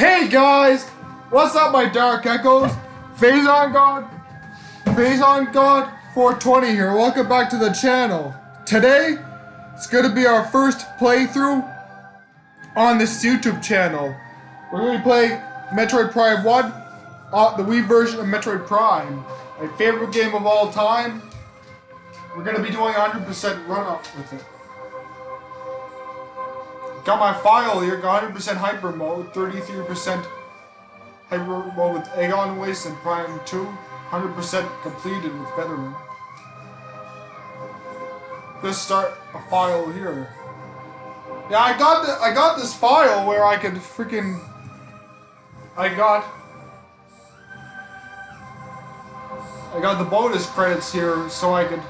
Hey guys, what's up my dark echoes? Phazon God 420 here. Welcome back to the channel. Today, it's gonna be our first playthrough on this YouTube channel. We're gonna be playing Metroid Prime 1, the Wii version of Metroid Prime. My favorite game of all time. We're gonna be doing 100% run-up with it. Got my file here, got 100% hyper mode, 33% hyper mode with Aegon Waste and Prime 2, 100% completed with Veteran. Let's start a file here. Yeah, I got this file where I could freaking I got the bonus credits here so I could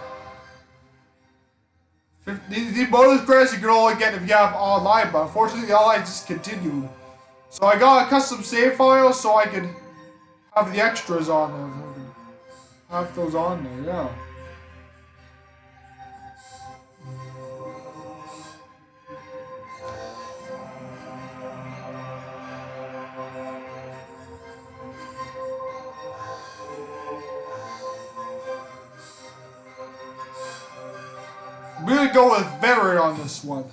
these bonus credits you can only get if you have online, but unfortunately the online just continued. So I got a custom save file so I could have the extras on there. Have those on there, yeah. I'm gonna go with Veteran on this one.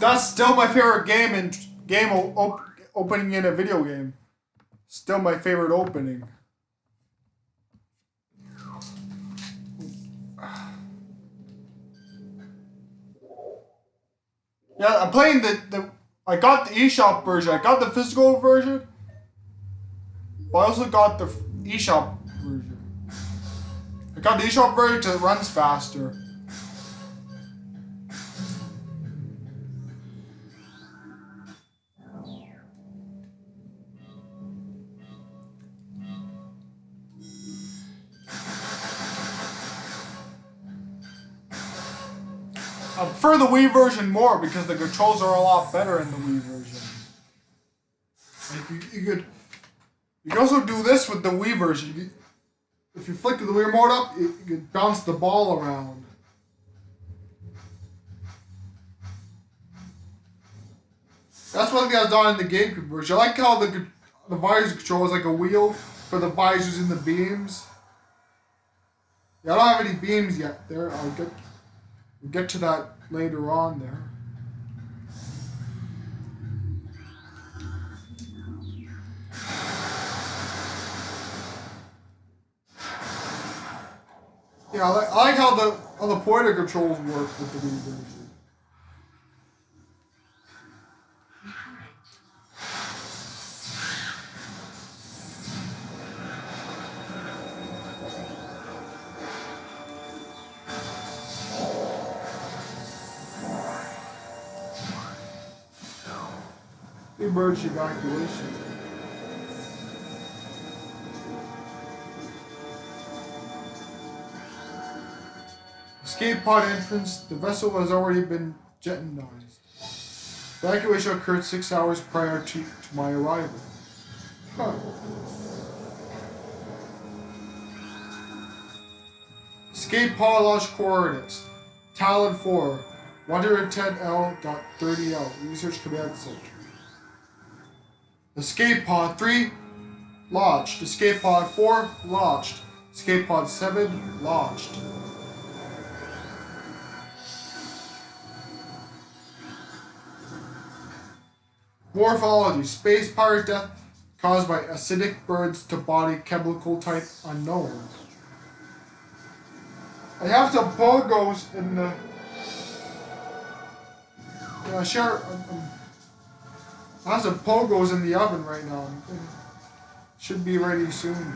That's still my favorite game in opening in a video game. Still my favorite opening. Yeah, I'm playing I got the eShop version. I got the physical version, but I also got the eShop version. I got the eShop version because it runs faster. I prefer the Wii version more because the controls are a lot better in the Wii version. Like you can also do this with the Wii version. If you flick the Wii remote up, you can bounce the ball around. That's one thing I was done in the GameCube version. I like how the visor control is like a wheel for the visors and the beams. Yeah, I don't have any beams yet there. We'll get to that later on there. Yeah, I like how the pointer controls work with the Wii version. Emergency evacuation. Escape pod entrance. The vessel has already been jetonized. Evacuation occurred 6 hours prior to my arrival. Huh. Escape pod launch coordinates. Talon 4, 110L.30L. Research Command Center. Escape pod 3, launched. Escape pod 4, launched. Escape pod 7, launched. Morphology. Space pirate death caused by acidic burns to body, chemical type unknown. I have some pogos in the... I have some pogos in the oven right now. Should be ready soon.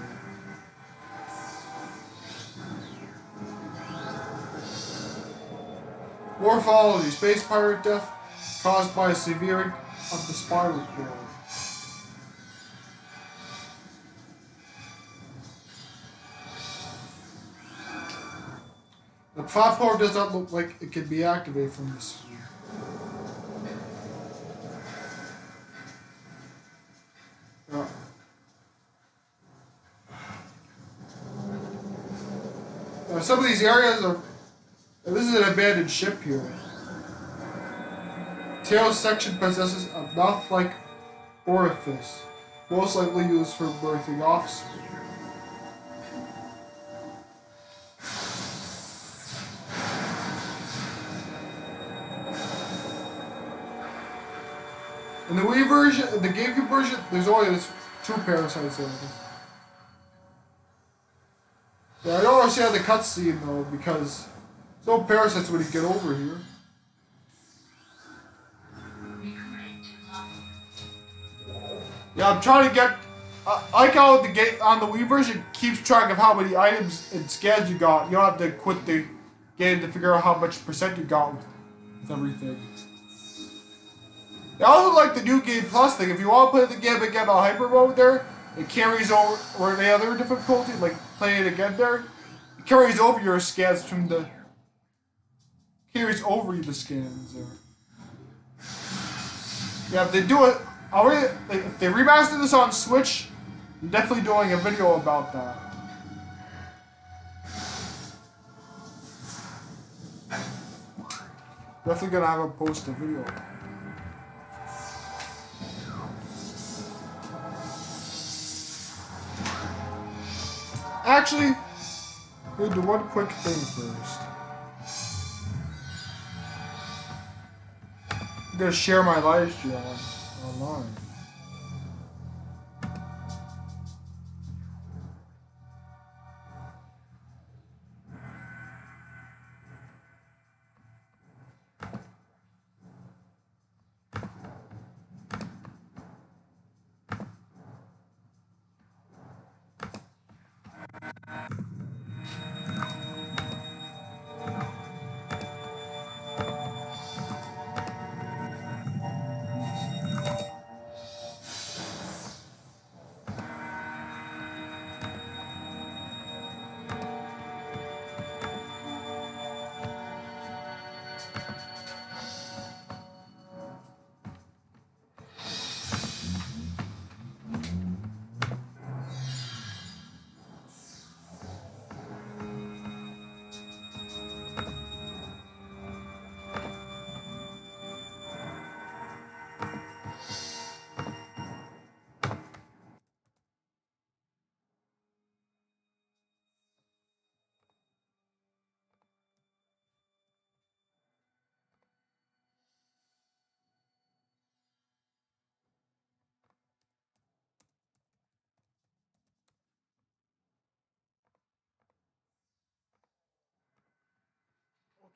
Morphology. Space pirate death caused by a severing of the spinal cord. The platform does not look like it can be activated from this view. Some of these areas are... This is an abandoned ship here. Tail section possesses a mouth-like orifice, most likely used for birthing offspring. In the Wii version, in the GameCube version, there's only 2 parasites in it. Yeah, I don't understand the cutscene though, because there's no parasites when you get over here. Yeah, I'm trying to get... I like how the game on the Wii version keeps track of how many items and scans you got. You don't have to quit the game to figure out how much % you got with everything. I also like the new Game Plus thing. If you want to play the game again on Hyper Mode there, it carries over, or any other difficulty, like playing it again there, it carries over your scans from the... Carries over the scans there. Yeah, if they do it... if they remaster this on Switch, I'm definitely doing a video about that. Definitely gonna have a post a video. Actually, we'll do one quick thing first. I'm gonna share my live stream online.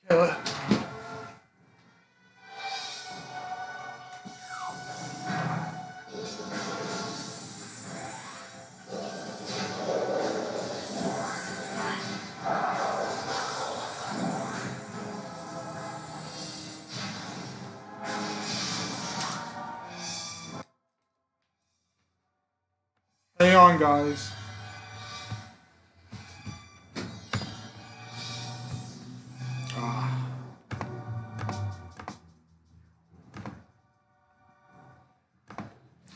Okay. Hang on, guys.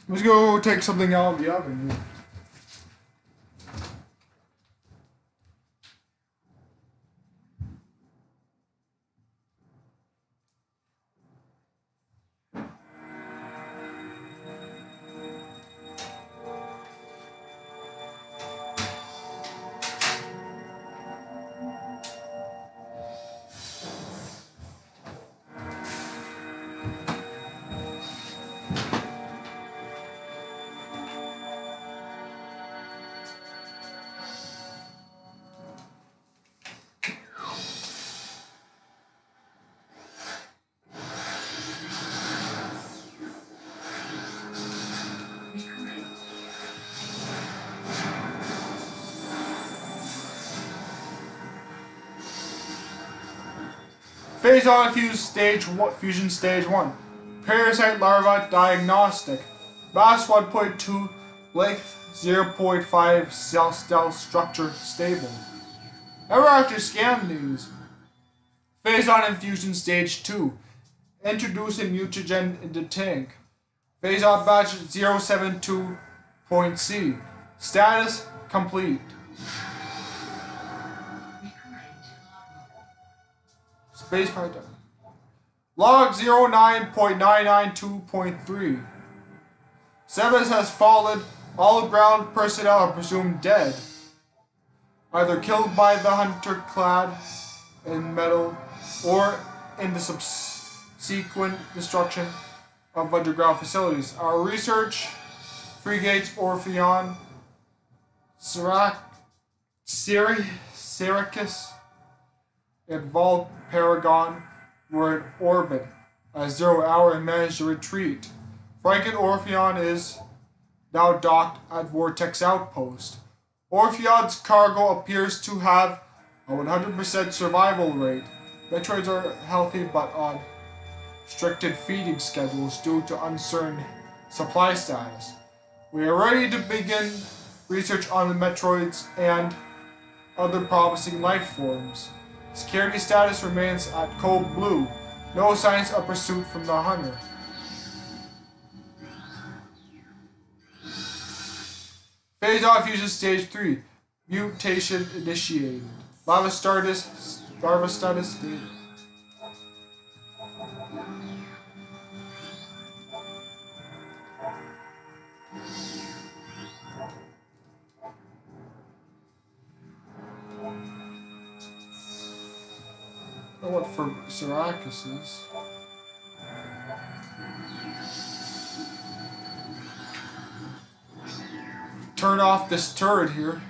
Let's go take something out of the oven. Phase on fusion stage 1. Parasite larva diagnostic. Mass 1.2, length 0.5, cell structure stable. Ever after scan news. Phase on infusion stage 2. Introducing mutagen into tank. Phase on batch 072.C. Status complete. Space Python. Log 09.992.3. Seven has fallen. All ground personnel are presumed dead. Either killed by the hunter clad in metal or in the subsequent destruction of underground facilities. Our research frigates Orpheon, Syracuse, and Paragon were in orbit at 0 hour and managed to retreat. Franken Orpheon is now docked at Vortex Outpost. Orpheon's cargo appears to have a 100% survival rate. Metroids are healthy but on restricted feeding schedules due to uncertain supply status. We are ready to begin research on the Metroids and other promising life forms. Security status remains at Code Blue. No signs of pursuit from the hunter. Phase on fusion stage 3. Mutation initiated. Larva status stated. I don't know what for Syracuse is. Turn off this turret here.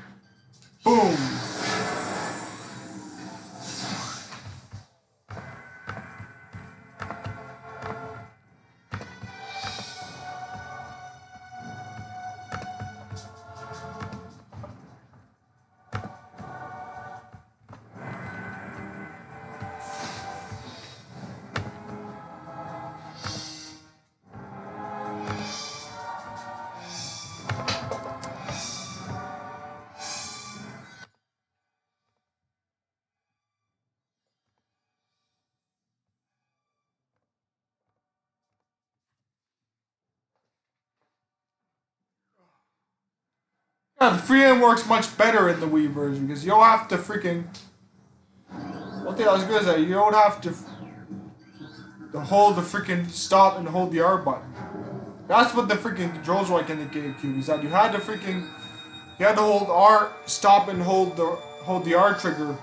Boom! Yeah, the freehand works much better in the Wii version because you don't have to freaking. One thing I was good is that you don't have to hold the freaking stop and hold the R button. That's what the freaking controls were like in the GameCube. Is that you had to hold R, stop, and hold the R trigger,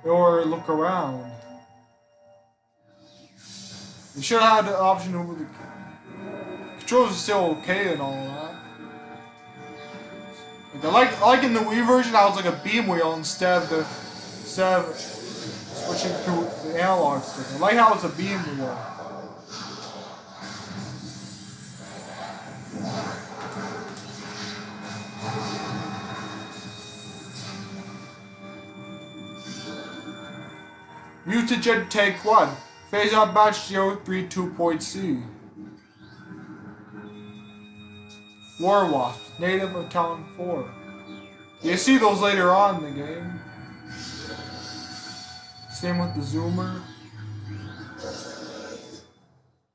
or look around. You should have had the option over the controls are still okay and all that. I like in the Wii version, I was like a beam wheel instead of switching to the analog stick. I like how it's a beam wall. Mutagen Tank 1. Phase out match 032.C. War Wasp. Native of Talon 4. You see those later on in the game. Same with the Zoomer.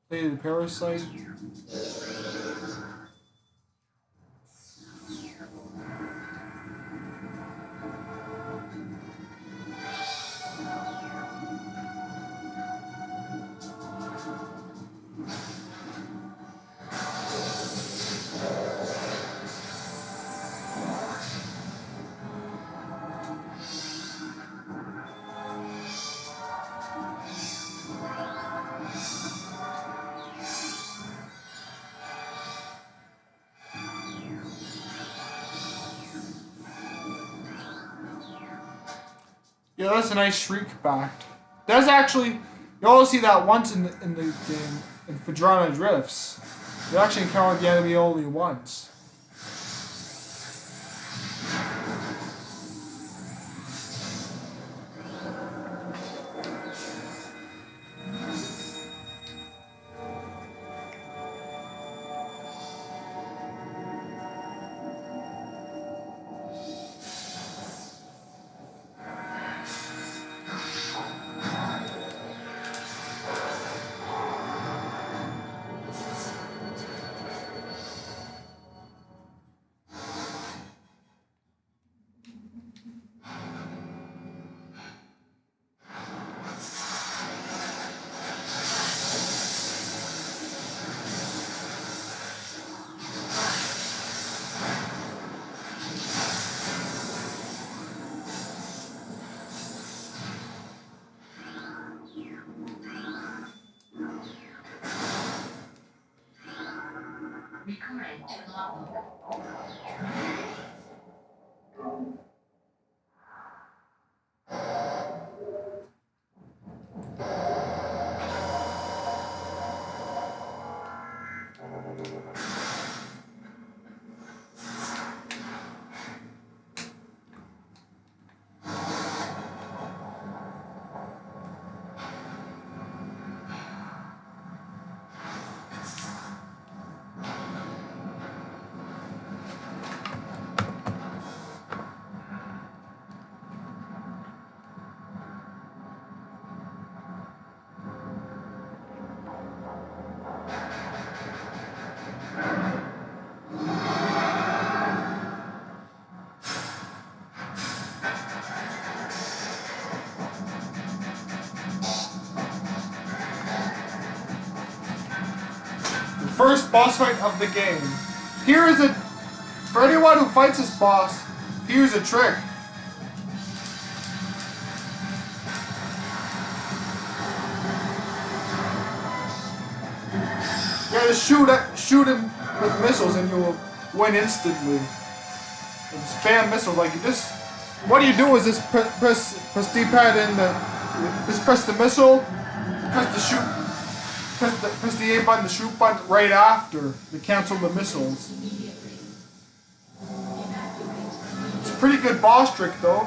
The Parasite. Yeah, that's a nice shriek back. That's actually, you only see that once in the game, in Phadrana Drifts. You actually encounter the enemy only once. First boss fight of the game. Here is a, for anyone who fights this boss, here's a trick. You gotta shoot him with missiles and you'll win instantly. And spam missiles, like you just, what you do is just press D-pad and just press the missile, press the shoot. Press the A button, the shoot button right after to cancel the missiles. It's a pretty good boss trick though.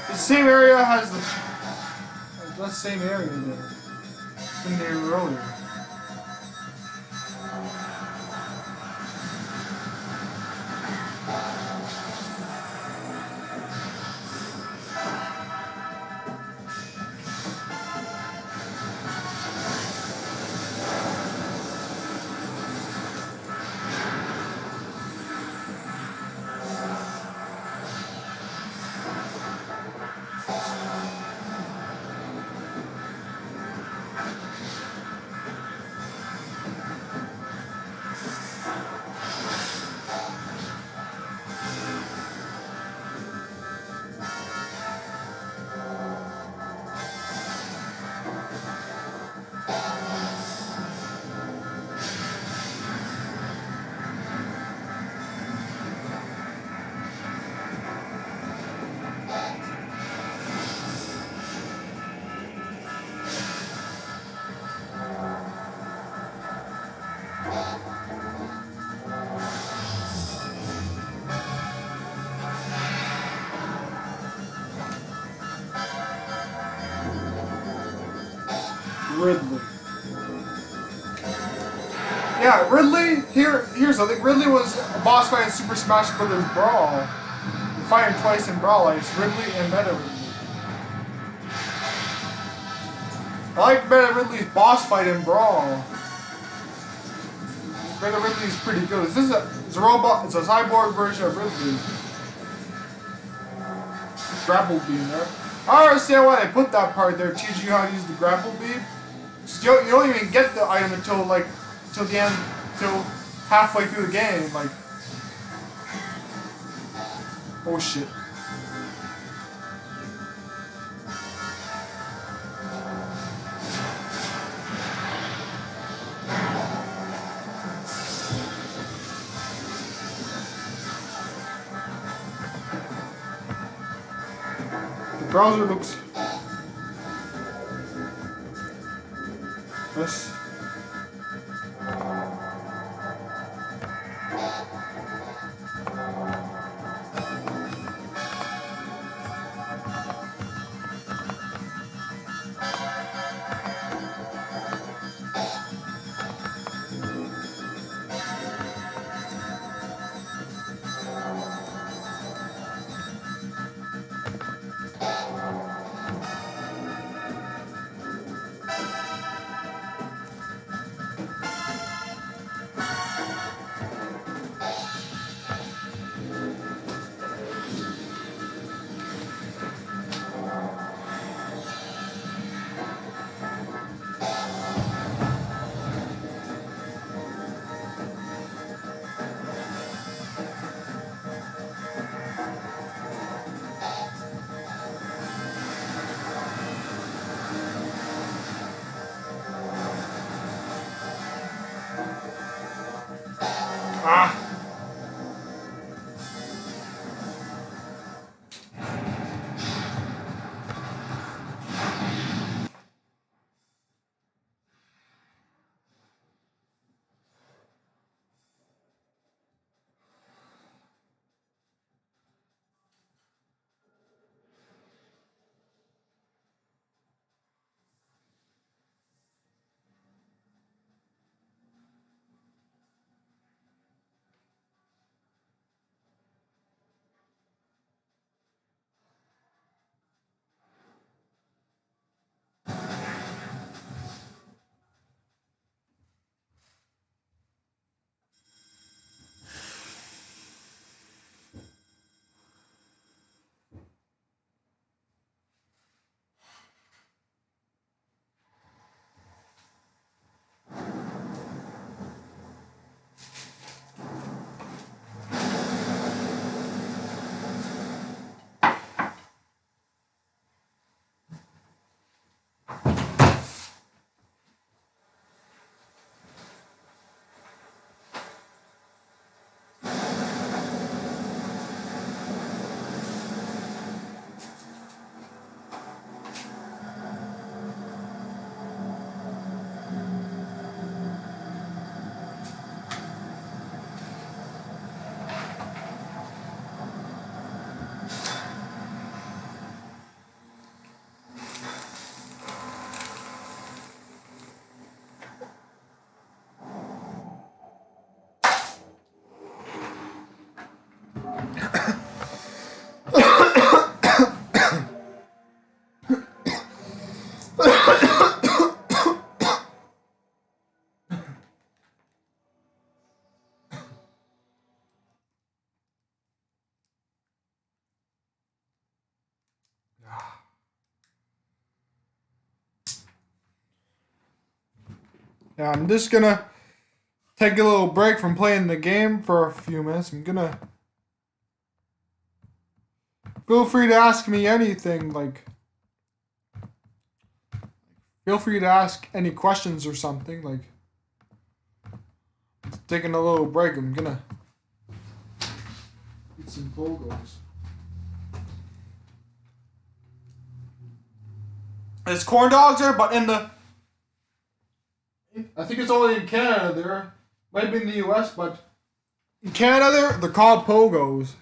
The same area has the same area there. It's in there earlier. Ridley. Yeah, Ridley, here's something. Ridley was a boss fight in Super Smash Bros. Brawl. You fight him twice in Brawl. It's Ridley and Meta Ridley. I like Meta Ridley's boss fight in Brawl. Meta Ridley's pretty good. It's a robot, it's a cyborg version of Ridley. Grapple beam there. I don't understand why they put that part there, teaching you how to use the grapple beam. You don't even get the item until the end, till halfway through the game. Like, oh shit. The browser looks. Yes. Yeah, I'm just gonna take a little break from playing the game for a few minutes. I'm gonna feel free to ask me anything. Like, feel free to ask any questions or something. Like, taking a little break. I'm gonna eat some pogos. There's corn dogs there, but I think it's only in Canada there. Might be in the US, but in Canada they're called pogos.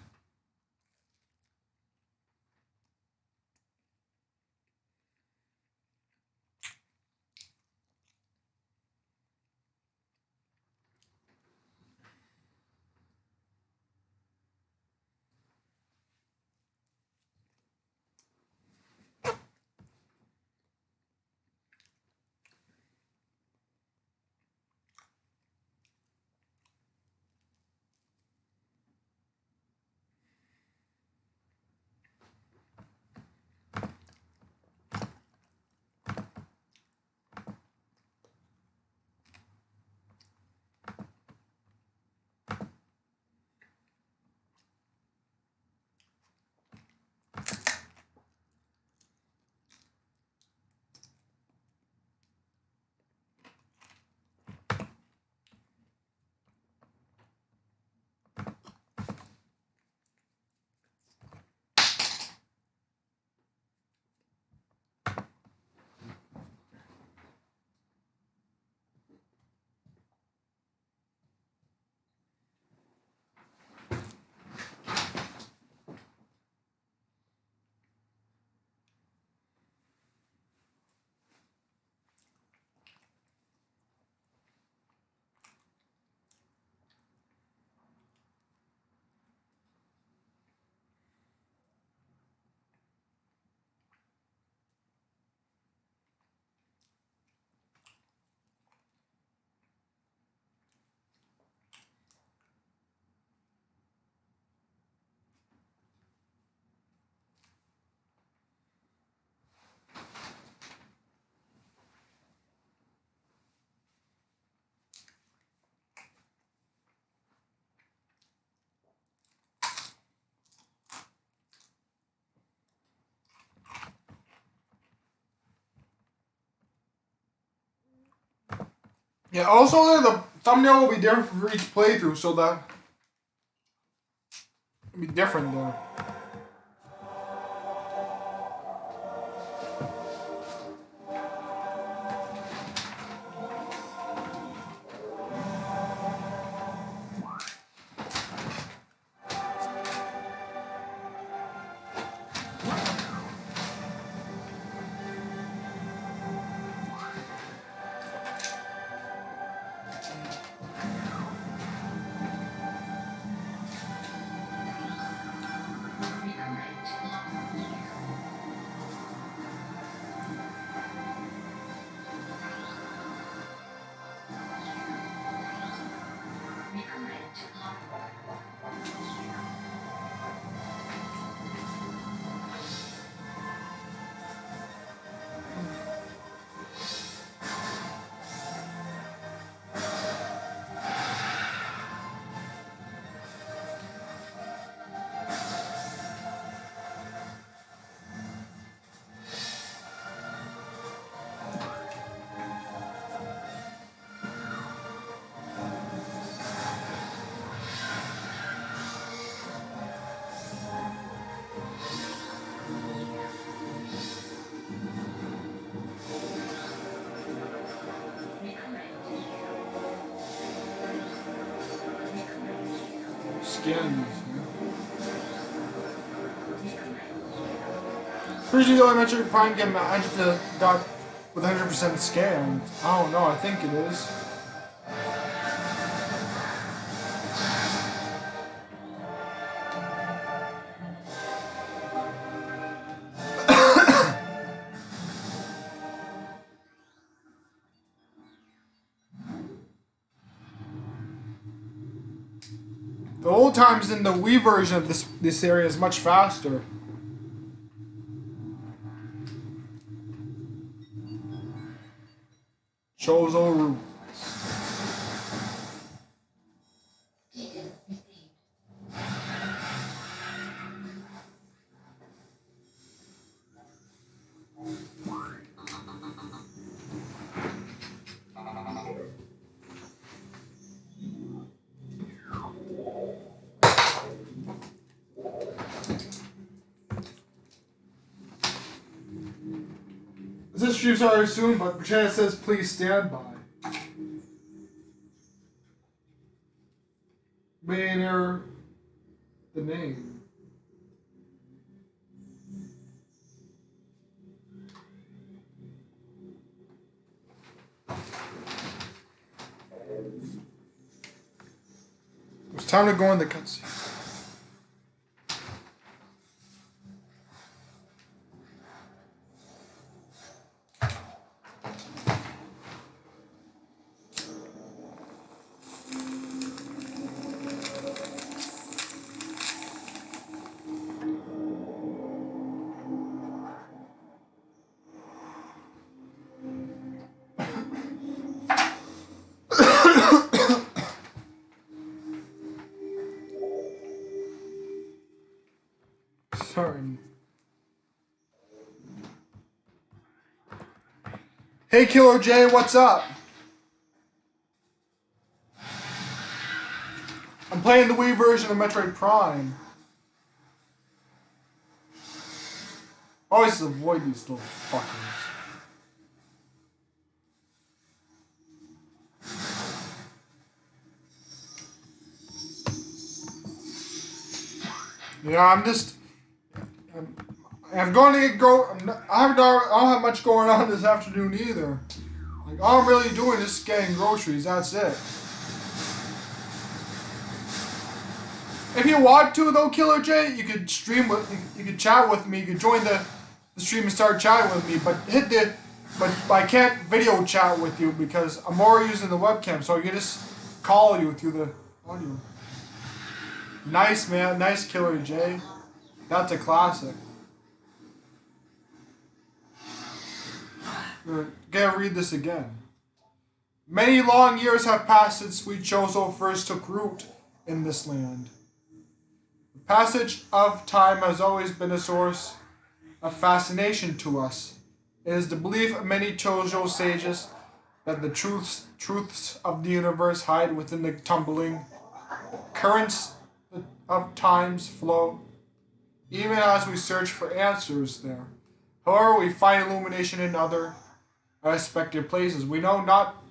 Yeah, also the thumbnail will be different for each playthrough, so that it'll be different there. Skins. Usually the only Metroid Prime game I just got with 100% scan. I don't know, I think it is. The old times in the Wii version of this area is much faster. Chozo This stream started soon, but Chad says please stand by. May enter the name. It's time to go in the cutscene. Sorry. Hey Killer J, what's up? I'm playing the Wii version of Metroid Prime. Always avoid these little fuckers. Yeah, I'm going to I don't have much going on this afternoon either. Like, all I'm really doing is getting groceries, that's it. If you want to though, Killer J, you could you could chat with me, you could join the stream and start chatting with me, but I can't video chat with you because I'm already using the webcam, so I can just call you through the audio. Nice, man. Nice, Killer J. That's a classic. Gotta read this again. Many long years have passed since Sweet Chozo first took root in this land. The passage of time has always been a source of fascination to us. It is the belief of many Chozo sages that the truths of the universe hide within the tumbling currents of time's flow, even as we search for answers there. However, we find illumination in other unexpected places. We know not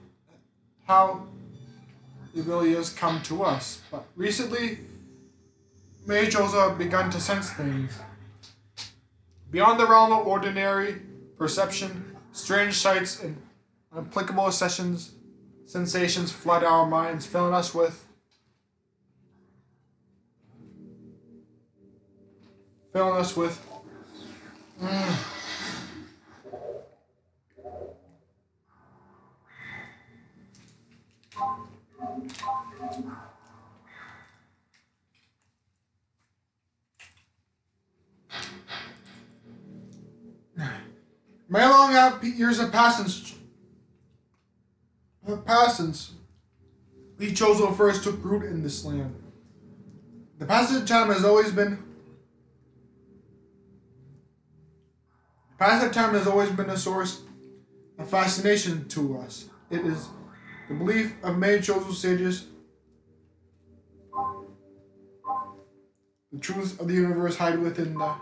how the ability has come to us, but recently, Meijos have begun to sense things. Beyond the realm of ordinary perception, strange sights and unapplicable sensations flood our minds, filling us with Many long years have passed since we Chozo first took root in this land. The passage of time has always been a source of fascination to us. It is the belief of many Chozo sages the truths of the universe hide within the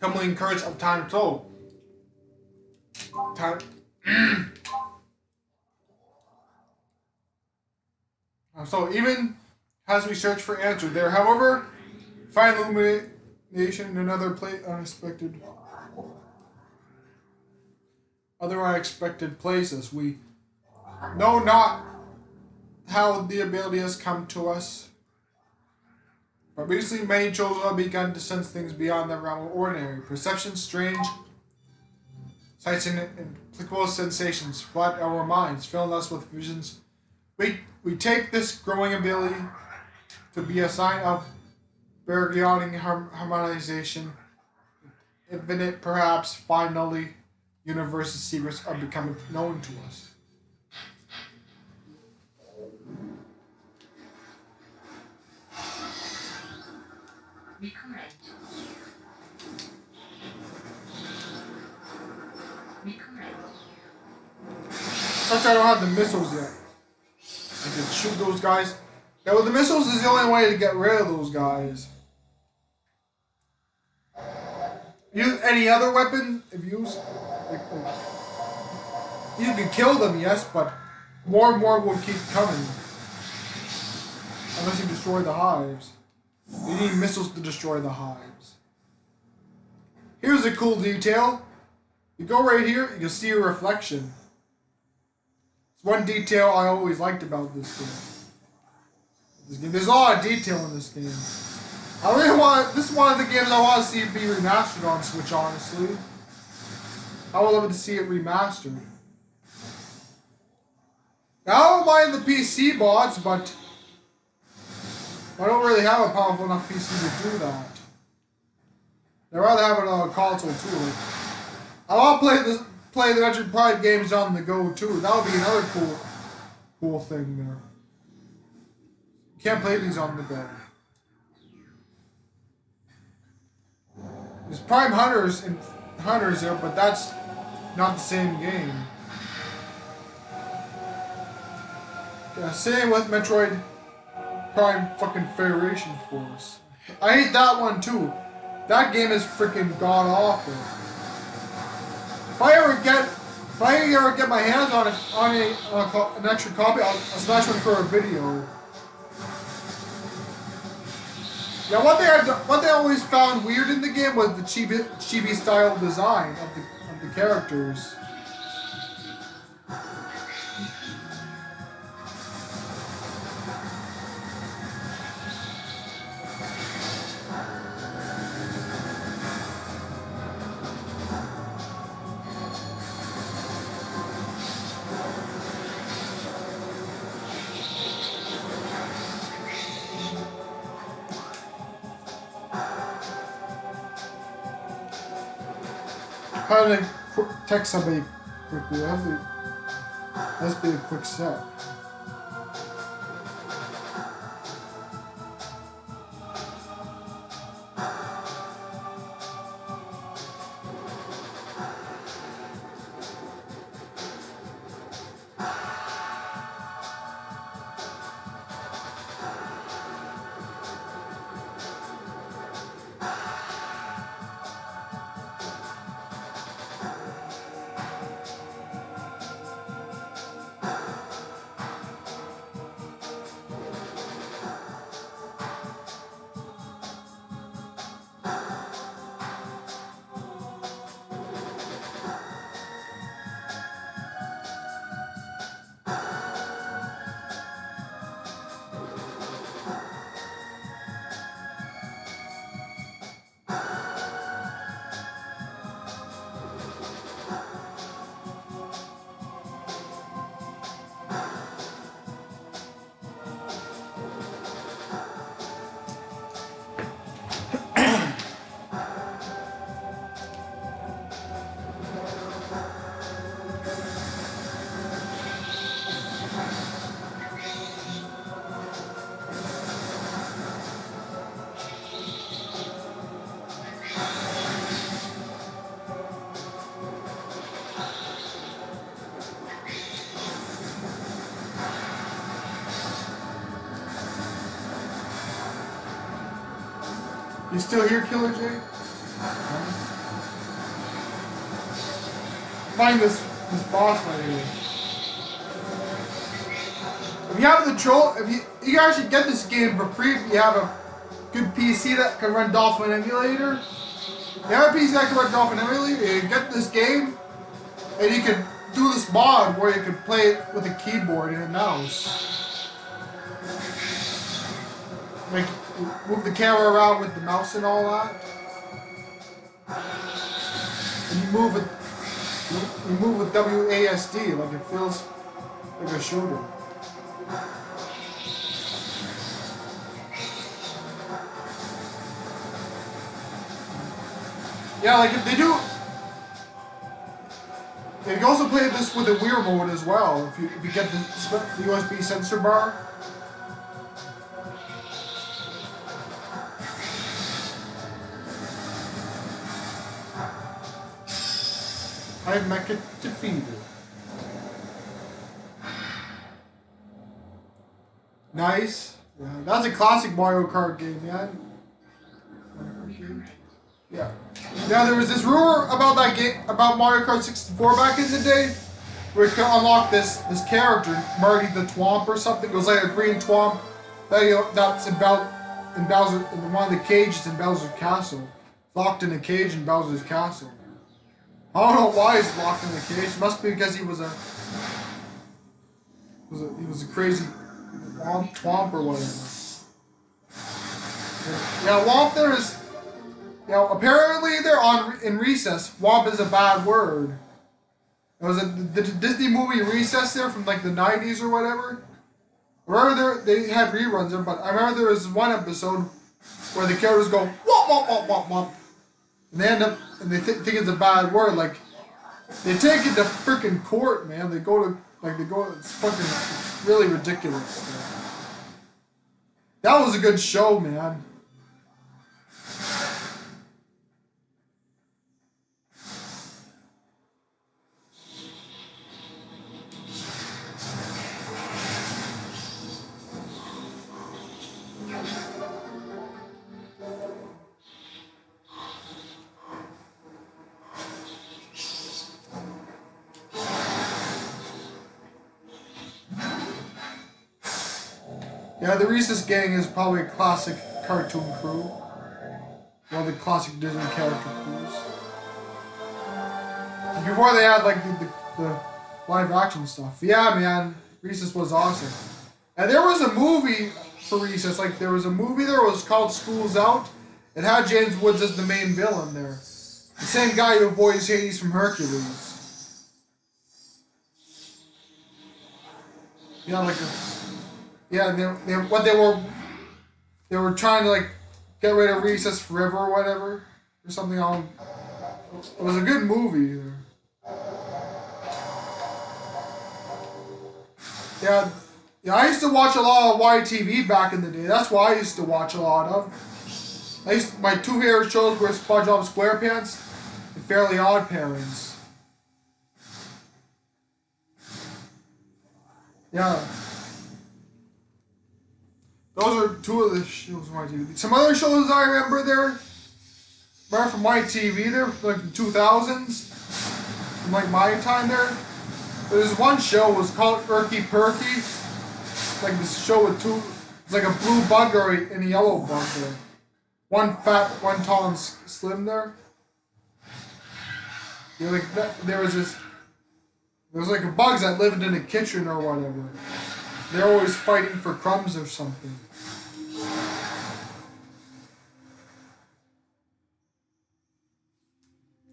tumbling currents of time. So even as we search for answers there, however, find illumination in another unexpected places. We know not how the ability has come to us, but recently many Chozo have begun to sense things beyond the realm of ordinary. Perceptions, strange sights, and inexplicable sensations flood our minds, filling us with visions. We take this growing ability to be a sign of Bergionic harmonization, infinite, perhaps, finally, universe's secrets are becoming known to us. Such I don't have the missiles yet. I can shoot those guys Yeah, well, the missiles is the only way to get rid of those guys. Use any other weapon? If you use, you can kill them, yes, but more and more will keep coming. Unless you destroy the hives. You need missiles to destroy the hives. Here's a cool detail. You go right here, you can see a reflection. It's one detail I always liked about this game. There's a lot of detail in this game. I really want. This is one of the games I want to see be remastered on Switch. Honestly, I would love to see it remastered. Now, I don't mind the PC mods, but I don't really have a powerful enough PC to do that. I'd rather have it on a console too. I want to play the Metroid Prime games on the go too. That would be another cool thing there. You can't play these on the go. There's Prime Hunters and Hunters there, but that's not the same game. Yeah, same with Metroid Prime fucking Federation Force. I hate that one too. That game is freaking god awful. If I ever get my hands on an extra copy, I'll smash one for a video. Yeah, what they always found weird in the game was the chibi style design of the characters. How to text somebody quickly? Let's be a quick step. You still here, Killer J? Find this boss right here. If you have the if you can actually get this game for free if you have a good PC that can run Dolphin Emulator. If you have a PC that can run Dolphin Emulator, you can get this game and you can do this mod where you can play it with a keyboard and a mouse. Like, move the camera around with the mouse and all that. And you move with WASD, like it feels like a shoulder. Yeah, like if they do. You can also play this with the Weird mode as well. If you get the USB sensor bar. I make it defeated. Nice. Yeah, that's a classic Mario Kart game, man. Yeah. Yeah, there was this rumor about that game, about Mario Kart 64 back in the day, where you could unlock this character, Marty the Twomp or something. It was like a green Twomp that's in Bowser, in one of the cages in Bowser's castle. Locked in a cage in Bowser's castle. I don't know why he's locked in a cage. It must be because he was a crazy Twomp or whatever. Yeah, Womp there is. You know, apparently they're in Recess. Womp is a bad word. It was the Disney movie Recess there from like the 90s or whatever. They had reruns there, but I remember there was one episode where the characters go womp womp womp womp womp, and they end up and they think it's a bad word. Like they take it to freaking court, man. It's fucking really ridiculous. That was a good show, man. Yeah, the Recess Gang is probably a classic cartoon crew. One of the classic Disney character crews. Before they had like the live action stuff. Yeah, man, Recess was awesome. And there was a movie for Recess. Like there was a movie there. It was called School's Out. It had James Woods as the main villain there. The same guy who voiced Hades from Hercules. Yeah, like a... Yeah, they were trying to like get rid of Recess forever or whatever or something. It was a good movie. Yeah, I used to watch a lot of YTV back in the day. That's what I used to watch a lot of. My two favorite shows were SpongeBob SquarePants and Fairly Odd Parents. Yeah. Those are two of the shows from YTV. Some other shows I remember from YTV there, from like the 2000s, from like my time there. There's one show was called Erky Perky. Like this show with it's like a blue bug and a yellow bug there. One fat, one tall and slim there. Yeah, like there was like a bugs that lived in a kitchen or whatever. They're always fighting for crumbs or something.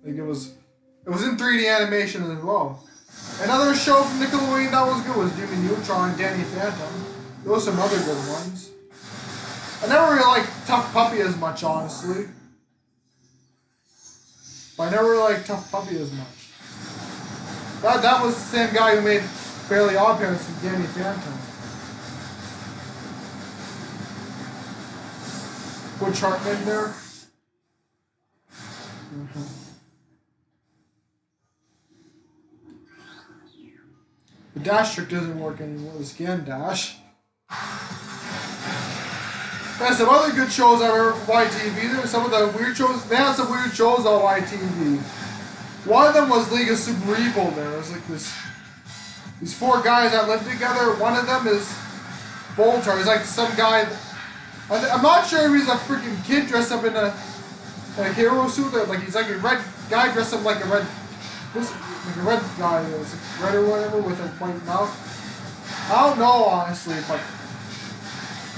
Like it was in 3D animation as well. Another show from Nickelodeon that was good was Jimmy Neutron and Danny Phantom. There was some other good ones. I never really liked Tough Puppy as much, honestly. But I never really liked Tough Puppy as much. That was the same guy who made Fairly Odd Parents with Danny Phantom. Butch Hartman there. The dash trick doesn't work anymore, the scan dash. There's some other good shows I remember from YTV. There were some of the weird shows. They had some weird shows on YTV. One of them was League of Super Evil there. It was like these four guys that lived together. One of them is Voltar. He's like some guy... I'm not sure if he's a freaking kid dressed up in a hero suit. Like he's like a red guy dressed up like a red guy. It's like red or whatever with a white mouth. I don't know honestly, but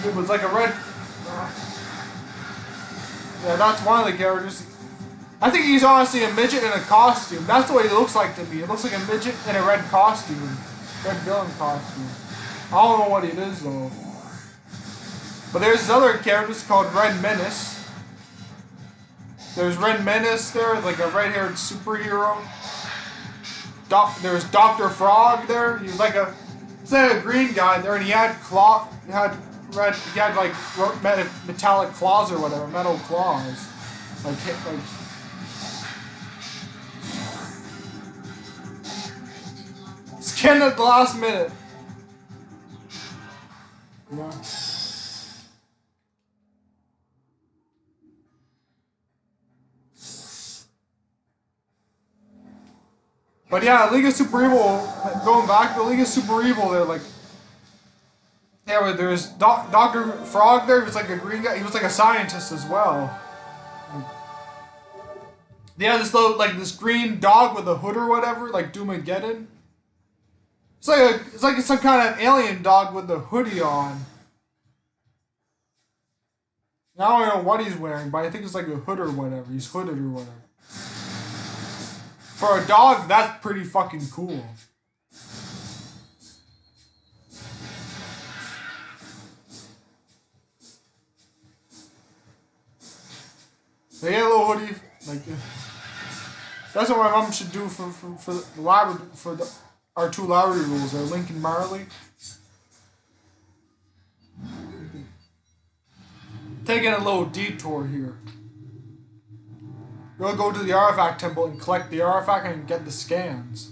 it was like a red. Yeah, that's one of the characters. I think he's honestly a midget in a costume. That's the way he looks like to me. It looks like a midget in a red costume, red villain costume. I don't know what it is though. But there's this other character called Red Menace. There's Red Menace there, like a red-haired superhero. There's Dr. Frog there. He was like a green guy there, and he had like metallic claws or whatever, metal claws. Like skinned at the last minute. Yeah. But yeah, League of Super Evil, going back to League of Super Evil, they're like, yeah, there's Dr. Frog there, he was like a green guy, he was like a scientist as well. They had this little, like this green dog with a hood or whatever, like Doomageddon. It's like some kind of alien dog with the hoodie on. Now I don't know what he's wearing, but I think it's like a hood or whatever. He's hooded or whatever. For a dog, that's pretty fucking cool. They get a little hoodie, like that's what my mom should do for the library for our two library rules. Are Lincoln Marley. Taking a little detour here. We'll go to the artifact temple and collect the artifact and get the scans.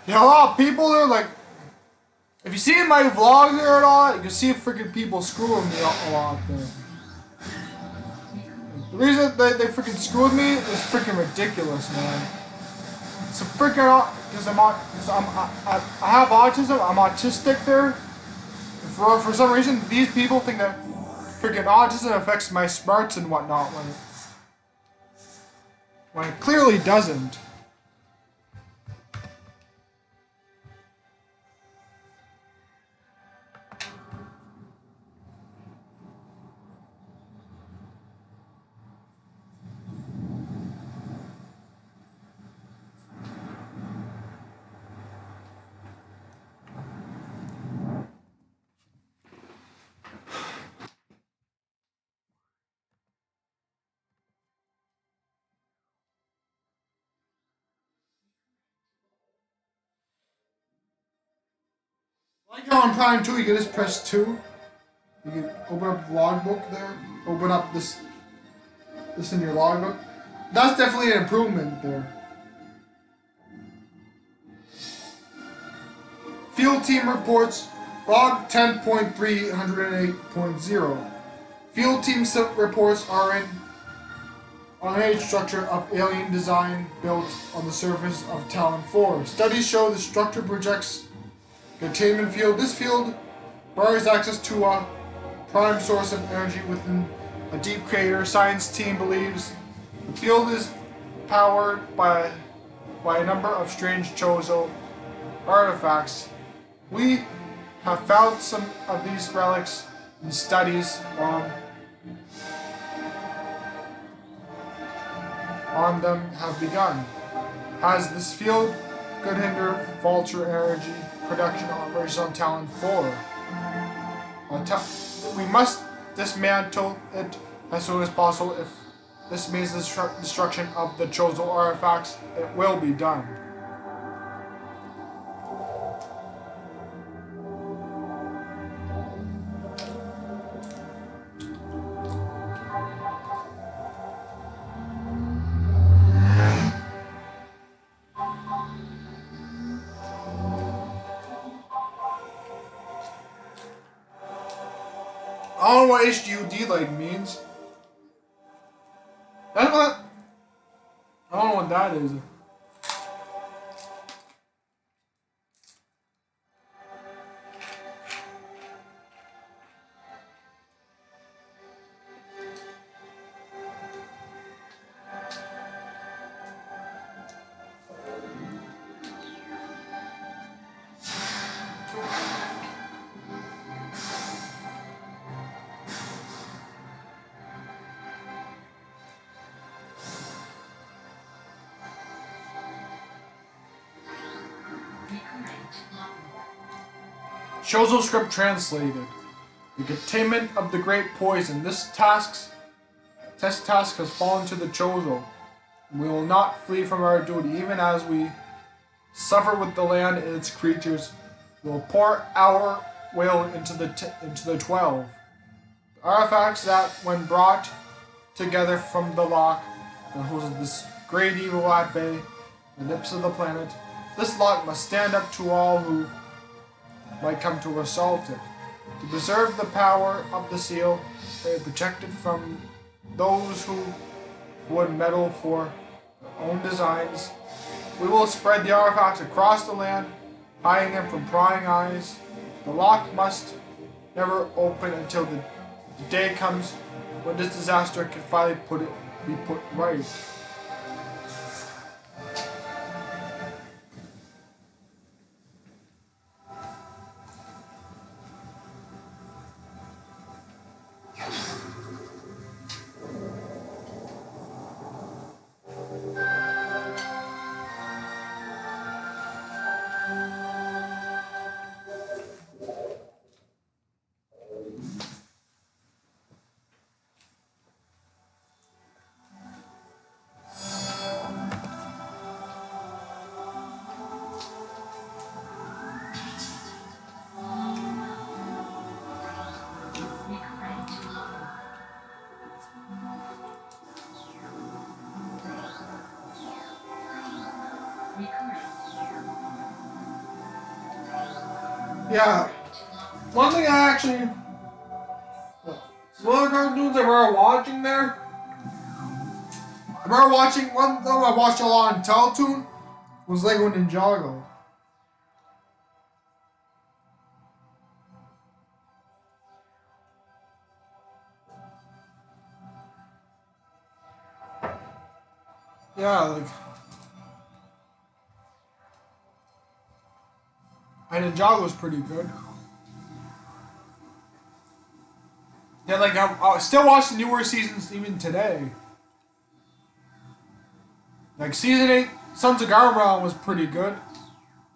Yeah, a lot of people there, like, if you see my vlogs there and all that, you can see freaking people screwing me a lot there. The reason they freaking screw with me is freaking ridiculous, man. It's a freaking, because I have autism, I'm autistic there. For some reason, these people think that freaking autism affects my smarts and whatnot when it clearly doesn't. Like how on Prime 2, you can just press 2. You can open up the logbook there. Open up this in your logbook. That's definitely an improvement there. Field team reports log 10.308.0. Field team reports are in on a structure of alien design built on the surface of Talon 4. Studies show the structure projects containment field. This field bars access to a prime source of energy within a deep crater. Science team believes the field is powered by a number of strange Chozo artifacts. We have found some of these relics and studies on them have begun. Has this field could hinder vulture energy production operations on Talon 4. We must dismantle it as soon as possible. If this means the destruction of the Chozo artifacts, it will be done. don't know what HUD like means. That's what. I don't know what that is. Shozo script translated. The containment of the great poison. This task has fallen to the Chozo. We will not flee from our duty, even as we suffer with the land and its creatures. We will pour our will into the 12. The artifacts that, when brought together from the lock, that holds this great evil at bay, the lips of the planet. This lock must stand up to all who might come to assault it. To preserve the power of the seal, they are protected from those who would meddle for their own designs. We will spread the artifacts across the land, hiding them from prying eyes. The lock must never open until the day comes when this disaster can finally be put right. Yeah. One thing I actually... Some other cartoons I remember watching there. I remember watching... One thing I watched a lot on Teletoon was Lego Ninjago. Yeah, like... And Ninjago was pretty good. Yeah, like I still watch the newer seasons even today. Like season 8, Sons of Garou was pretty good.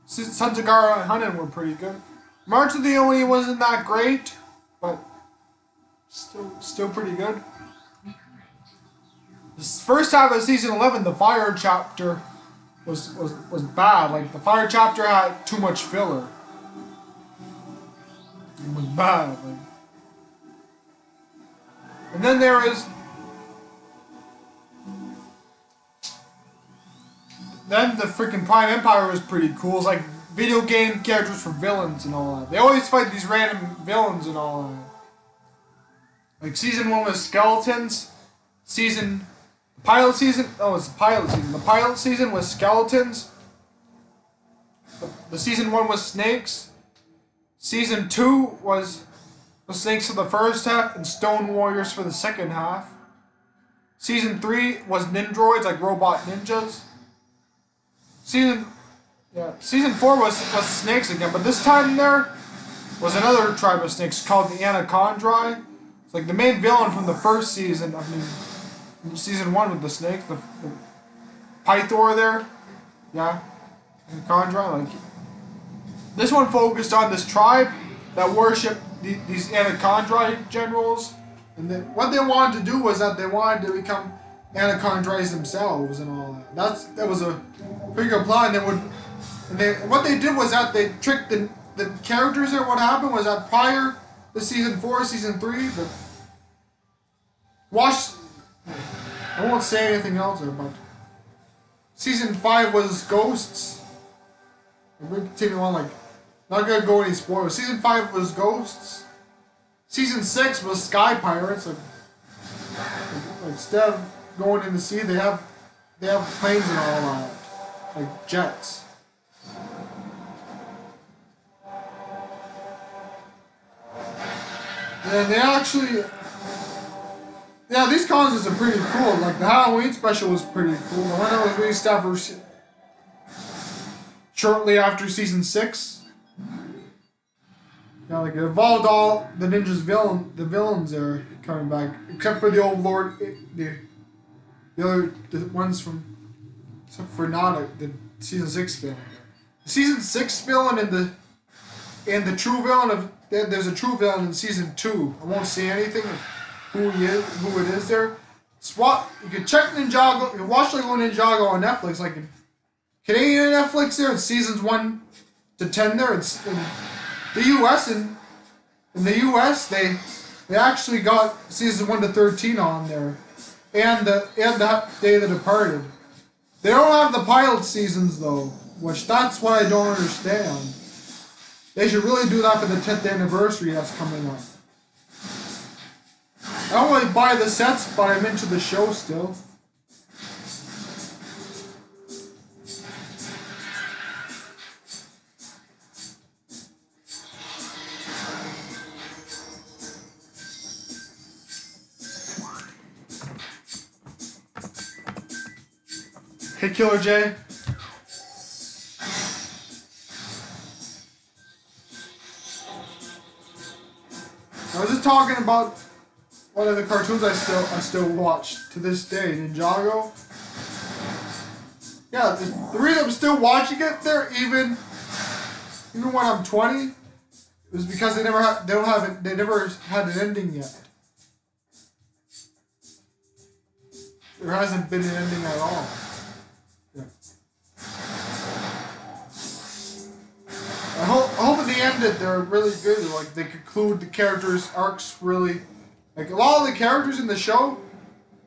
Sons of Garou and Hunin were pretty good. March of the Oni wasn't that great, but still pretty good. This first half of season 11, the fire chapter was bad. Like the fire chapter had too much filler. It was bad. Like. And then there is then the freaking Prime Empire was pretty cool. It's like video game characters for villains and all that. They always fight these random villains and all that. Like season 1 was skeletons. The pilot season was skeletons. The season 1 was snakes. Season 2 was snakes for the first half and stone warriors for the second half. Season 3 was nindroids, like robot ninjas. Season 4 was snakes again, but this time there was another tribe of snakes called the Anacondrae. It's like the main villain from the first season. I mean, season 1 with the snakes, the Pythor there. Yeah, Anacondrae. Like this one focused on this tribe that worshipped these Anacondrae generals, and what they wanted to do was that they wanted to become Anacondraes themselves and all that. That was a pretty good plan. What they did was that they tricked the characters there. What happened was that prior to season 4, season 3, I won't say anything else there, but season 5 was ghosts. We're continuing on, like, not gonna go any spoilers. Season 5 was ghosts. season 6 was Sky Pirates. Like instead of going in the sea, they have planes and all that, like jets. And they actually, yeah, these concerts are pretty cool. Like the Halloween special was pretty cool. The one that was released after, shortly after season 6. Yeah, like it involved all the the villains are coming back, except for the old Lord, the ones from, except for not the season 6 villain. The season 6 villain and the true villain of there's a true villain in season 2. I won't say anything of who it is there. You can check Ninjago. You can watch Lego Ninjago on Netflix, like in Canadian Netflix. There, it's seasons 1 to 10. There, it's in the U.S. In the U.S. they actually got seasons 1 to 13 on there, and the Day of the Departed. They don't have the pilot seasons though, which that's what I don't understand. They should really do that for the 10th anniversary that's coming up. I don't really buy the sets, but I'm into the show still. Hey, Killer J. I was just talking about one of the cartoons I still watch to this day, Ninjago. Yeah, the reason I'm still watching it there, even when I'm 20, is because they never had an ending yet. There hasn't been an ending at all. Yeah. I hope in the end that they're really good. Like they conclude the characters' arcs really. Like a lot of the characters in the show,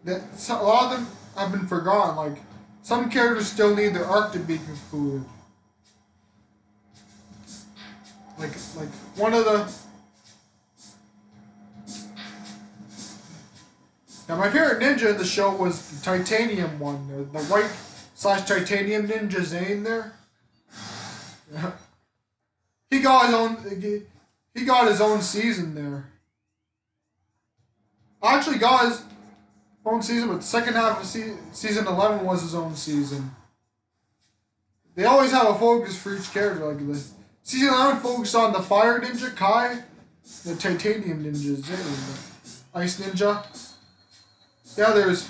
a lot of them have been forgotten. Like some characters still need their arc to be concluded. Like one of the. Now my favorite ninja in the show was the titanium one, the white / titanium ninja Zane there. Yeah. He got his own season there. Actually got his own season, but the second half of season 11 was his own season. They always have a focus for each character. Like this season 11 focused on the fire ninja Kai, the titanium ninja Zane, the ice ninja. Yeah, there's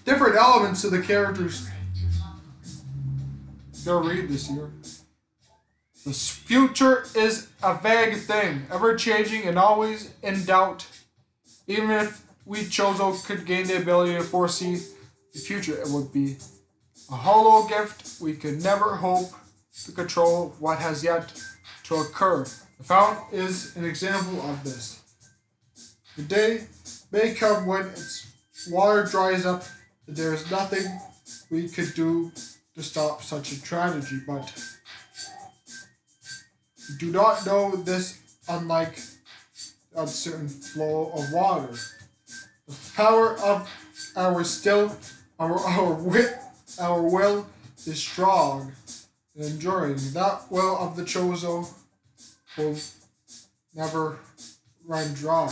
different elements to the characters. Go read this year. The future is a vague thing, ever-changing and always in doubt. Even if we Chozo could gain the ability to foresee the future, it would be a hollow gift. We could never hope to control what has yet to occur. The fountain is an example of this. The day may come when its water dries up, and there is nothing we could do to stop such a tragedy, but we do not know this unlike the uncertain flow of water. The power of our will is strong and enduring. That well of the Chozo will never run dry.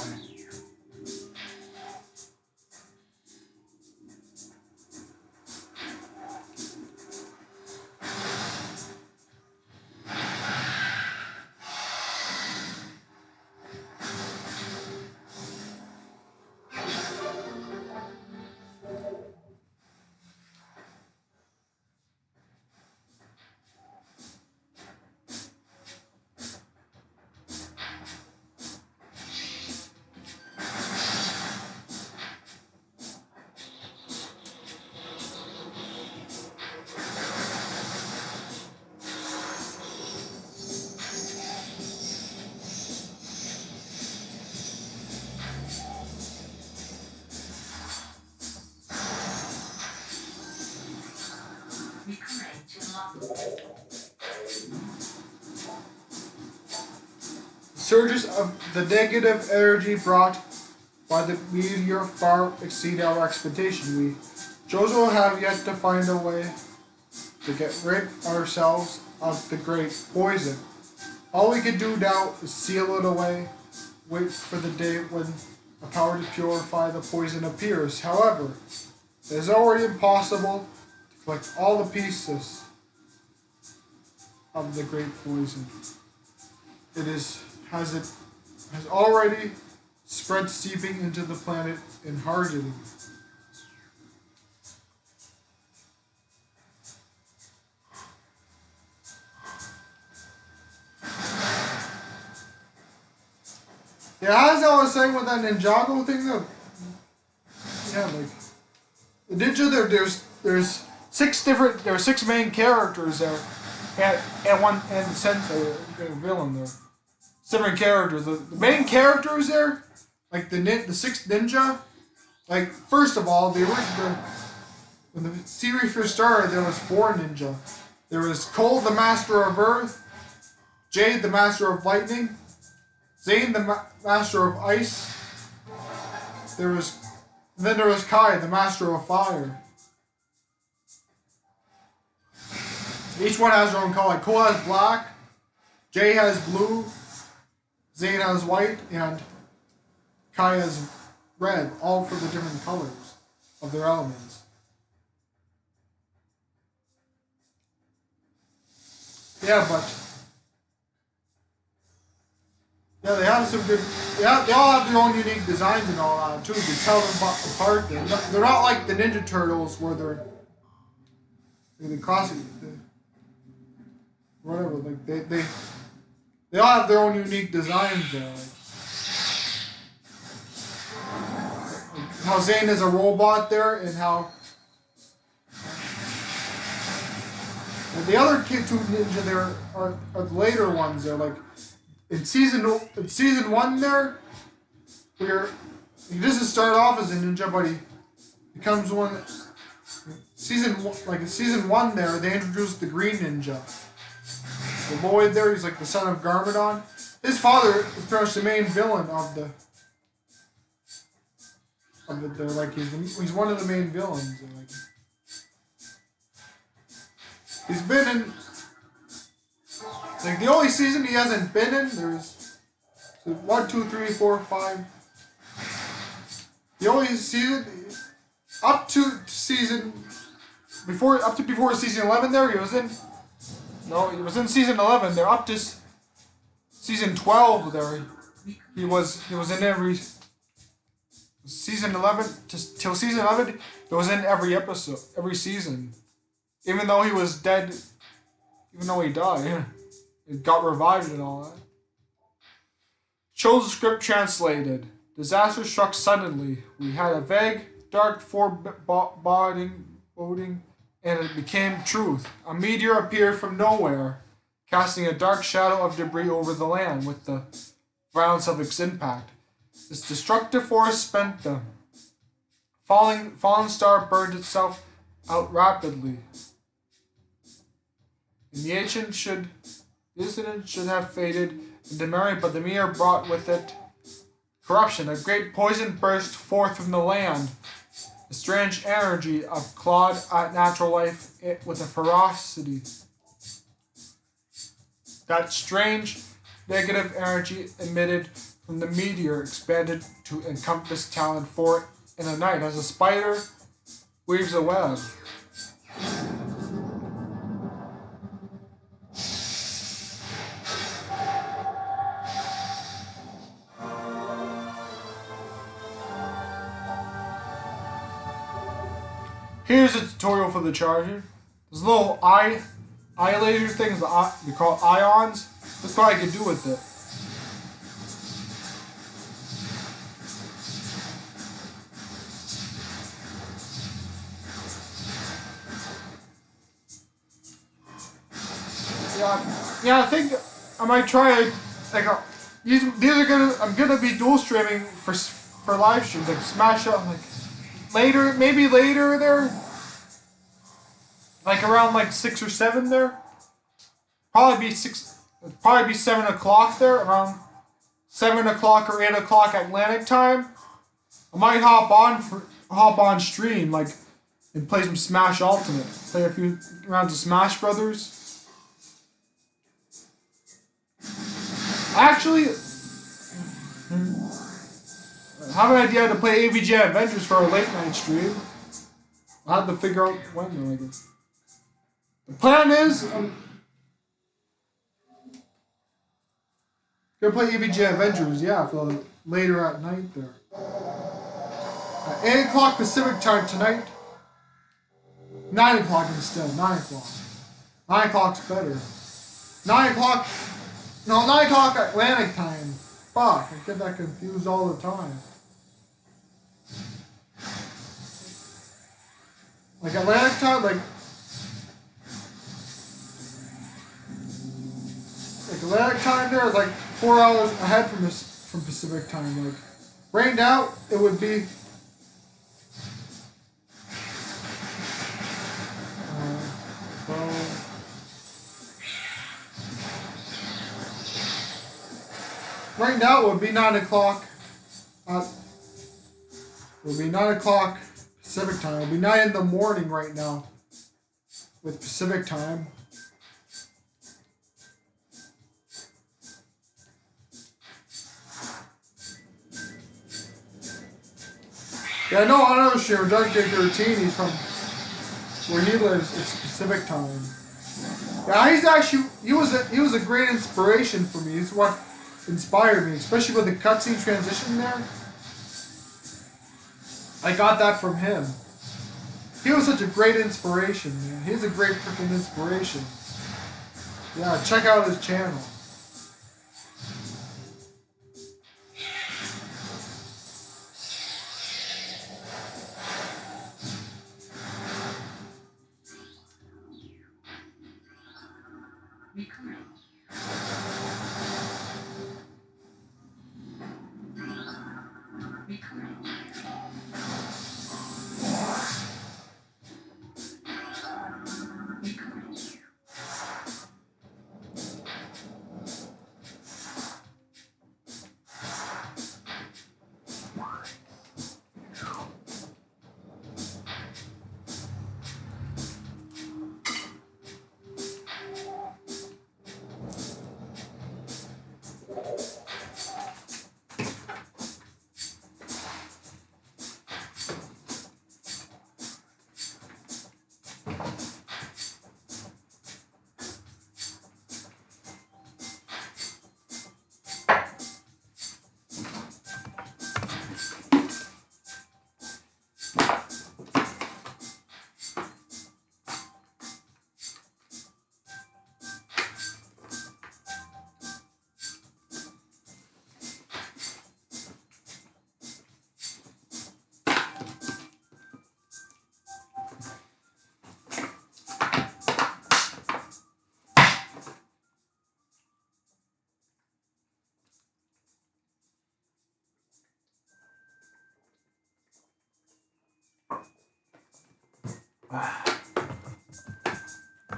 surges of the negative energy brought by the meteor far exceed our expectation. We Jozo have yet to find a way to get rid ourselves of the great poison. All we can do now is seal it away, wait for the day when a power to purify the poison appears. However, it is already impossible to collect all the pieces of the great poison. It has already spread, seeping into the planet and hardening. Yeah, as I was saying with that Ninjago thing though, yeah, like the ninja there's six main characters there, and one sensei villain there. 7 characters. The main characters there, like the sixth ninja, like first of all, when the series first started, there was 4 ninja. There was Cole, the Master of Earth, Jade, the Master of Lightning, Zane, the Master of Ice. Then there was Kai, the Master of Fire. Each one has their own color. Like Cole has black, Jay has blue, Zane has white, and Kai has red, all for the different colors of their elements. Yeah, but yeah, they have some good. Yeah, they all have their own unique designs and all that too. To tell them apart. They're not like the Ninja Turtles where they're the classic, whatever. Like they all have their own unique designs there. Like how Zane is a robot there, and how and the other two ninja there are the later ones. They're like. In season 1 there, he doesn't start off as a ninja, but he becomes one. Season 1 there, they introduced the Green Ninja. The boy there, he's like the son of Garmadon. His father is pretty much the main villain of the. They're like he's one of the main villains. Like, he's been in. Like the only season he hasn't been in, there's 1, 2, 3, 4, 5. The only season up to before season 11 there, he was in season 11 there up to season 12 there. He was in every season 11 till season 11. He was in every episode, every season. Even though he was dead, even though he died. Yeah. It got revived and all that. Chosen script translated. Disaster struck suddenly. We had a vague, dark foreboding, and it became truth. A meteor appeared from nowhere, casting a dark shadow of debris over the land with the violence of its impact. This destructive force spent them. Fallen star burned itself out rapidly. And the ancient incident should have faded into memory, but the meteor brought with it corruption. A great poison burst forth from the land. A strange energy of clawed at natural life with a ferocity. That strange negative energy emitted from the meteor expanded to encompass Talon 4 in a night as a spider weaves a web. Here's a tutorial for the charger. Those little eye laser things we call ions. That's what I can do with it. Yeah, I think I might try like I'm gonna be dual streaming for live streams, like smash up like maybe later there. Like around like 6 or 7 there. Probably be 7 o'clock there around 7 o'clock or 8 o'clock Atlantic time, I might hop on stream, like, and play some Smash Ultimate. Play a few rounds of Smash Brothers. Actually, I have an idea to play AVG Adventures for a late night stream. I'll have to figure out when though, I guess. The plan is, gonna play AVG Adventures, yeah, for later at night there. At 8 o'clock Pacific time tonight. 9 o'clock instead, 9 o'clock. 9 o'clock's better. 9 o'clock, no, 9 o'clock Atlantic time. Fuck, I get that confused all the time. Like Atlantic time, like Atlantic time there is like 4 hours ahead from Pacific time. Like right now, it would be right now it would be 9 o'clock. It would be 9 o'clock Pacific time. It would be 9 in the morning right now with Pacific time. Yeah, I know sure. Doug Dick 13, he's from where he lives, it's Pacific time. Yeah, he was a great inspiration for me. He's what inspired me, especially with the cutscene transition there. I got that from him. He was such a great inspiration, man. He's a great freaking inspiration. Yeah, check out his channel.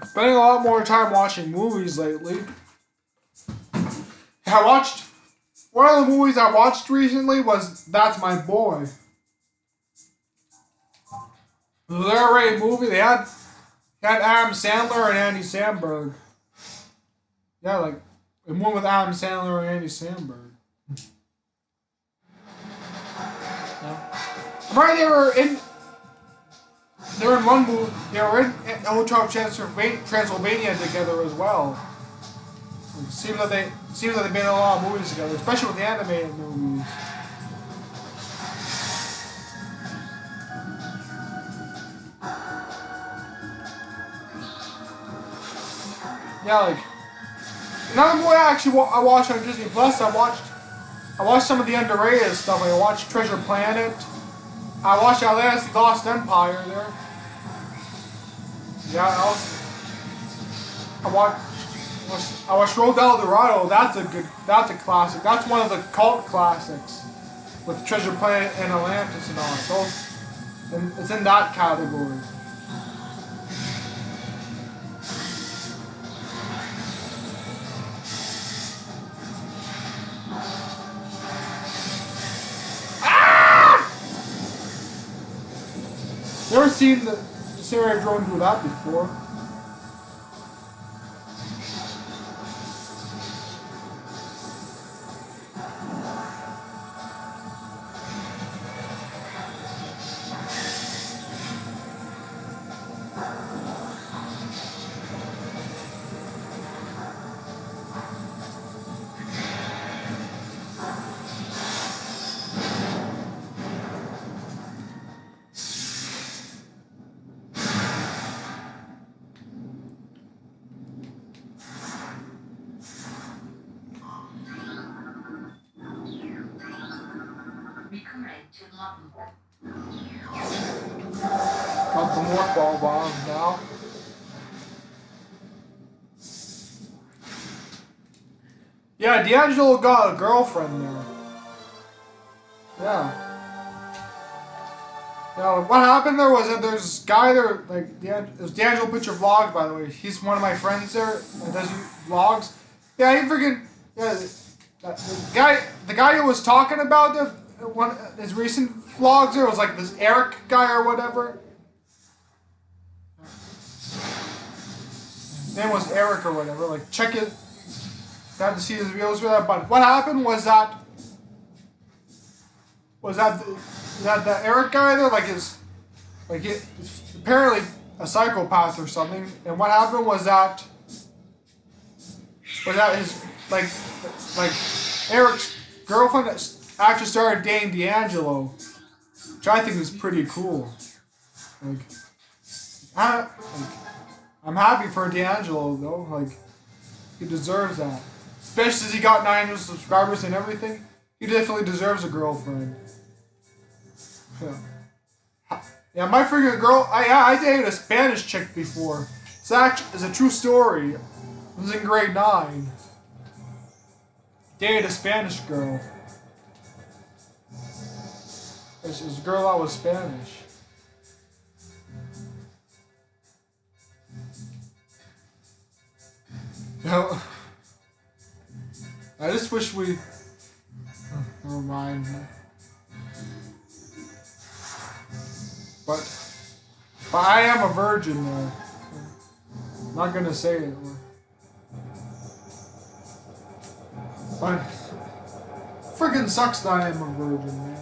Spending a lot more time watching movies lately. One of the movies I watched recently was That's My Boy. It was an R-rated movie. They had Adam Sandler and Andy Samberg. Yeah, like it went with Adam Sandler and Andy Samberg. Yeah. Right, they were in one movie. They were in Hotel Transylvania together as well. It seems that they made a lot of movies together, especially with the animated movies. Yeah, like another movie I watched on Disney Plus. I watched some of the underrated stuff. Like I watched Treasure Planet. I watched Atlantis: The Lost Empire there. Yeah, I watched Road to El Dorado. That's a classic. That's one of the cult classics with Treasure Planet and Atlantis and all. So it's in that category. seen the Sarah drone do that before. Got the more ball bombs now. Yeah, D'Angelo got a girlfriend there. Yeah. Yeah, what happened there was that there's this guy there, like, it was D'Angelo Picture Vlog, by the way. He's one of my friends there that does vlogs. Yeah, he freaking, yeah, the guy who was talking about his recent vlogs there was like this Eric guy or whatever. His name was Eric or whatever. Like, check it. Got to see his videos for that. But what happened was that the Eric guy there, he's apparently a psychopath or something. And what happened was that his like Eric's girlfriend actually started dating D'Angelo, which I think is pretty cool. I'm happy for D'Angelo though. Like, he deserves that. Especially since he got 900 subscribers and everything. He definitely deserves a girlfriend. Yeah, my freaking girl, I dated a Spanish chick before. It's a true story. I was in grade 9. Dated a Spanish girl. This was a girl that was Spanish. I just wish we... never mind. But I am a virgin though. I'm not gonna say it. But freaking sucks that I am a virgin, man.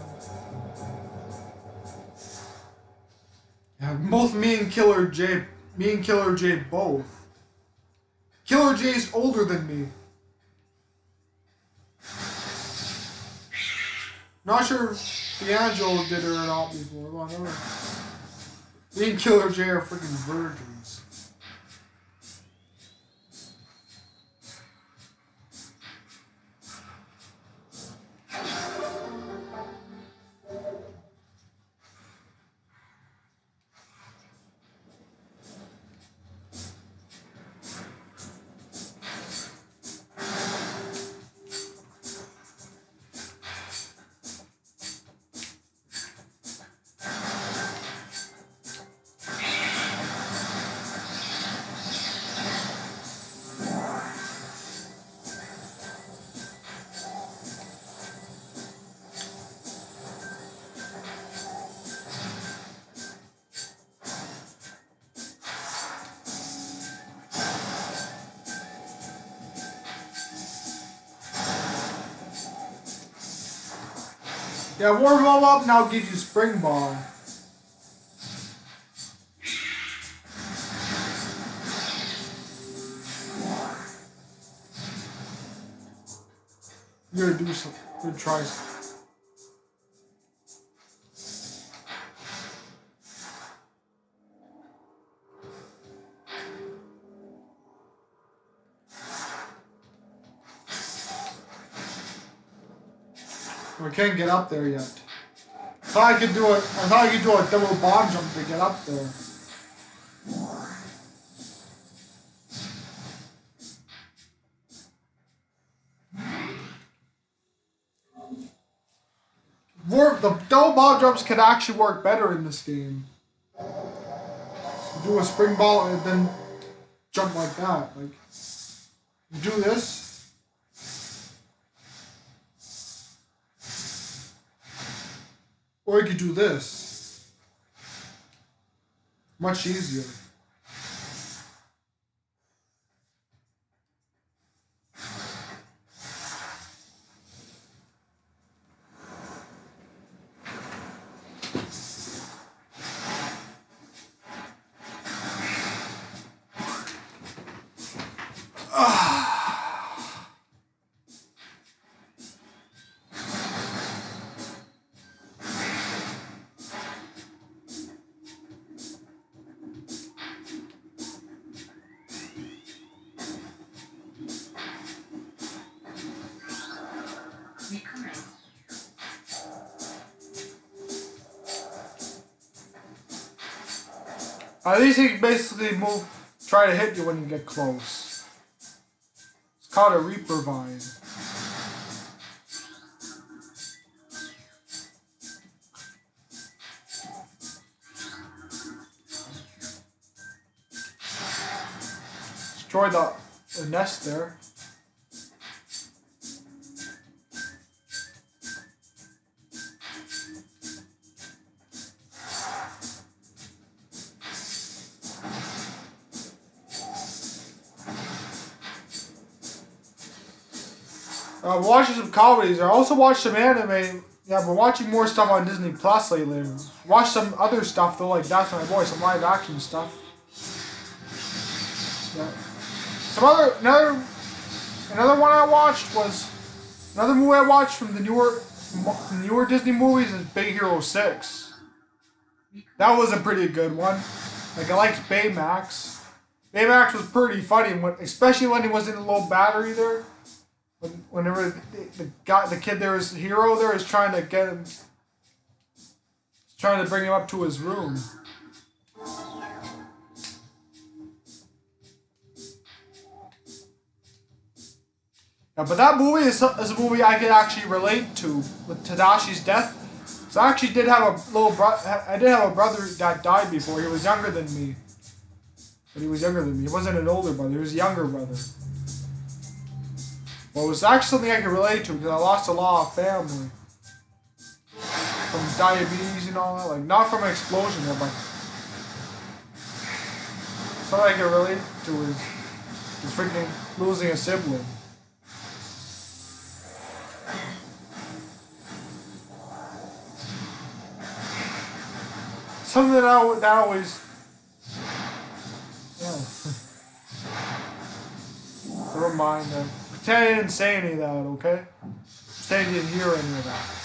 Yeah, both me and Killer J both. Killer J's older than me. Not sure if D'Angelo did it or not before. Well, I don't know. Me and Killer J are freaking virgins. Yeah, warm them up and I'll give you spring ball. You're gonna do some good tries. We can't get up there yet. I thought I could do a double bomb jump to get up there. The double bomb jumps can actually work better in this game. You do a spring ball and then jump like that. Like, you do this. Or you could do this. Much easier. At least he basically try to hit you when you get close. It's called a Reaper Vine. Destroy the nest there. Watching some comedies. I also watch some anime. Yeah, I've been watching more stuff on Disney Plus lately. Watch some other stuff though, like That's My Boy, some live action stuff. Yeah. Another one I watched was another movie I watched from the newer Disney movies is Big Hero 6. That was a pretty good one. Like I liked Baymax. Baymax was pretty funny, especially when he was in a low battery there. Whenever the kid there is the hero there is trying to get him, trying to bring him up to his room. Yeah, but that movie is a movie I could actually relate to with Tadashi's death. So I actually did have a I did have a brother that died before. He was younger than me. But he was younger than me. He wasn't an older brother. He was a younger brother. Well, it was actually something I could relate to because I lost a lot of family. From diabetes and all that. Like, not from an explosion, but something I could relate to is freaking losing a sibling. Something that always... Yeah. Never mind that. Pretend I didn't say any of that, okay? Pretend you didn't hear any of that.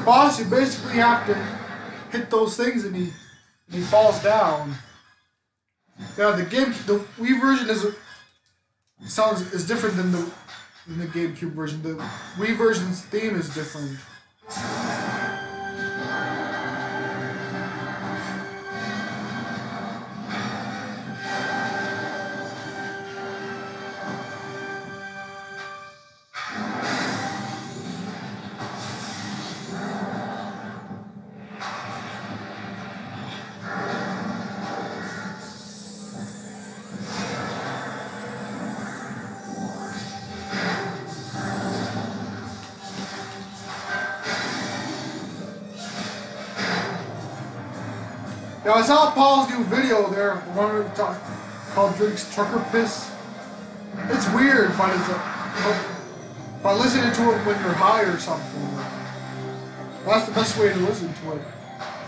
Boss, you basically have to hit those things and he falls down. Now the Wii version is different than the GameCube version. The Wii version's theme is different. Yeah, I saw Paul's new video there, the one called Drinks Trucker Piss. It's weird, but by listening to it when you're high or something. That's the best way to listen to it.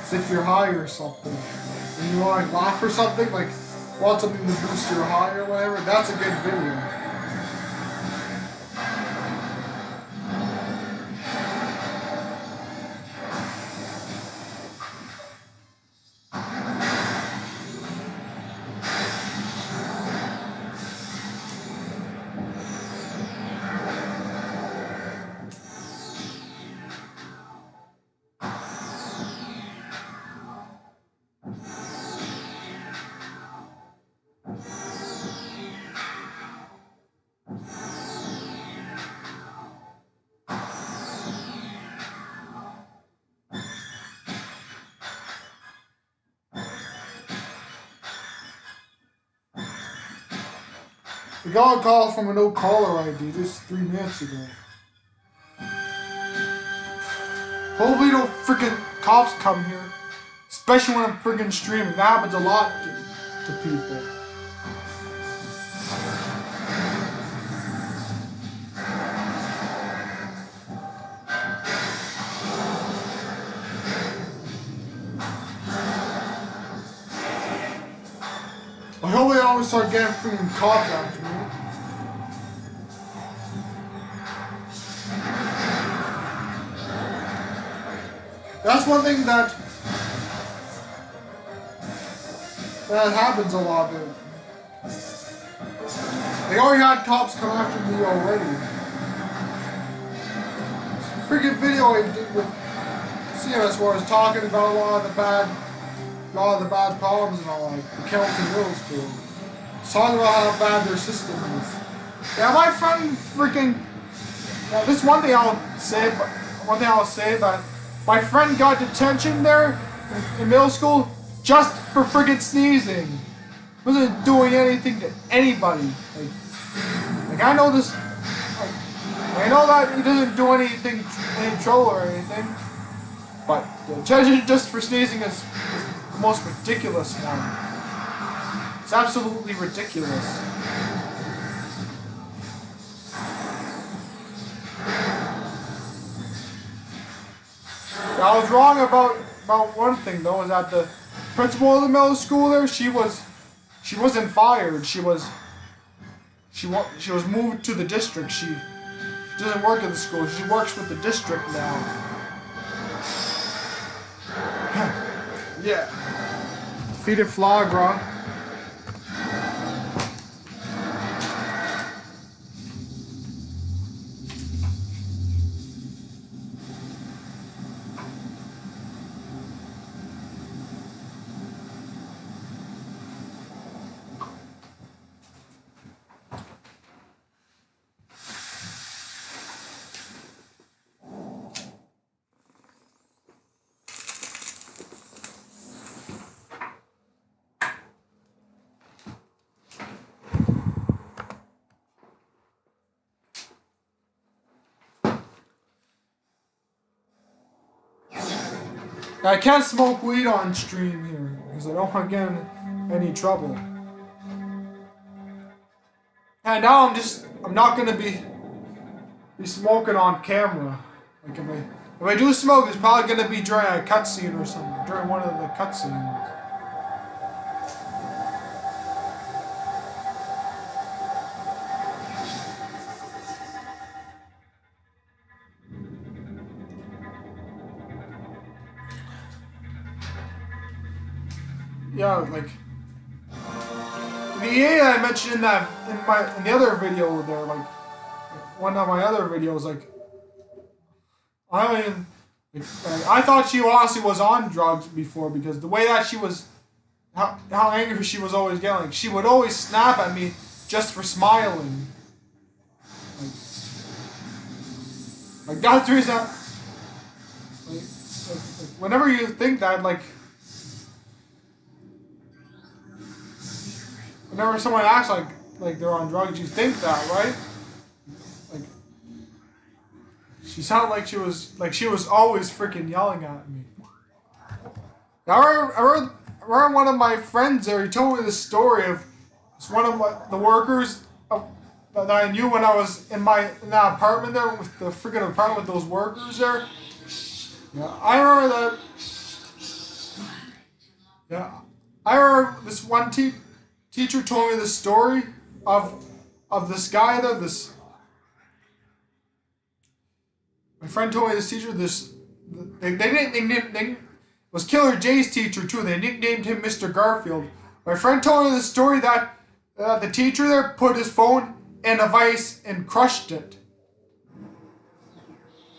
Is if you're high or something. And you want to laugh or something, like want something to boost your high or whatever, that's a good video. We got a call from a no caller ID just 3 minutes ago. Hopefully no freaking cops come here. Especially when I'm freaking streaming. That happens a lot to people. I hope they always start getting freaking cops after me. That's one thing that happens a lot. They already had cops come after me already. Freaking video I did with CMS where I was talking about a lot of the bad problems and all, like the Kelton Middle School. Talking about how bad their system is. Yeah, my friend freaking. Yeah, this one thing I'll say that my friend got detention there in middle school just for freaking sneezing. Wasn't doing anything to anybody. Like I know this. I know that he doesn't do any trouble or anything. But the detention just for sneezing is the most ridiculous one. It's absolutely ridiculous. I was wrong about one thing though, is that the principal of the middle school there, she wasn't fired. She was moved to the district. She doesn't work at the school. She works with the district now. Yeah. Defeated Flagra. I can't smoke weed on stream here because I don't want to get in any trouble. And now I'm not gonna be smoking on camera. Like if I do smoke, it's probably gonna be during a cutscene or something, during one of the cutscenes. Yeah, like the EA I mentioned in the other video there, like one of my other videos, like I thought she honestly was on drugs before, because the way that she was, how angry she was always getting, like she would always snap at me just for smiling. Like that's the reason. Like, whenever you think that, like. Whenever someone acts like they're on drugs, you think that, right? Like she sounded like she was always freaking yelling at me. I remember one of my friends there. He told me this story of one of the workers that I knew when I was in that apartment there, with the freaking apartment with those workers there. Yeah, I remember that. Yeah, I remember this one teacher told me the story of this guy there. My friend told me this teacher. They was Killer J's teacher too. They nicknamed him Mr. Garfield. My friend told me the story that the teacher there put his phone in a vice and crushed it.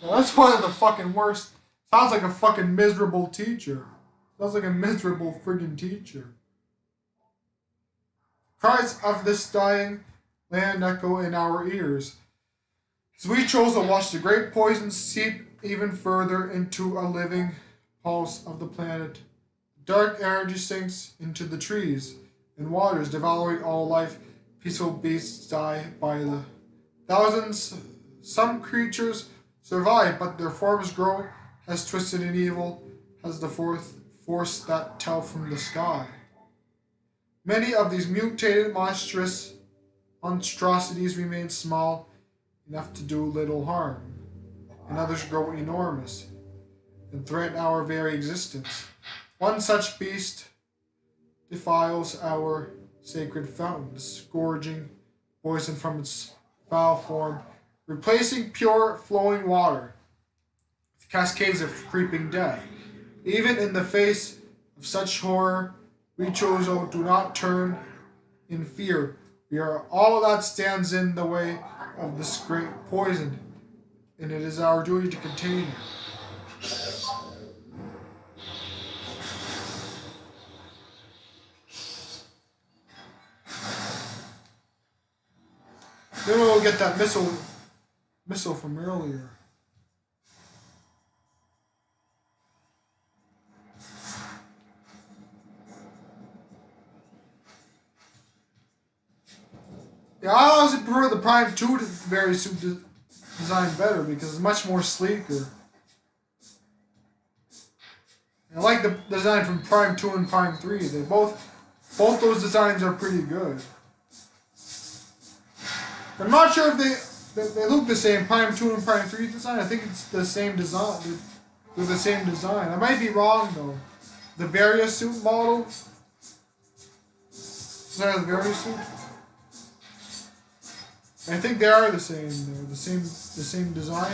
Now, that's one of the fucking worst. Sounds like a fucking miserable teacher. Sounds like a miserable friggin' teacher. Cries of this dying land echo in our ears, as we chose to watch the great poison seep even further into a living pulse of the planet. Dark energy sinks into the trees and waters, devouring all life. Peaceful beasts die by the thousands. Some creatures survive, but their forms grow as twisted and evil as the force that tell from the sky. Many of these mutated monstrosities remain small enough to do little harm, and others grow enormous and threaten our very existence. One such beast defiles our sacred fountains, scourging poison from its foul form, replacing pure flowing water with cascades of creeping death. Even in the face of such horror, we Chozo do not turn in fear. We are all that stands in the way of this great poison, and it is our duty to contain it. Then we'll get that missile from earlier. Yeah, I honestly prefer the Prime 2 very suit design better because it's much more sleeker. I like the design from Prime 2 and Prime 3. They both those designs are pretty good. I'm not sure if they look the same, Prime 2 and Prime 3 design. I think it's the same design. They're the same design. I might be wrong though. The Various suit model. Is that the Various suit? I think they are the same. They're the same design.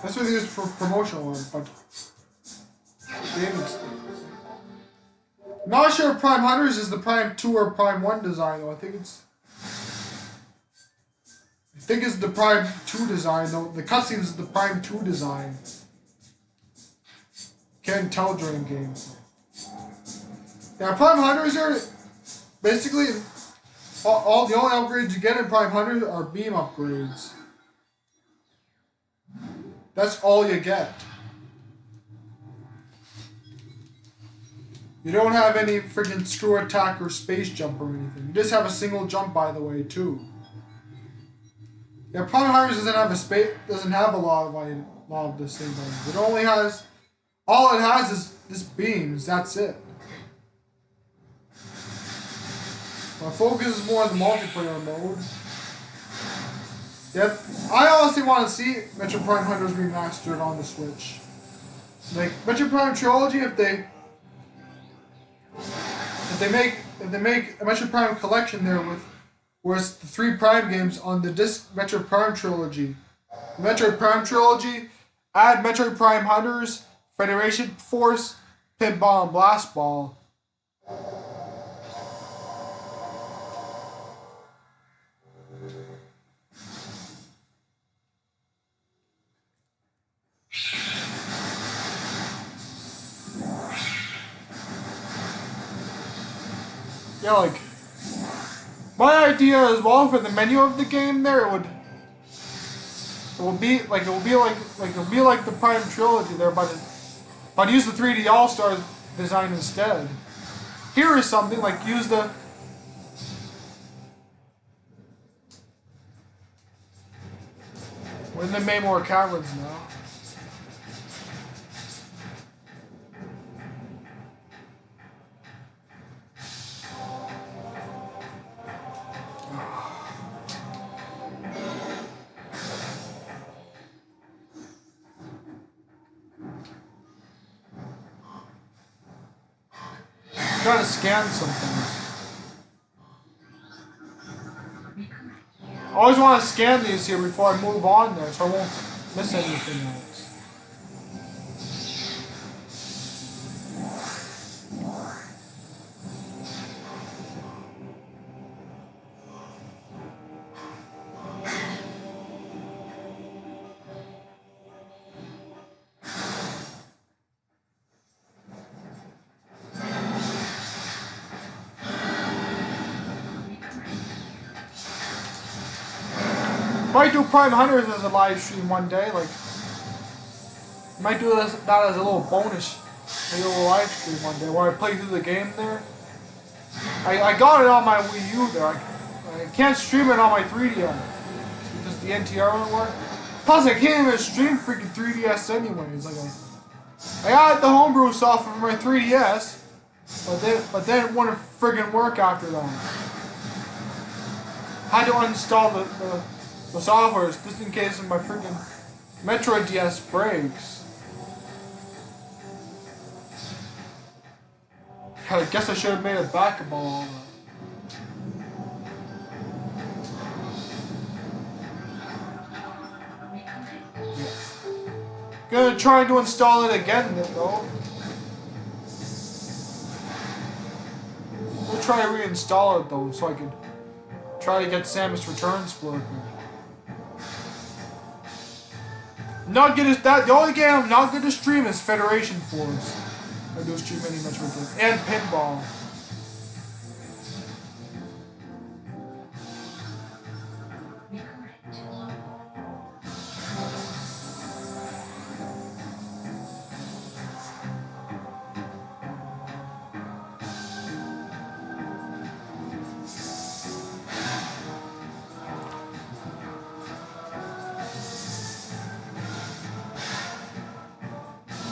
That's what they use for promotional one, but I'm not sure if Prime Hunters is the Prime 2 or Prime 1 design though. I think it's the Prime 2 design though. The cutscenes is the Prime 2 design. Can't tell during games. Yeah, Prime Hunters are basically all the only upgrades you get in Prime Hunters are beam upgrades. That's all you get. You don't have any freaking screw attack or space jump or anything. You just have a single jump, by the way, too. Yeah, Prime Hunters doesn't have a lot of the same things. It only has all it has is this beams. That's it. My focus is more on the multiplayer mode. Yep, I honestly want to see Metroid Prime Hunters remastered on the Switch. Like Metroid Prime Trilogy, if they make a Metroid Prime collection there with where it's the 3 Prime games on the disc Metroid Prime Trilogy. Metroid Prime Trilogy, add Metroid Prime Hunters, Federation Force, Pinball, and Blast Ball. Yeah, like my idea as well for the menu of the game there, it will be like the Prime Trilogy there, but use the 3D All Stars design instead. Here is something like use the when they made more caverns now. Trying to scan something. I always want to scan these here before I move on there, so I won't miss anything else. Might do Prime Hunters as a live stream one day. Like, might do that as a little bonus, a little live stream one day where I play through the game there. I got it on my Wii U there. I can't stream it on my 3DS because the NTR won't work. Plus, I can't even stream freaking 3DS anyways. Like, I got the homebrew software for my 3DS, but then it wouldn't friggin' work after that. I had to uninstall the software just in case my freaking Metroid DS breaks. I guess I should have made a backup of all that. Gonna try to install it again though. We'll try to reinstall it though so I can try to get Samus Returns working. Not good as that. The only game I'm not good to stream is Federation Force. I do stream any Metroid games and pinball.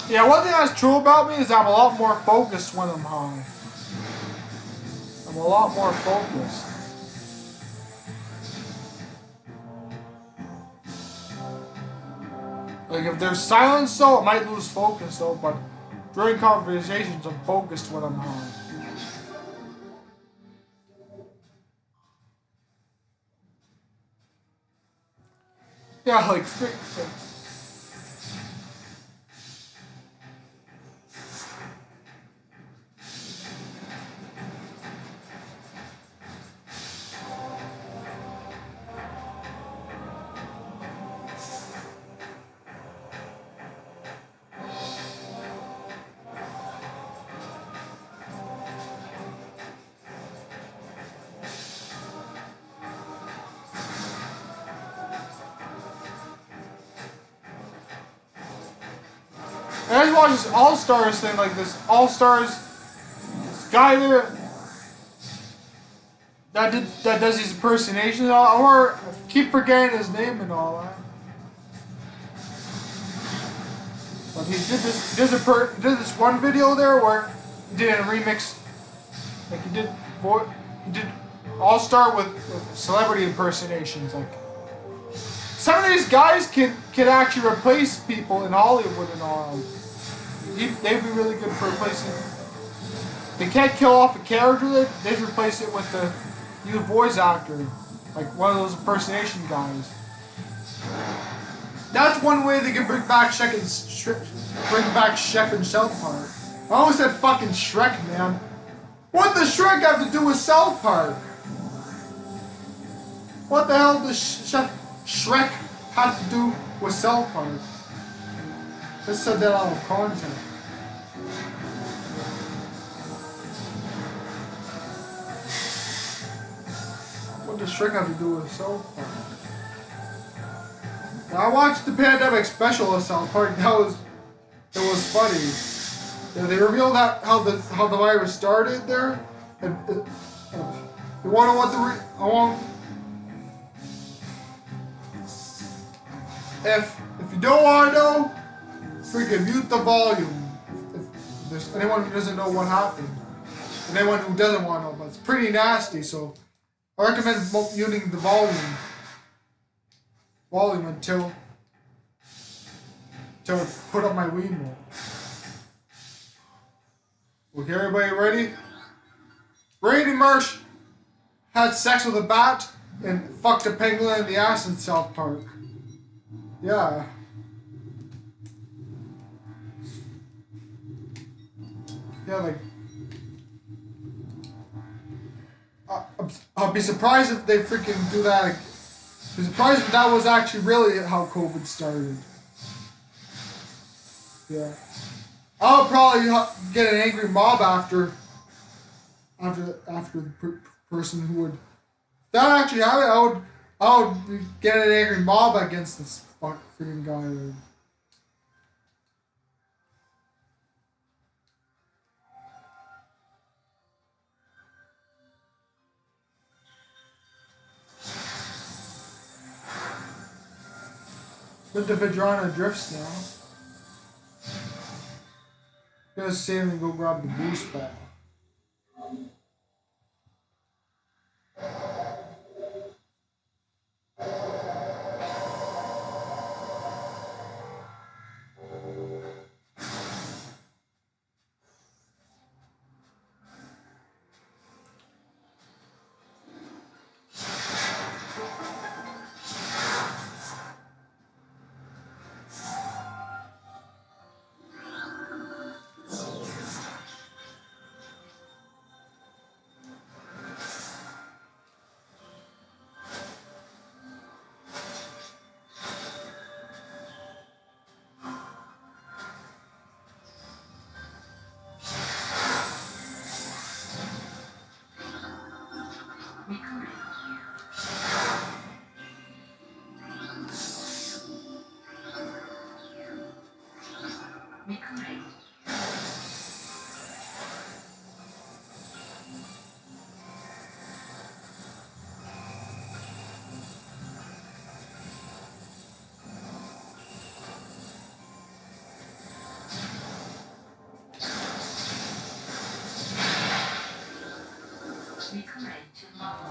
Yeah, one thing that's true about me is I'm a lot more focused when I'm high. I'm a lot more focused. Like if there's silence though, I might lose focus though, but during conversations I'm focused when I'm high. Yeah, like I just watched this All-Stars thing, like this All-Stars, this guy there that does these impersonations, or I keep forgetting his name and all that. But he did this one video there where he did a remix, like he did All-Star with celebrity impersonations, like. Some of these guys can actually replace people in Hollywood and all. They'd be really good for replacing. They can't kill off a character. They just replace it with the new voice actor, like one of those impersonation guys. That's one way they can bring back Shrek and South Park. I always said fucking Shrek, man. What does Shrek have to do with South Park? What the hell does Shrek has to do with South Park? Let's set that out of context. What does Shrek have to do with South Park? Now, I watched the pandemic special of South Park. It was funny. Yeah, they revealed how the virus started there. And, you want to know what If you don't want to know, freaking mute the volume. If there's anyone who doesn't know what happened, and anyone who doesn't want to know, but it's pretty nasty. So I recommend muting the volume until I put up my Wii mode. Okay, everybody ready? Brady Marsh had sex with a bat and fucked a penguin in the ass in South Park. Yeah. Yeah, like... I'll be surprised if they freaking do that. I'd be surprised if that was actually really how COVID started. Yeah. I'll probably get an angry mob after the person who would... If that actually happened, Oh, get an angry mob against this freaking guy. Dude. But the Vajrana drifts now. Gonna save him and go grab the boost ball.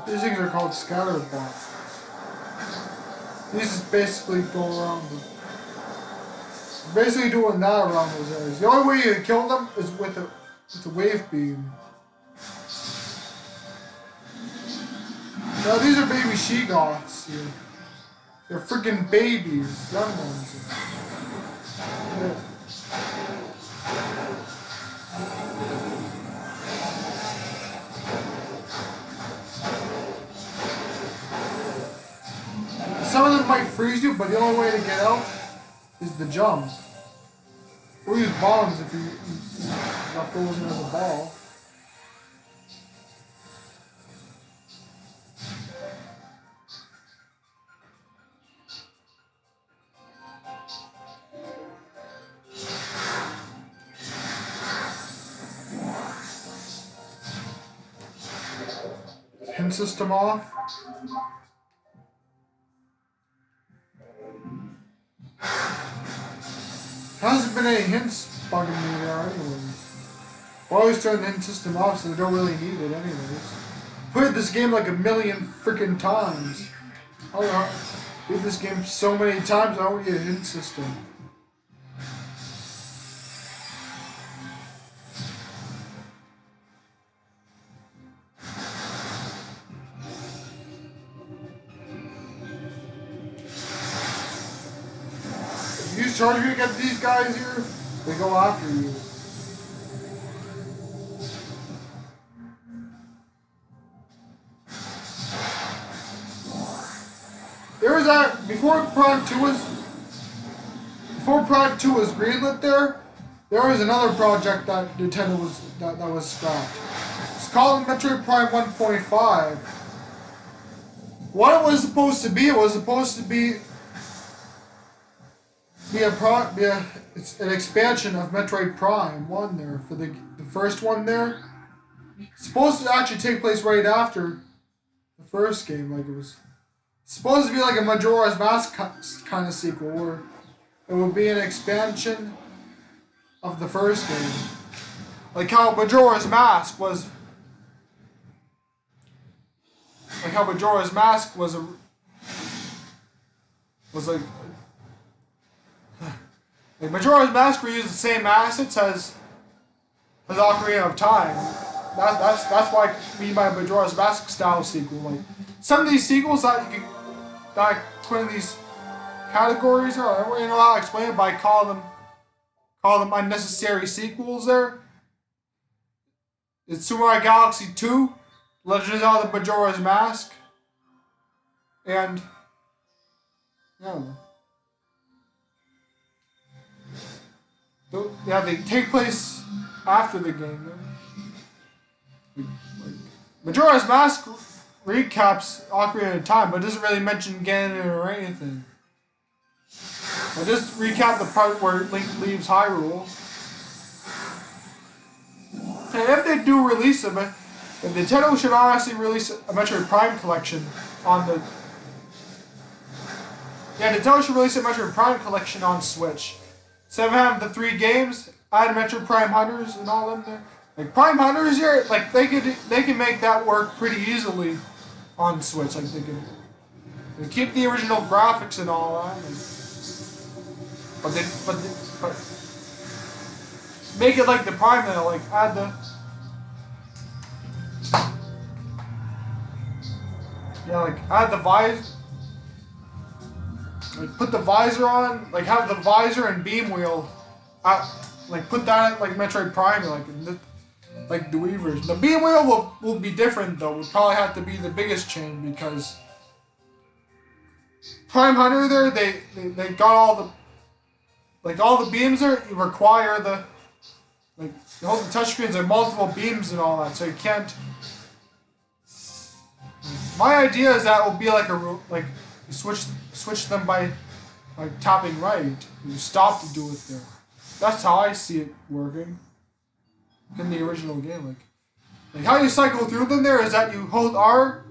These things are called scatter bots. These just basically go around them. Basically doing that around those areas. The only way you can kill them is with a wave beam. Now these are baby she-goths here. They're freaking babies, young ones. Yeah. Some of them might freeze you, but the only way to get out is the jump. Or use bombs if you're not frozen as a ball. Hint system off. Hasn't been any hints bugging me there anyways. I always turn the hint system off so they don't really need it anyways. Played this game like a million freaking times. I don't know. Played this game so many times I don't need a hint system. You charge me to get these guys here, they go after you. There was that before Prime 2 was greenlit there was another project that Nintendo was scrapped. It's called Metroid Prime 1.5. What it was supposed to be, it was supposed to be it's an expansion of Metroid Prime 1 there, for the first one there. It's supposed to actually take place right after the first game, like it was supposed to be like a Majora's Mask kind of sequel, where it would be an expansion of the first game. Like how Majora's Mask was like Majora's Mask reused the same assets as Ocarina of Time. That's what I mean by Majora's Mask style sequel. Like some of these sequels that you can put in these categories, or I don't really know how to explain it, but I call them unnecessary sequels. There, it's Super Mario Galaxy 2, Legend of Zelda Majora's Mask, and I don't know. Yeah, they take place after the game. Like, Majora's Mask recaps Ocarina of Time, but it doesn't really mention Ganon or anything. I just recap the part where Link leaves Hyrule. And if they do release them, Nintendo should honestly release a Metroid Prime collection on the... Yeah, Nintendo should release a Metroid Prime collection on Switch. Instead of having the 3 games, add Metroid Prime Hunters and all them there. Like Prime Hunters here, like they can make that work pretty easily on Switch. Like they keep the original graphics and all that, but make it like the Prime now. Like add the add the visor. Like put the visor on. Like have the visor and beam wheel. Like put that like Metroid Prime. Like the Wii version. The beam wheel will be different though. Would probably have to be the biggest change because Prime Hunter there they got all the beams there. You require the all the touchscreens are multiple beams and all that, so you can't. My idea is that will be like you switch them by tapping right. You stop to do it there. That's how I see it working. In the original game, like how you cycle through them there is that you hold R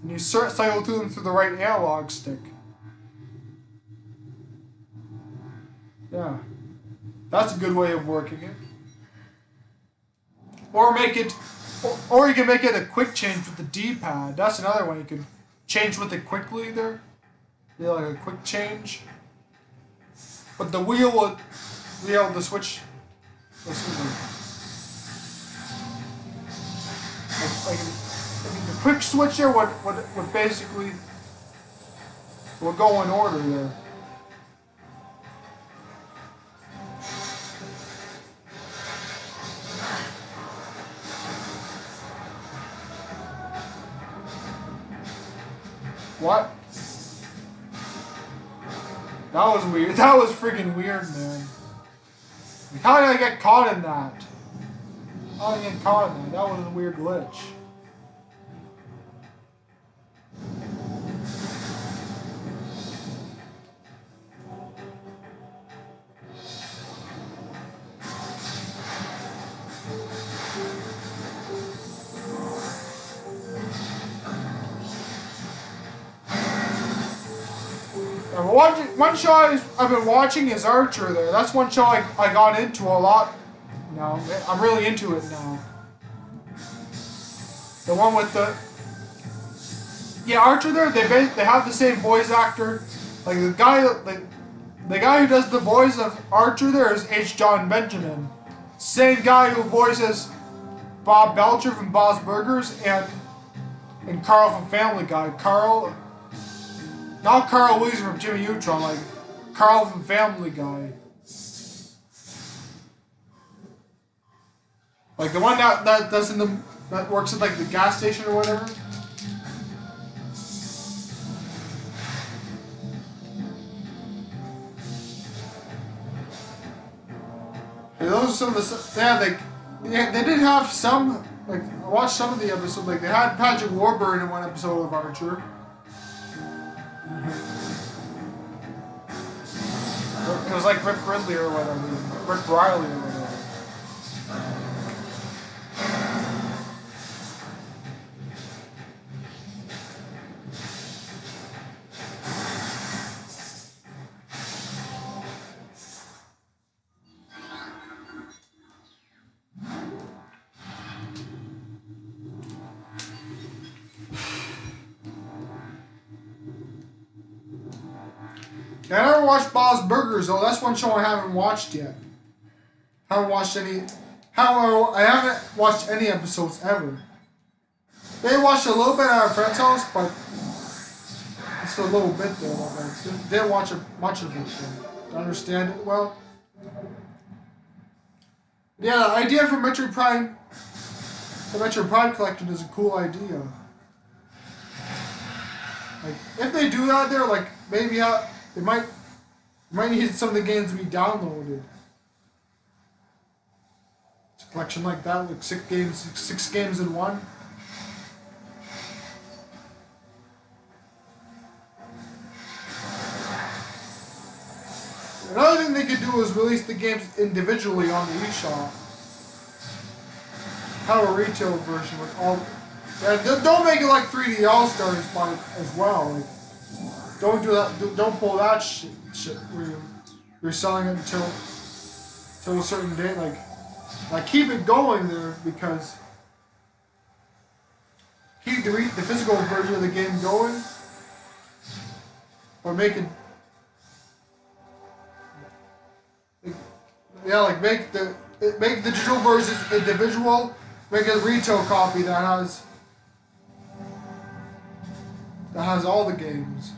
and you cycle through them through the right analog stick. Yeah, that's a good way of working it. Or you can make it a quick change with the D-pad. That's another one. You can change with it quickly there. Yeah, like a quick change. But the wheel will be able to switch. Like the quick switch there would basically go in order there. What? That was weird. That was freaking weird, man. Like, how did I get caught in that? How did I get caught in that? That was a weird glitch. One show I've been watching is Archer there. That's one show I got into a lot now. I'm really into it now. The one with the... Yeah, Archer there, they have the same voice actor. Like the guy who does the voice of Archer there is H. John Benjamin. Same guy who voices Bob Belcher from Bob's Burgers and Carl from Family Guy. Not Carl Weezer from Jimmy Neutron, like Carl from Family Guy. Like the one that works at like the gas station or whatever. Hey, those are some of the they did have some, like I watched some of the episodes, like they had Patrick Warburton in one episode of Archer. It was like Rick Ridley or whatever. Rick Riley or whatever. I never watched Bob's Burgers though. That's one show I haven't watched yet. I haven't watched any episodes ever. They watched a little bit at our friend's house, but it's a little bit though. I didn't watch much of it to understand it well. Yeah, the idea for Metroid Prime, the Metroid Prime collection is a cool idea. Like if they do that, there, like maybe they might need some of the games to be downloaded. It's a collection like that, like six games in one. Another thing they could do is release the games individually on the eShop. Have a retail version with all. Don't make it like 3D All Stars as well. Like, don't do that. Don't pull that shit where you're selling it until a certain date. Like keep it going there, because keep the physical version of the game going, or make it. Yeah, like make the digital versions individual. Make a retail copy that has all the games.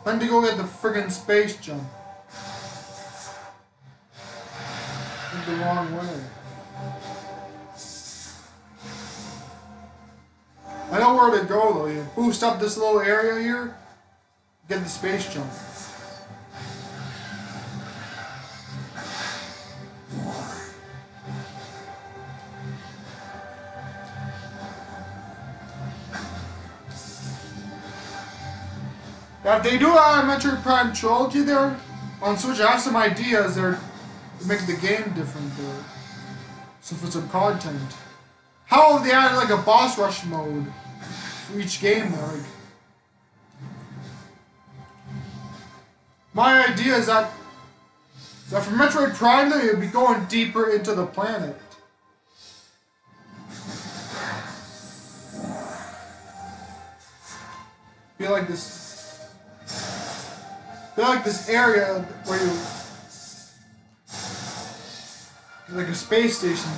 Then to go get the friggin' space jump. Went the wrong way. I know where to go though. You boost up this little area here. Get the space jump. Now, if they do a Metroid Prime Trilogy there on Switch, I have some ideas there to make the game different there. So for some content. How have they added like a boss rush mode for each game there? Like, my idea is that for Metroid Prime there, you'd be going deeper into the planet. Be like this. They're like this area where like a space station,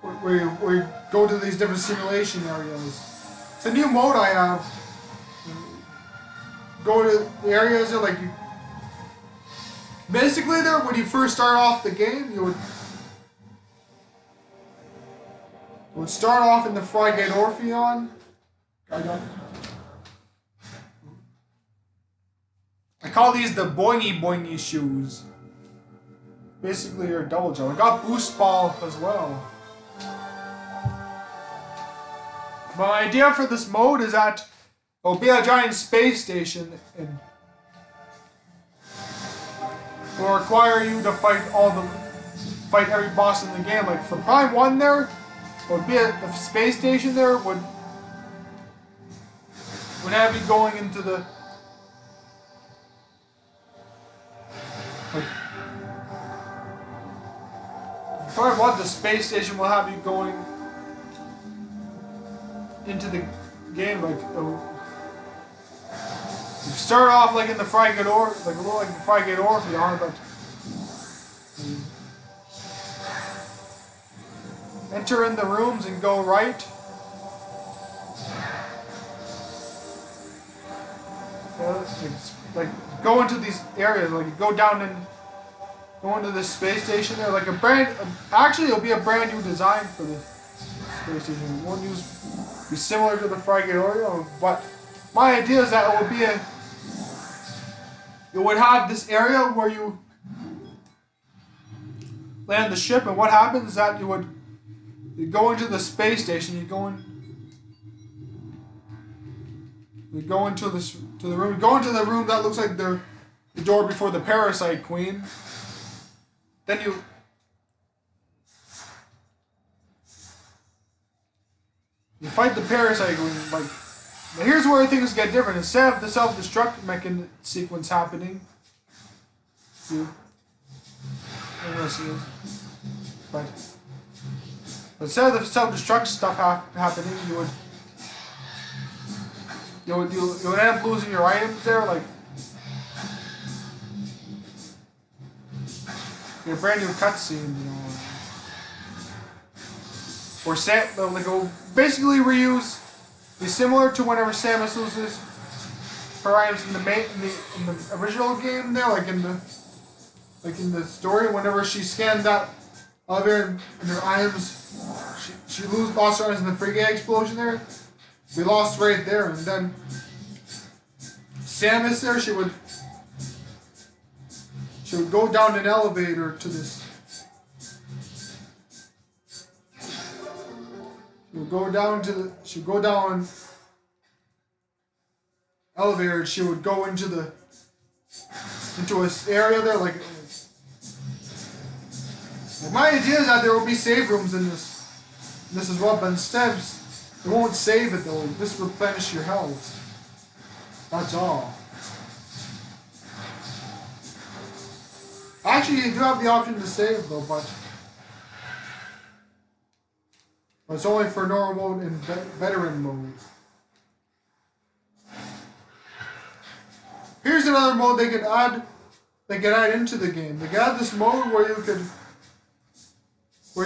where you go to these different simulation areas. It's a new mode I have. Go to the areas that like you. Basically, there when you first start off the game, you would start off in the Frigate Orpheon. I call these the boingy boingy shoes. Basically, your double jump. I got boost ball as well. My idea for this mode is that it'll be a giant space station and will require you to fight every boss in the game. Like for Prime 1 there, it would be the space station there would have you going into the Prime 1, the space station will have you going into the game like you start off like in the Frigate like a little like the Frigate Orpheon, but enter in the rooms and go right. Like go into these areas, like go down and go into this space station there, like actually it'll be a brand new design for the space station. It won't be similar to the Frigate Oreo, but my idea is that it would have this area where you land the ship, and what happens is that you go into the space station, you go into the room that looks like the door before the Parasite Queen. Then you fight the Parasite Queen. Like, now here's where things get different. Instead of the self-destruct mechanism sequence happening, but instead of the self-destruct stuff happening, you would end up losing your items there, like. A brand new cutscene, you know. Or basically reuse, be similar to whenever Samus loses her items in the original game there, like in the story, whenever she scanned that elevator and her items, she lost her items in the frigate explosion there. We lost right there, and then Samus there, she would go down an elevator to this. She'll go down elevator, she would go into an area there. Like my idea is that there will be save rooms in this as well, but instead it won't save it though. Just replenish your health. That's all. Actually, you do have the option to save though, but it's only for normal mode and veteran mode. Here's another mode they could add. They could add into the game. They could add this mode where you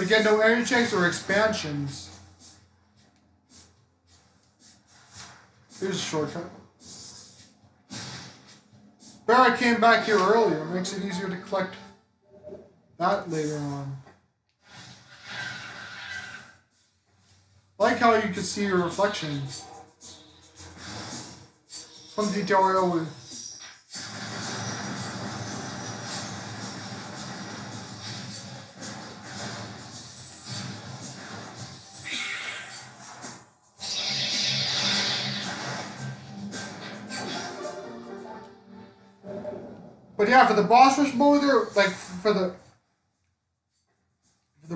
get no area checks or expansions. Here's a shortcut. But I came back here earlier. It makes it easier to collect that later on. I like how you can see your reflections. One detail I always. But yeah, for the boss rush mode there, like for the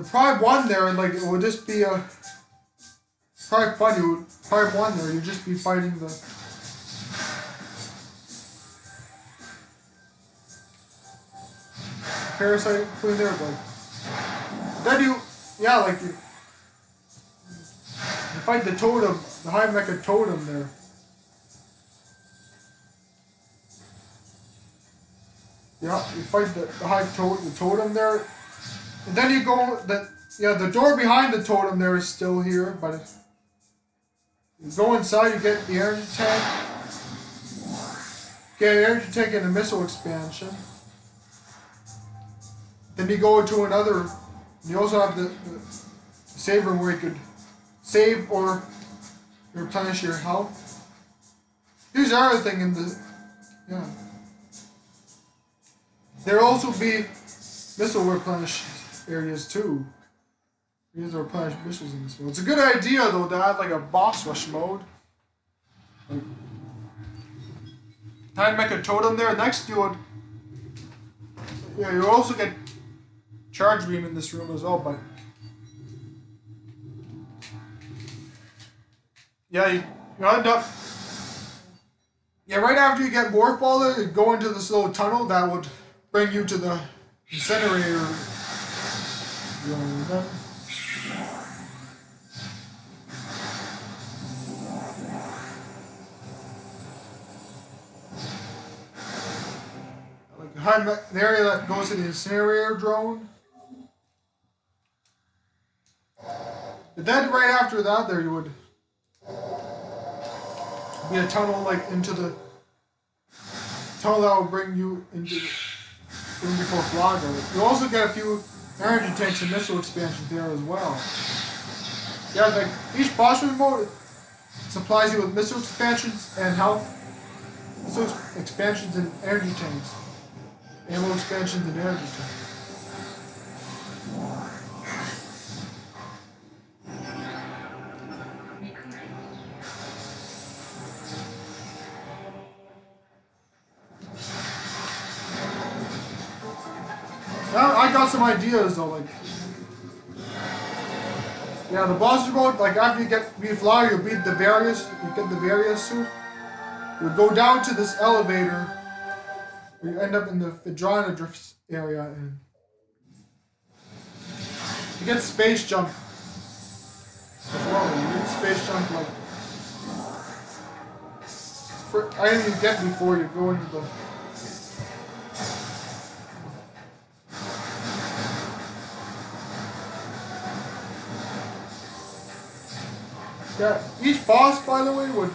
Prime 1 there, like it would just be a Prime 1 there, you'd just be fighting the parasite queen there, but then you fight the totem, the high mecha totem there. Yeah, you fight the totem there, and then you go the door behind the totem there is still here, but you go inside, you get the energy tank, and a missile expansion. Then you go to another. You also have the save room where you could save or replenish your health. Here's the other thing in the There'll also be missile replenish areas too. These are replenish missiles in this mode. It's a good idea though to add like a boss rush mode. Time mecha totem there. Next you would. Yeah, you also get charge beam in this room as well, but yeah, you end up. Yeah, right after you get warp ball, you go into this little tunnel that would bring you to the incinerator. Like the area that goes to the incinerator drone. But then right after that, there you would be a tunnel like into the tunnel that will bring you into the room before Flago. You also get a few energy tanks and missile expansions there as well. Yeah, like each boss mode supplies you with missile expansions and health, missile expansions and energy tanks, ammo expansions and energy tanks. I got some ideas though, like the boss mode, like after you beat Flower, you get the various suit. You go down to this elevator, where you end up in the Vajrayana Drift area, and you get space jump as well. You get space jump like I didn't even get before you go into the. Yeah, each boss, by the way, would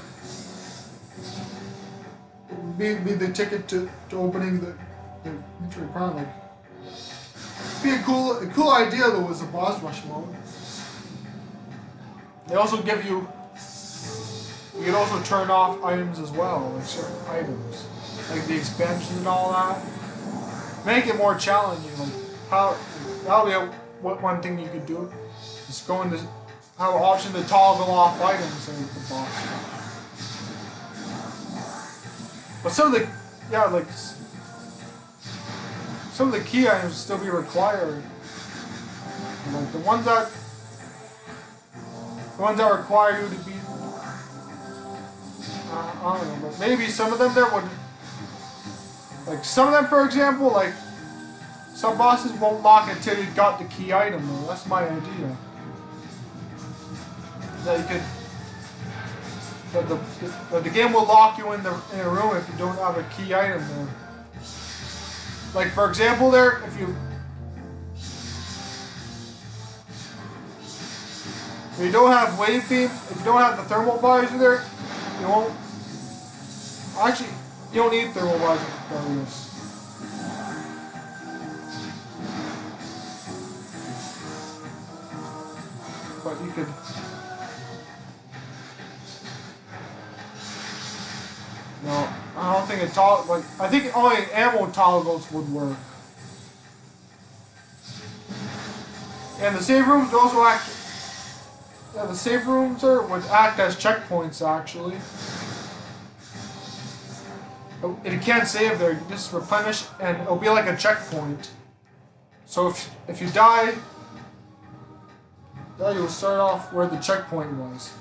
be the ticket to opening the Metroid Prime. Like, be a cool idea though as a boss rush mode. They also give you can also turn off items as well, like certain items, like the expansion and all that. Make it more challenging. Like that'll be one thing you could do. Just go into. Have an option to toggle off items in the boss. But some of the, yeah, like, some of the key items still be required. Like the ones that require you to be, I don't know, but maybe some of them there would, like some of them, for example, like some bosses won't lock until you got the key item though. That's my idea. That you could, that the game will lock you in a room if you don't have a key item there. Like for example there, if you don't have wave beam, if you don't have the thermal visor there, you won't. Actually, you don't need thermal visor for this. But you could. No, I don't think I think only ammo toggles would work. And the save rooms also act. Yeah, the save rooms would act as checkpoints actually. If you can't save there, you just replenish and it'll be like a checkpoint. So if you die, you'll start off where the checkpoint was.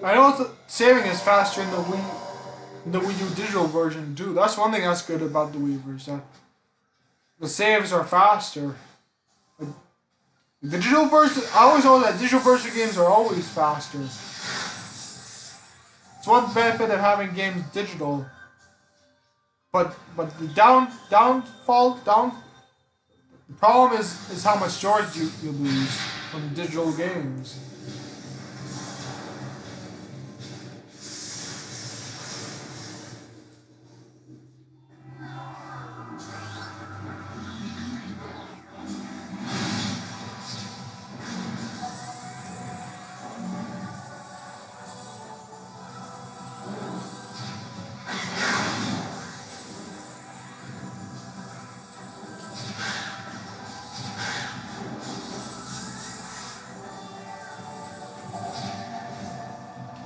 I know the saving is faster in the Wii U digital version too. That's one thing that's good about the Wii version. The saves are faster. The digital version, I always know that digital version games are always faster. It's one benefit of having games digital. But the the problem is how much storage you lose from digital games.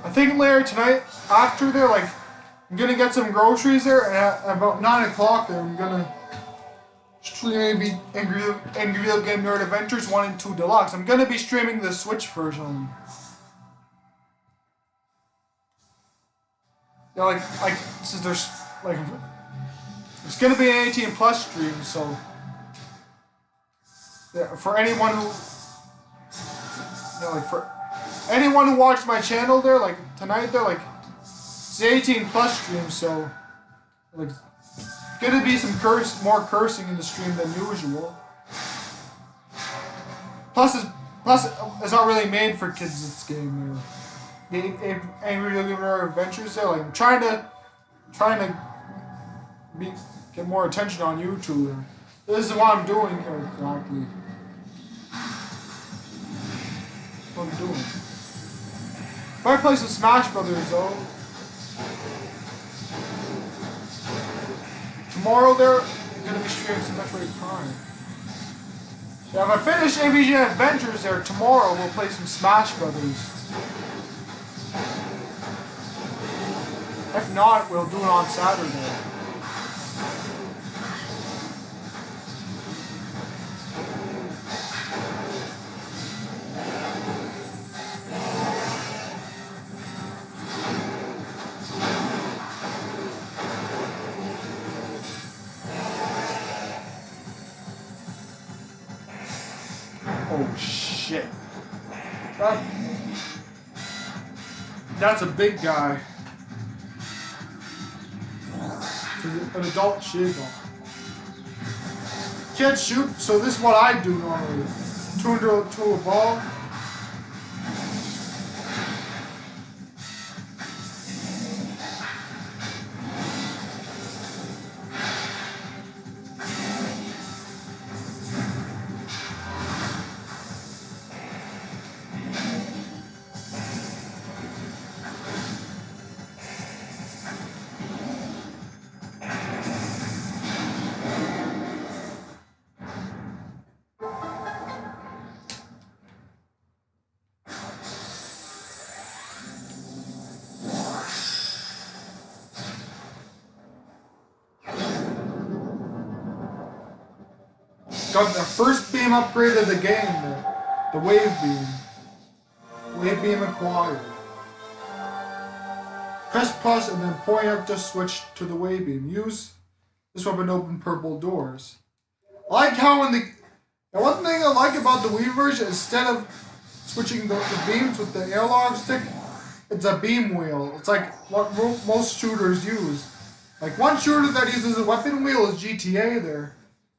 I think later tonight, after there, like, I'm gonna get some groceries there, and at about 9 o'clock there, I'm gonna stream maybe Angry Video Game Nerd Adventures 1 and 2 Deluxe. I'm gonna be streaming the Switch version. Yeah, like, since there's, like, it's gonna be an 18 plus stream, so, yeah, for anyone who, like, for anyone who watched my channel there, like, tonight there, like, it's an 18 plus stream, so, like, gonna be some more cursing in the stream than usual. Plus it's not really made for kids, this game. Angry Video Game Nerd Adventures there, like, I'm trying to get more attention on YouTube. This is what I'm doing here, exactly. What I'm doing. If I play some Smash Brothers though, tomorrow there, I'm gonna be streaming some Metroid Prime. Yeah, if I finish AVG Adventures there, tomorrow we'll play some Smash Brothers. If not, we'll do it on Saturday. Oh shit. That's a big guy. An adult Shiva. Can't shoot, so this is what I do normally. Tune to a ball. Got the first beam upgrade of the game, the wave beam. Wave beam acquired. Press plus and then point up to switch to the wave beam. Use this weapon to open purple doors. I like how the one thing I like about the Wii version, instead of switching the beams with the analog stick, it's a beam wheel. It's like what most shooters use. Like one shooter that uses a weapon wheel is GTA there.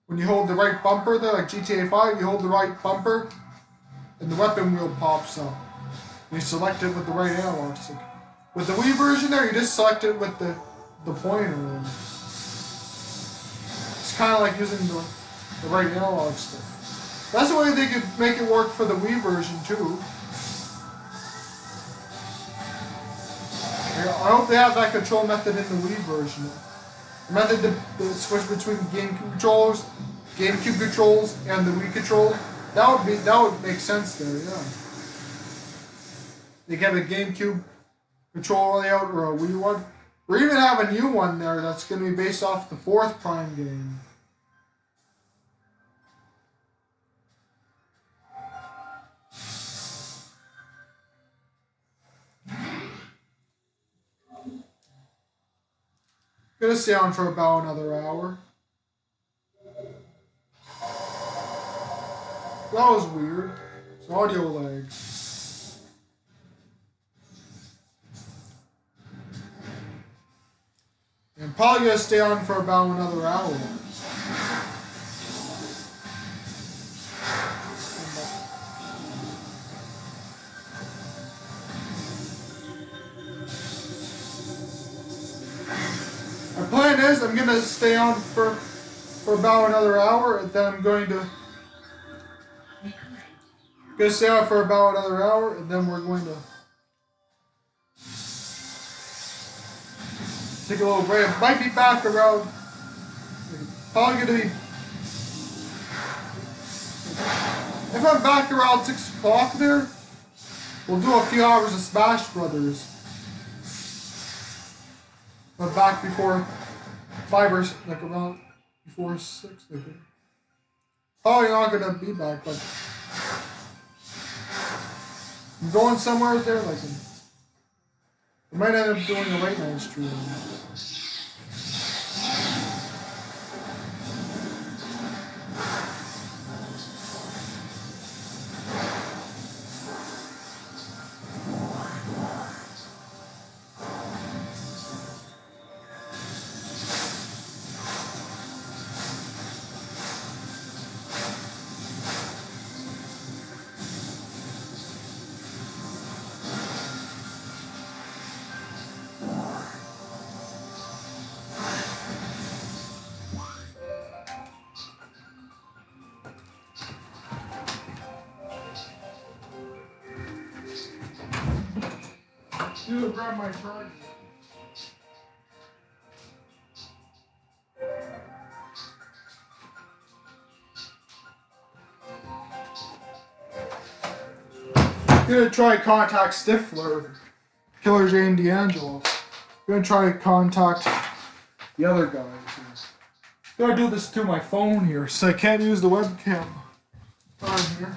When you hold the right bumper there, like GTA 5, you hold the right bumper, and the weapon wheel pops up. You select it with the right analog stick. With the Wii version there, you just select it with the pointer. It's kind of like using the right analog stick. That's the way they could make it work for the Wii version too. I hope they have that control method in the Wii version. The method to switch between GameCube controls and the Wii controls. That would make sense there, yeah. They can have a GameCube control layout or a Wii one. Or even have a new one there that's going to be based off the 4th Prime game. Gonna stay on for about another hour. That was weird. It's audio lag. And probably gonna stay on for about another hour. My plan is I'm gonna stay on for about another hour, and then I'm going to stay on for about another hour, and then we're going to take a little break. I might be back around. Probably gonna be. If I'm back around 6 o'clock there, we'll do a few hours of Smash Brothers. But back before 5 or like around before 6, I think. Probably not gonna be back, but I'm going somewhere there. Like, I might end up doing a late night stream. You grab my charger. I'm gonna try contact Stifler, Killer Jane D'Angelo. I'm gonna try to contact the other guys. I'm gonna do this through my phone here, so I can't use the webcam on here.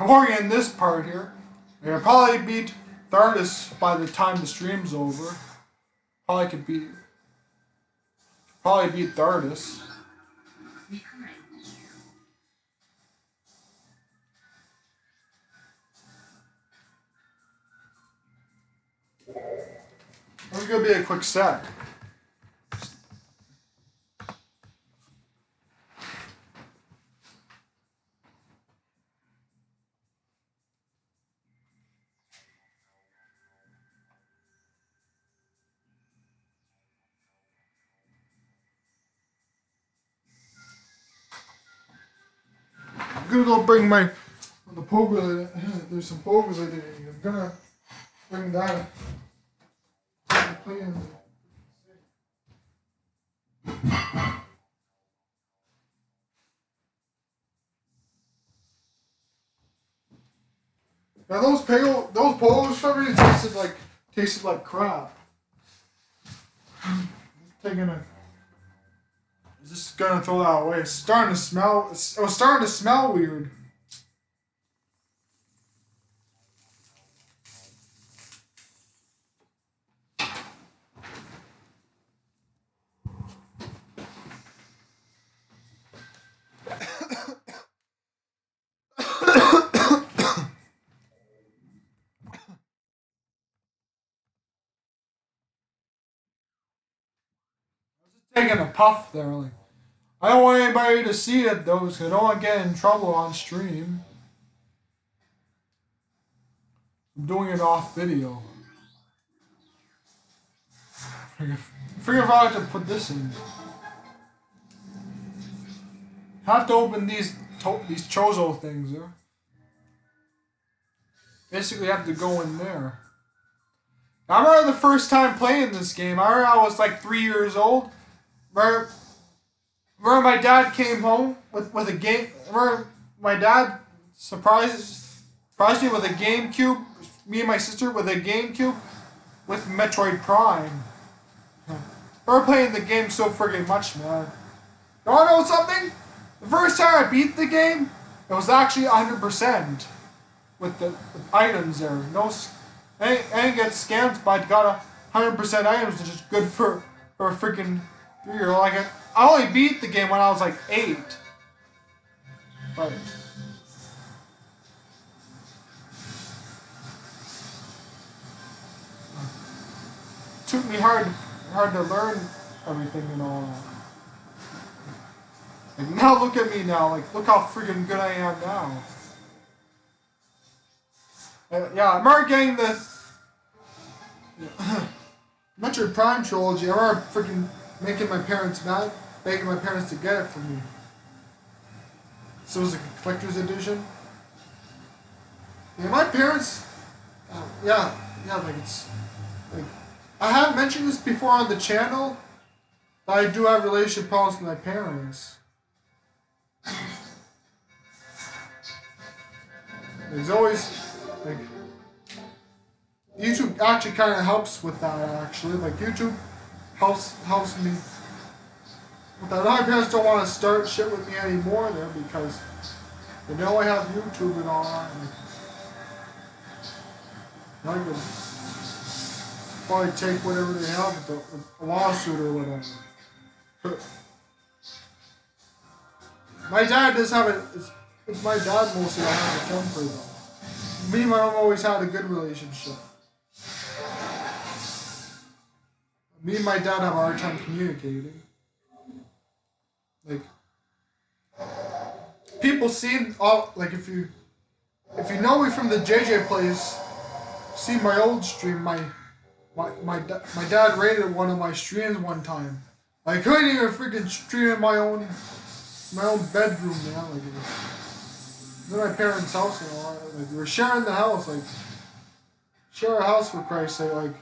We're in this part here. I'll probably beat Thardus by the time the stream's over. Probably beat Thardus. This is gonna be a quick set. I'm gonna go bring the poker. There's some pokers I did. I'm gonna bring that. Play in. Now those polos for me tasted like crap. Just gonna throw that away. It's starting to smell. It was starting to smell weird. Taking a puff there, like I don't want anybody to see it though, because I don't want to get in trouble on stream. I'm doing it off video. I figure if I have to put this in. I have to open these Chozo things there. Basically, I have to go in there. I remember the first time playing this game. I remember I was like 3 years old. Remember my dad came home with a game. Remember my dad surprised me with a GameCube. Me and my sister with a GameCube with Metroid Prime. We're playing the game so friggin' much, man. You wanna know something? The first time I beat the game, it was actually 100% with the items there. No, I didn't get scammed, but I got 100% items, which is good for a freaking 3-year-old. Like I only beat the game when I was like 8. But it took me hard to learn everything and all that. Like now look at me now, like look how freaking good I am now. Yeah, I remember getting this Metroid Prime Trilogy. I remember freaking making my parents mad, begging my parents to get it for me. So it was a collector's edition. Yeah, my parents, yeah, like it's, like, I have mentioned this before on the channel, that I do have relationship problems with my parents. There's always, like, YouTube actually kind of helps with that, actually. Like, YouTube helps me with that. My parents don't want to start shit with me anymore there because they know I have YouTube and all that. And I can probably take whatever they have with a lawsuit or whatever. My dad does have it. It's my dad mostly I have a temper though. Me and my mom always had a good relationship. Me and my dad have a hard time communicating. Like people see all, like if you know me from the JJ Plays, see my old stream. My dad raided one of my streams one time. I couldn't even freaking stream in my own bedroom now. Like it was in my parents' house and all that. Like we were sharing the house, like share a house for Christ's sake. Like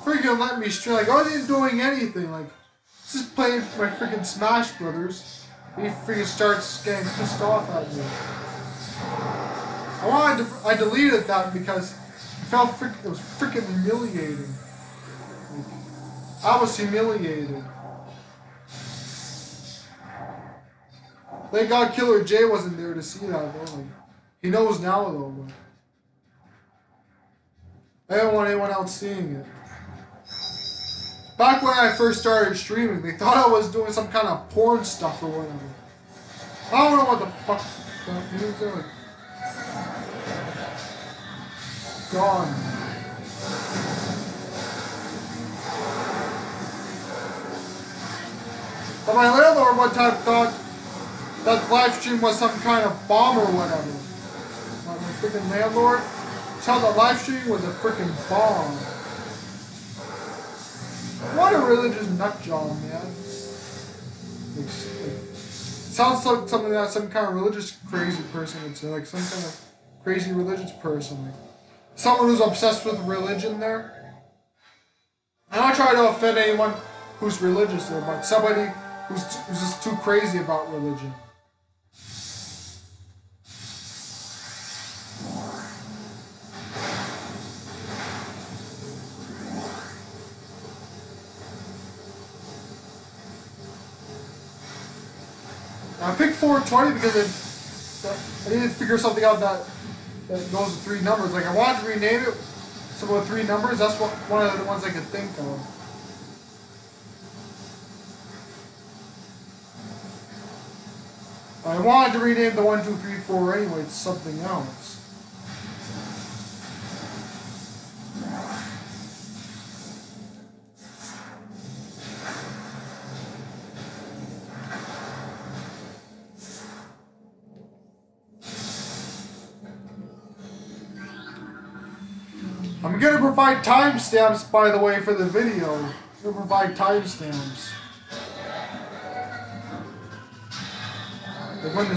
freaking let me stream. Like I wasn't doing anything. Like just playing my freaking Smash Brothers. He freaking starts getting pissed off at me. I deleted that because it was freaking humiliating. Like, I was humiliated. Thank God Killer J wasn't there to see that though. Like, He knows now though, but I don't want anyone else seeing it. Back when I first started streaming, they thought I was doing some kind of porn stuff or whatever. I don't know what the fuck that means. They're like, gone. But my landlord one time thought that live stream was some kind of bomb or whatever. My freaking landlord thought the live stream was a freaking bomb. What a religious nutjob, man. Sounds like something that some kind of religious crazy person would say, like some kind of crazy religious person. Like someone who's obsessed with religion there. I'm not trying to offend anyone who's religious there, but somebody who's just too crazy about religion. I picked 420 because I needed to figure something out that goes with 3 numbers. Like I wanted to rename it something with 3 numbers. That's one of the ones I could think of. I wanted to rename the 1, 2, 3, 4 anyway to something else. I'm gonna provide timestamps, by the way, for the video. I'm gonna provide timestamps. Like when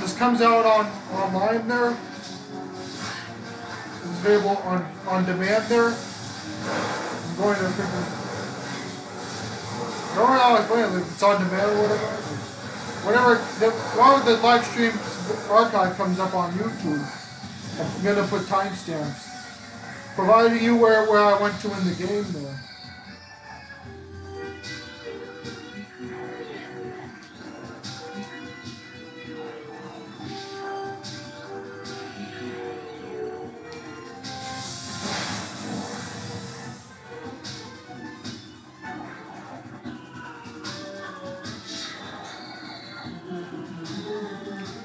this comes out online there, it's available on demand there. I'm going to freaking, I don't know how I explain it, like it's on demand or whatever. Whenever the live stream archive comes up on YouTube, I'm gonna put timestamps, providing you where I went to in the game there.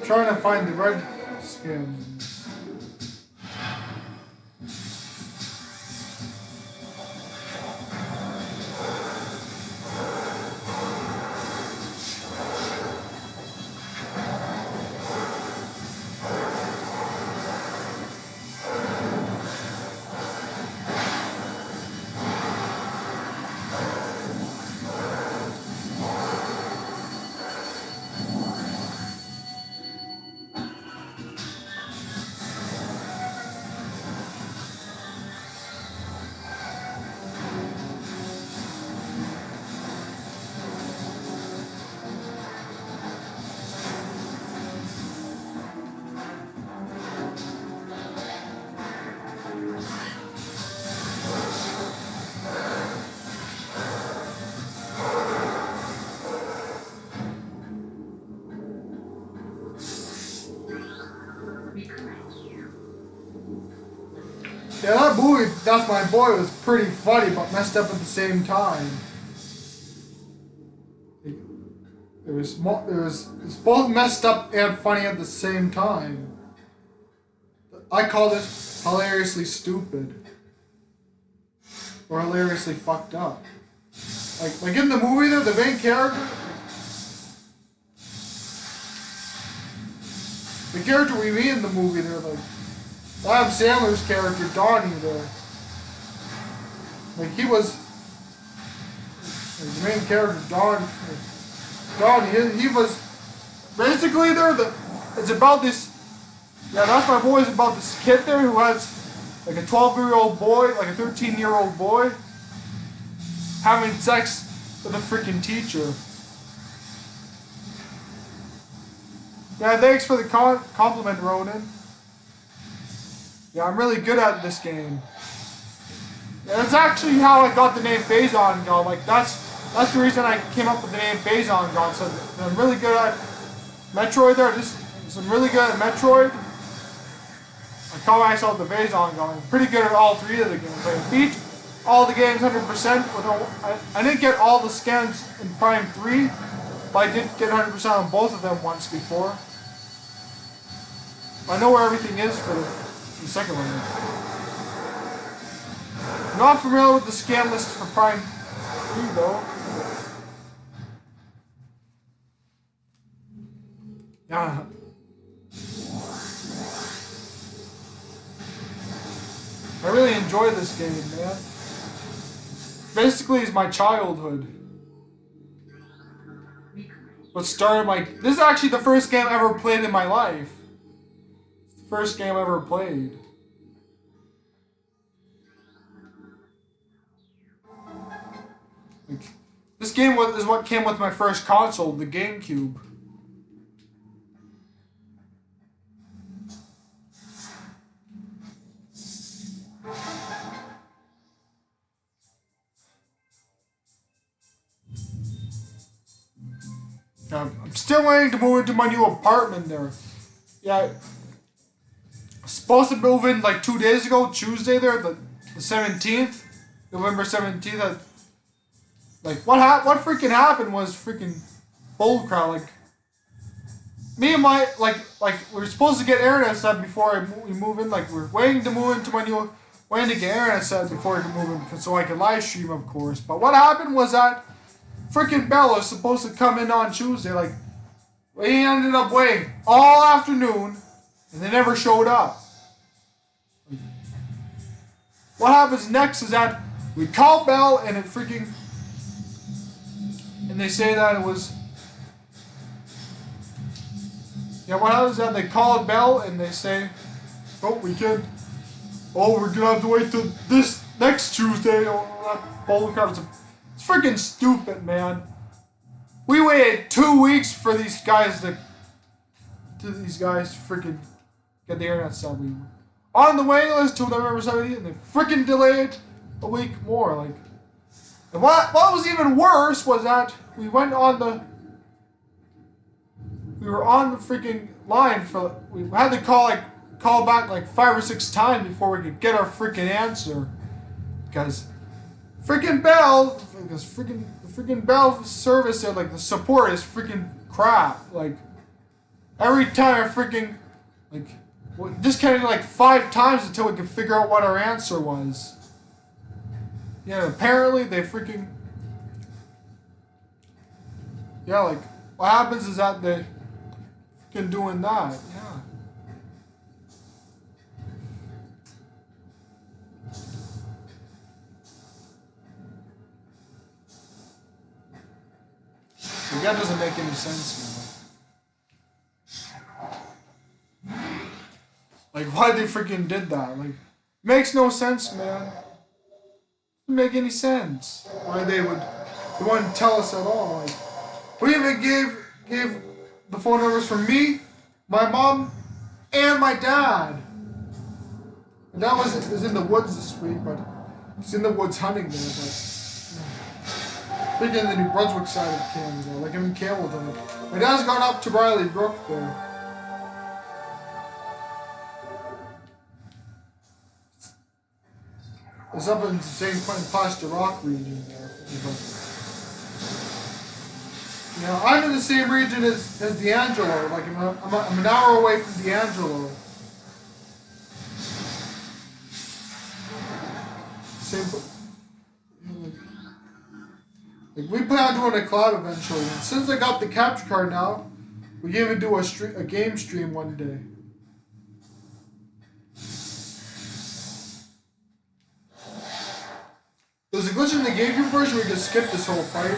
Trying to find the red skins. Yeah, that movie, That's My Boy, was pretty funny, but messed up at the same time. It's both messed up and funny at the same time. I call this hilariously stupid. Or hilariously fucked up. Like in the movie there, the main character, the character we meet in the movie there, like Adam Sandler's character, Donnie there. Like he was, like the main character, Donnie, he was basically there, it's about this, yeah, That's My Boy is about this kid there who has like a 12-year-old boy, like a 13-year-old boy, having sex with a freaking teacher. Yeah, thanks for the compliment, Ronan. Yeah, I'm really good at this game. Yeah, that's actually how I got the name Phazon God. Like that's the reason I came up with the name Phazon God. So I'm really good Metroid there, just some really good at Metroid. I call myself the phase ongoing. Pretty good at all three of the games. I beat all the games 100%. I didn't get all the scans in Prime 3, but I did get 100% on both of them once before. I know where everything is for the second one. I'm not familiar with the scan list for Prime 3 though. Yeah. I really enjoy this game, man. Basically, it's my childhood. What started my... This is actually the first game I ever played in my life. It's the first game I ever played. Like, this game is what came with my first console, the GameCube. I'm still waiting to move into my new apartment there. Yeah, supposed to move in like 2 days ago, Tuesday there, the 17th, November 17th. Like, what freaking happened was freaking bullcrap. Like, me and my, like, we were supposed to get internet set before we move in. Like, we're waiting to move into my new, waiting to get internet set before I can move in, so I can live stream, of course. But what happened was that freaking Bell was supposed to come in on Tuesday. Like, we ended up waiting all afternoon, and they never showed up. What happens next is that we call Bell, and it freaking, and they say that it was, yeah, what happens is that they call Bell, and they say, oh, we're gonna have to wait till this next Tuesday. Oh, bullcrap. It's freaking stupid, man. We waited 2 weeks for these guys to freaking get the internet set. We were on the waiting list till November 17th, and they freaking delayed a week more. Like, and what was even worse was that we were on the freaking line we had to call back like 5 or 6 times before we could get our freaking answer, because freaking Bell, because freaking Bell service there, like the support is freaking crap. Like, every time I freaking, like, disconnected like 5 times until we could figure out what our answer was. Yeah, apparently they freaking, yeah, like, what happens is that they freaking doing that, yeah. That doesn't make any sense, man. Like, why they freaking did that? Like, makes no sense, man. Doesn't make any sense. Why they wouldn't tell us at all. Like, we even gave the phone numbers for me, my mom, and my dad. And that was in the woods this week, but he's in the woods hunting there, but. Freaking the New Brunswick side of Canada, like I'm in Campbellton. My dad's gone up to Riley Brook there. It's up in the St. Quentin Pasta Rock region there. You know, I'm in the same region as D'Angelo. Like I'm an hour away from D'Angelo. Same. Like, we plan on doing a collab eventually. And since I got the capture card now, we can even do a game stream one day. There's a glitch in the GameCube version where you can skip this whole fight.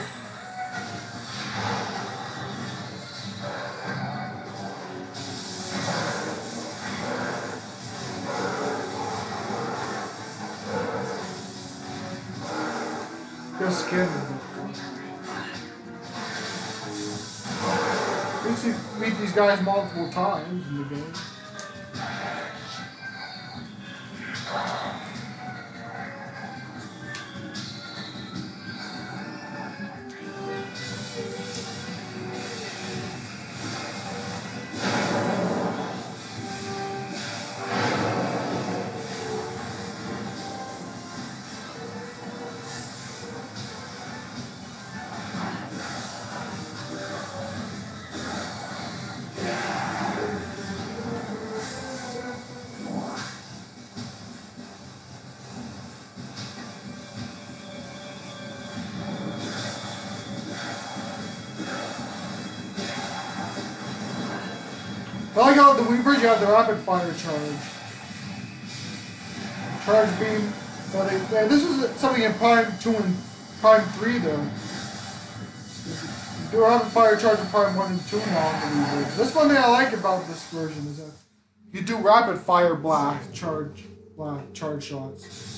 Just kidding. You meet these guys multiple times in the game. like how the Wii version had the rapid fire charge. Charge beam. So yeah, this was something in Prime 2 and Prime 3 though. You do rapid fire charge in Prime 1 and 2 now in the Wii version. That's one thing I like about this version is that you do rapid fire charge shots.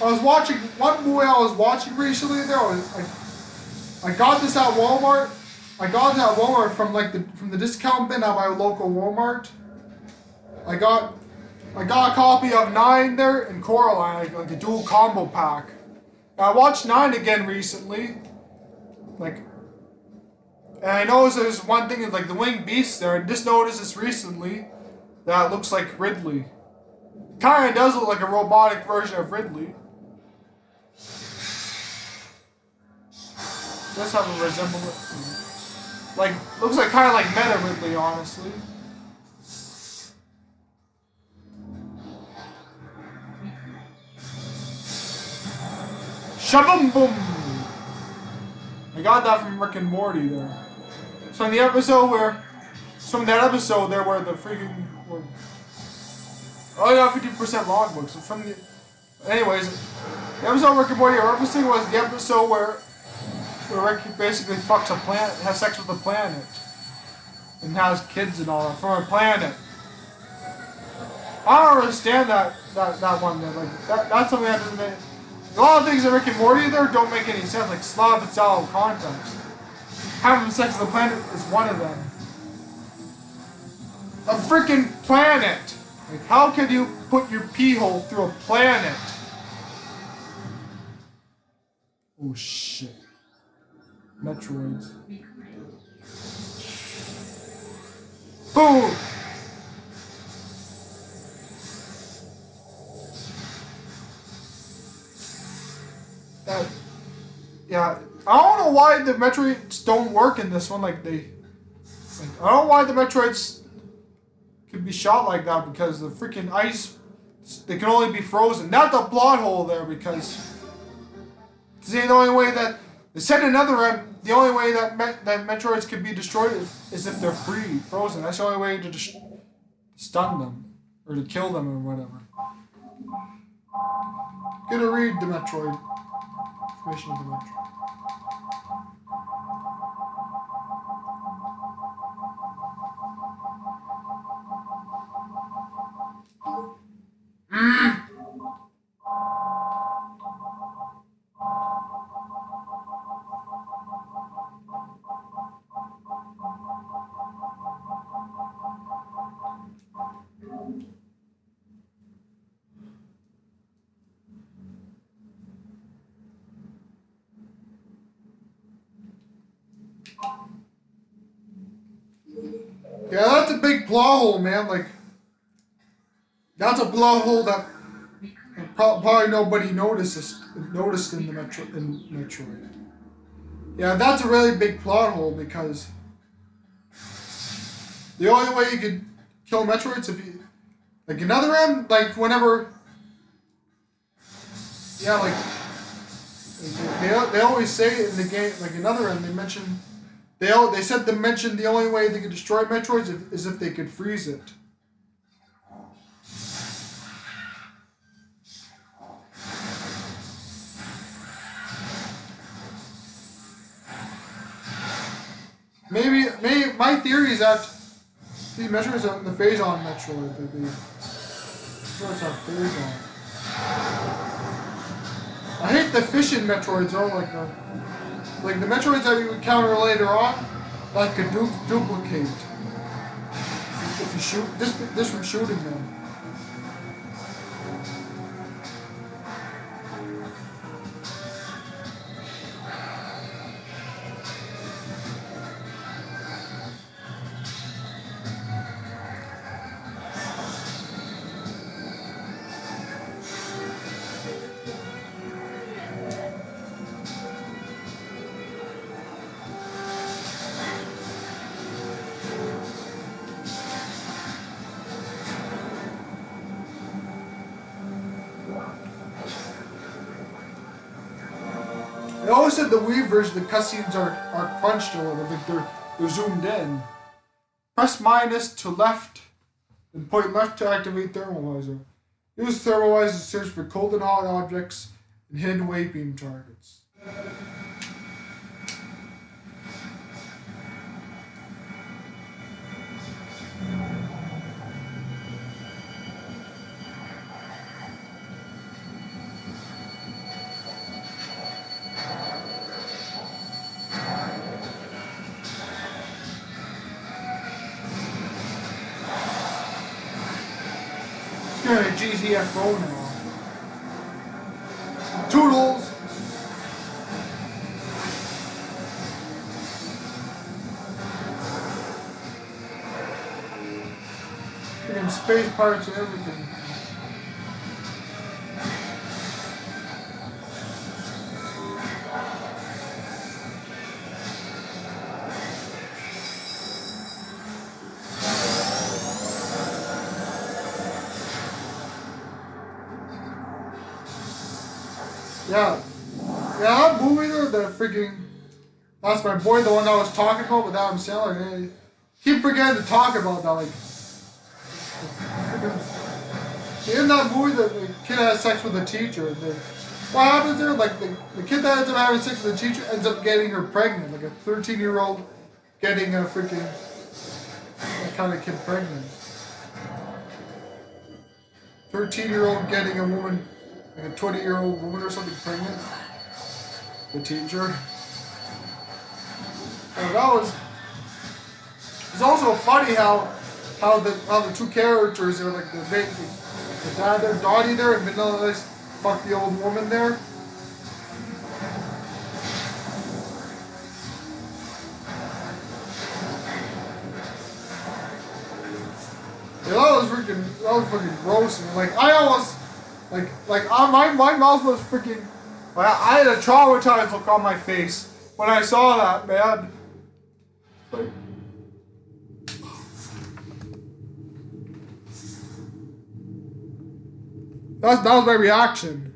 I was watching one movie I was watching recently. I got this at Walmart. I got it at Walmart from the discount bin at my local Walmart. I got a copy of 9 there and Coraline, like a dual combo pack. And I watched 9 again recently. And I noticed there's one thing, like the winged beast there. I just noticed this recently that it looks like Ridley. Kind of does look like a robotic version of Ridley. Does have a resemblance. Like, looks like kind of like Meta Ridley, honestly. Shabum boom! I got that from Rick and Morty there. So in the episode where, from that episode there where the freaking, I got 50% logbook. So from the, anyways, the episode Rick and Morty are referencing was the episode where Rick basically fucks a planet, has sex with a planet, and has kids and all that from a planet. I don't understand that one. Like that's something that doesn't make. A lot of things in Rick and Morty there don't make any sense. Like Slav it's out of context. Having sex with a planet is one of them. A freaking planet. Like how could you put your pee hole through a planet? Oh shit. Metroids. Boom! Yeah, I don't know why the Metroids don't work in this one. I don't know why the Metroids could be shot like that because the freaking ice, they can only be frozen. Not the plot hole there because see the only way that. They said another end, the only way that Metroids can be destroyed is if they're frozen. That's the only way to stun them, or to kill them, or whatever. Gonna read the Metroid. Information of the Metroid. Yeah, that's a big plot hole, man. Like, that's a plot hole that probably nobody noticed in the Metroid. Yeah, that's a really big plot hole because the only way you could kill Metroids if you, like another M, like whenever, yeah, like they always say in the game, like another M, they mention. They said to mention the only way they could destroy Metroids is if they could freeze it. Maybe my theory is that these Metroids are the phase-on Metroid. Metroids are phase-on. I hate the fishing Metroids though, like the Metroids that we encounter later on, that could duplicate if you shoot this from shooting them. They always said the Wii version, the cutscenes are crunched a little bit. They're zoomed in. Press minus to left, and point left to activate thermalizer. Use thermalizer to search for cold and hot objects and hidden wave beam targets. Got a GTFO now. Toodles! Freaking space parts and everything. Yeah. Yeah, that movie there, the freaking... That's my boy, the one I was talking about with Adam Sandler. I keep forgetting to talk about that, like... In that movie, the kid has sex with the teacher. And what happens there? Like, the kid that ends up having sex with the teacher ends up getting her pregnant. Like a 13-year-old getting a freaking... That kind of kid pregnant. 13-year-old getting a woman... Like a 20-year-old woman or something pregnant. The teacher. And that was... It's also funny how the two characters are like the dad there, Dottie there, and Vanilla fuck the old woman there. Yeah, that was freaking gross. And like I almost my mouth was freaking. I had a traumatized look on my face when I saw that, man. Like, that was my reaction.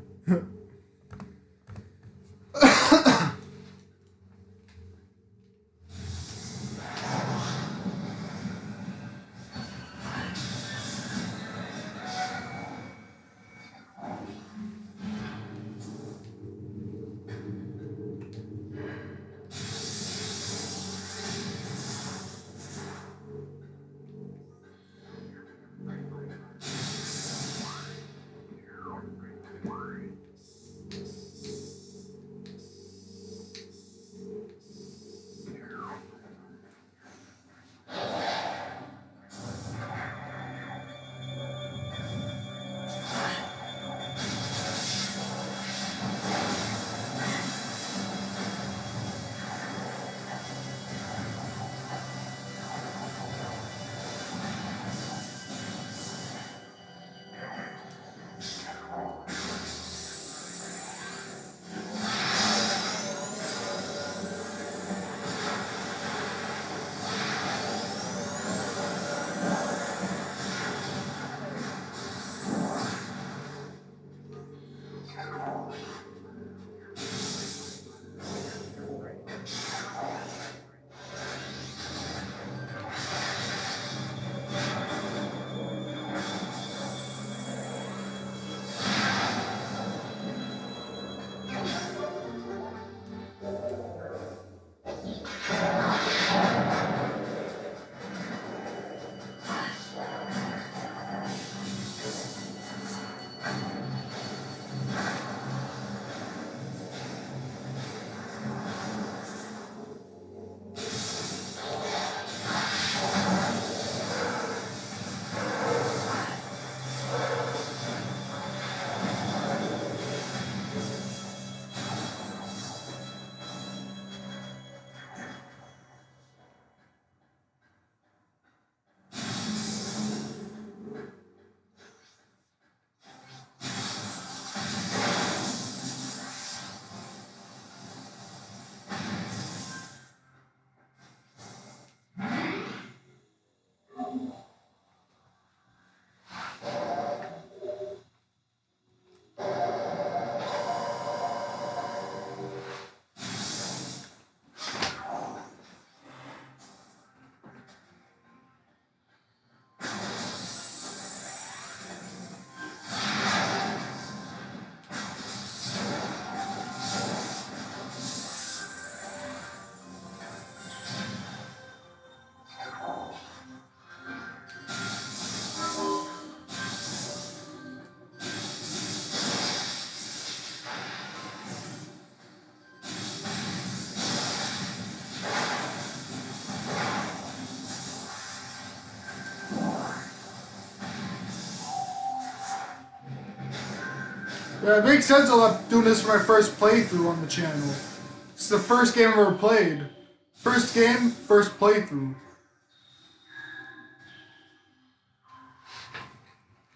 Yeah, it makes sense I'm doing this for my first playthrough on the channel. It's the first game I've ever played. First game, first playthrough.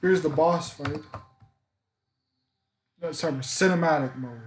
Here's the boss fight. That's our cinematic mode.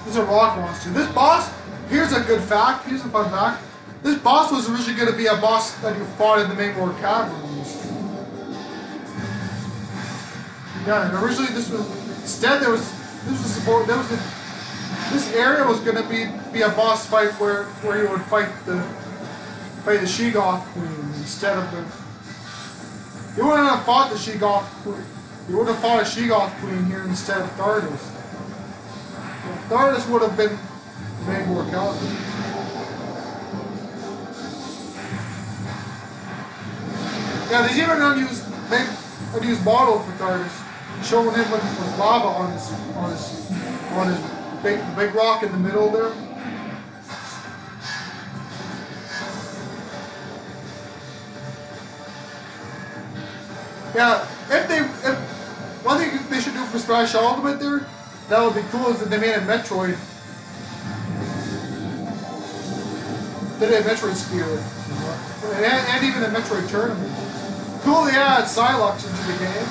This is a rock monster. This boss, here's a good fact, here's a fun fact. This boss was originally going to be a boss that you fought in the main world caverns. Yeah, and originally this was, instead there was, this area was going to be a boss fight where you would fight the She-Goth Queen instead of the, you wouldn't have fought the She-Goth Queen, you would have fought a She-Goth Queen here instead of Thardus. Thardus would have been the main world cavern. Yeah, there's even an unused model for Thardus, showing him with lava on his big rock in the middle there. Yeah, one thing they should do for Smash Ultimate there, that would be cool, is that they made a Metroid. They did a Metroid Spear. And even a Metroid Tournament. Cool they add Psylocke into the game.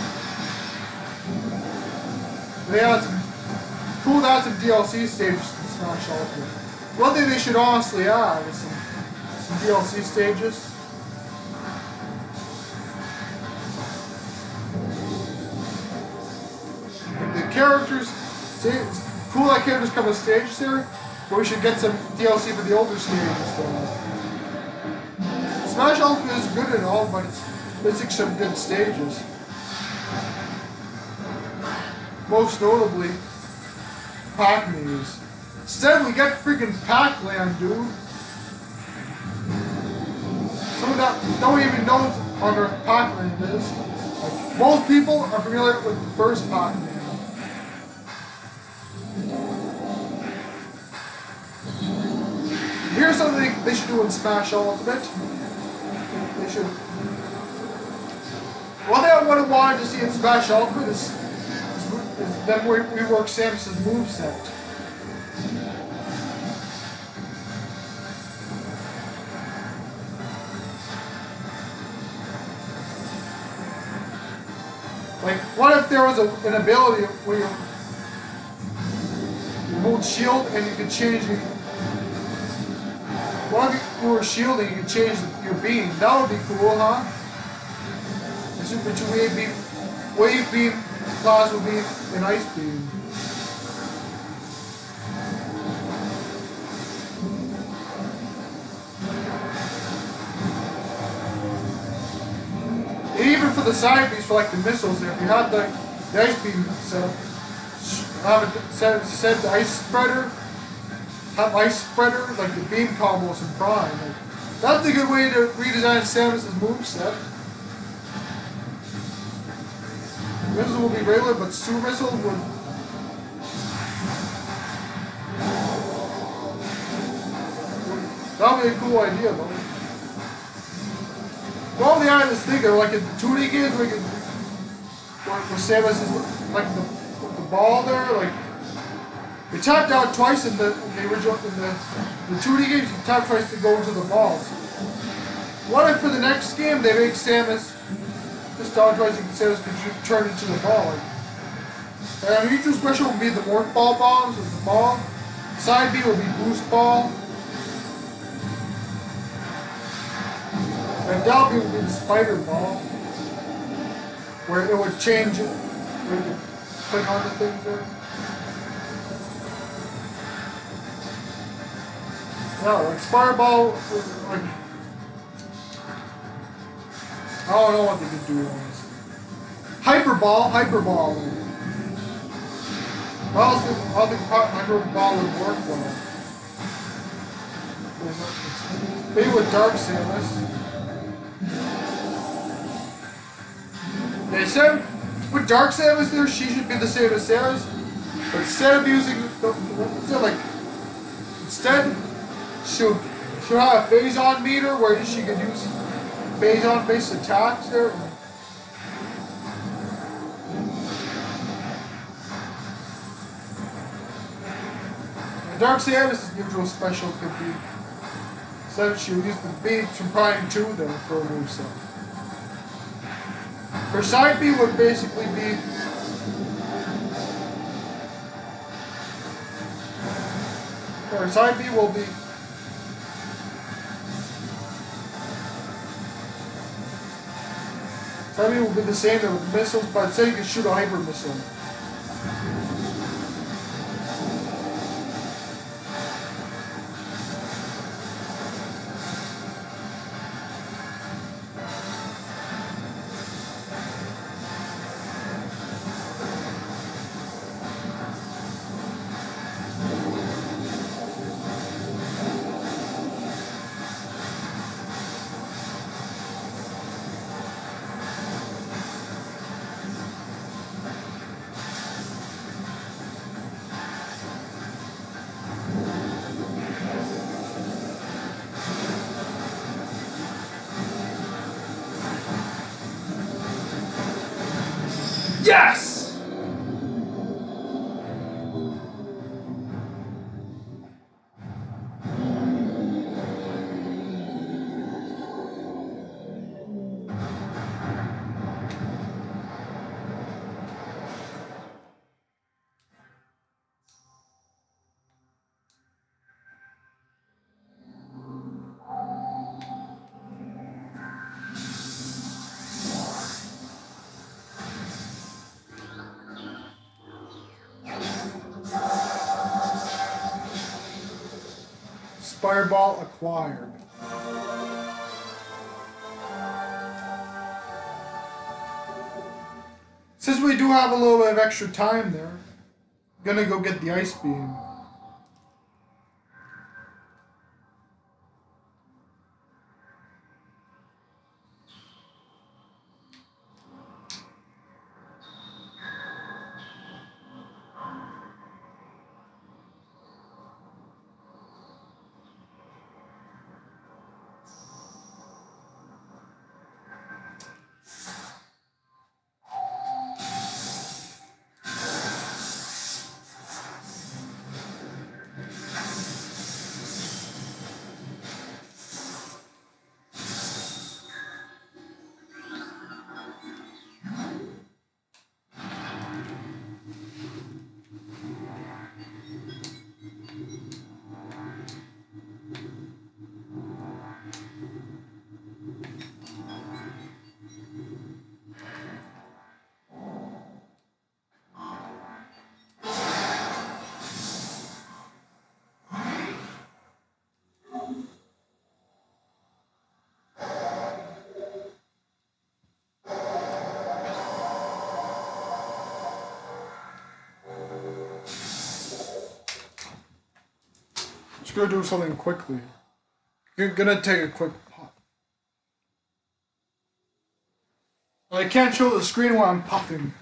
They add some cool to add some DLC stages to Smash Ultimate. One thing they should honestly add is some DLC stages. The characters, it's cool that characters come with stages here, but we should get some DLC for the older stages though. Smash Ultimate is good and all, but it's missing some good stages. Most notably, Pac-Maze. Instead, we get freaking Pac-Land, dude. Someone that don't even know on Earth Pac-Land is. Like, most people are familiar with the first Pac-Man. Here's something they should do in Smash Ultimate. They should. One thing I would have wanted to see in Smash Ultimate is them rework Samus's moveset. Like, what if there was an ability where you hold shield and you could change it? What if you were shielding, you could change your beam? That would be cool, huh? But your wave beam, plasma beam, and ice beam. And even for the side beams, for like the missiles, if you had the ice beam set up, have it set the ice spreader, have ice spreader, like the beam combos in Prime. Like, that's a good way to redesign Samus's moveset. Missile will be regular, but Super Missile would. That would be a cool idea, though. Well, the island is thinking, like in the 2D games, where Samus is like the ball there, like. You tapped out twice in the original, in the 2D games, you tap twice to go into the balls. What if for the next game they make Samus Just dodge rising sails because you turn into the ball. And usual special will be the morph ball bombs with the ball. Side B will be boost ball. And down B will be the spider ball. Where it would change it. Where you could click on the things there. No, like Fireball, like, I don't know what they could do on this. Hyperball. I don't think Hyperball would work well. Maybe with Dark Samus. They said with Dark Samus there, she should be the same as Samus, but instead of using instead she'll have a phase-on meter where she could use phase-on based attacks there. And Dark Samus' neutral special could be instead she'll use the beat from Prime 2 there for a moveset. Her side B would basically be her side B will be the same with the missiles, but instead you can shoot a hyper missile. Yes! Fireball acquired. Since we do have a little bit of extra time there, I'm gonna go get the ice beam. Just gonna do something quickly. You're gonna take a quick puff. I can't show the screen while I'm puffing.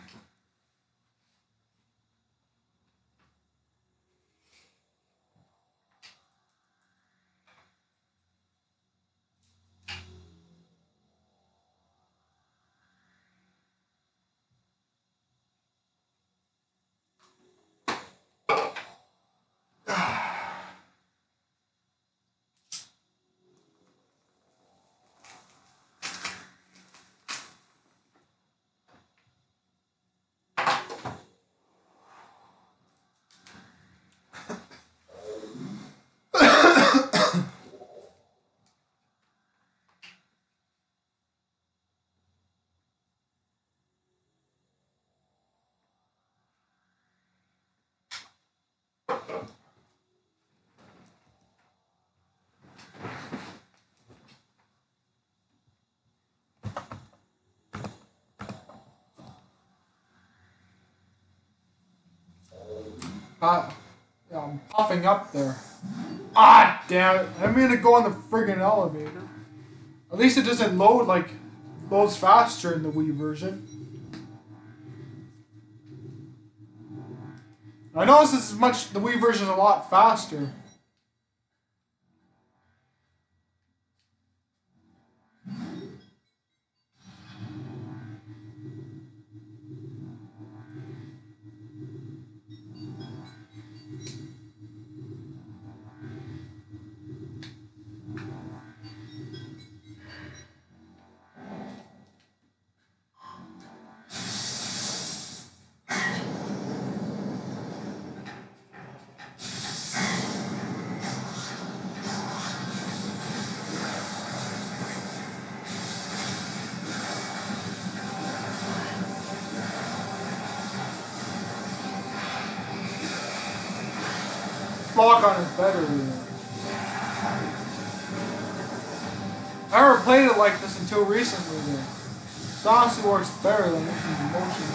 Yeah, I'm puffing up there. Ah, damn it. I'm gonna go on the friggin' elevator. At least it doesn't load like, loads faster in the Wii version. I noticed this is the Wii version is a lot faster. Lock-on is better than it. I never played it like this until recently. It honestly works better than using motion.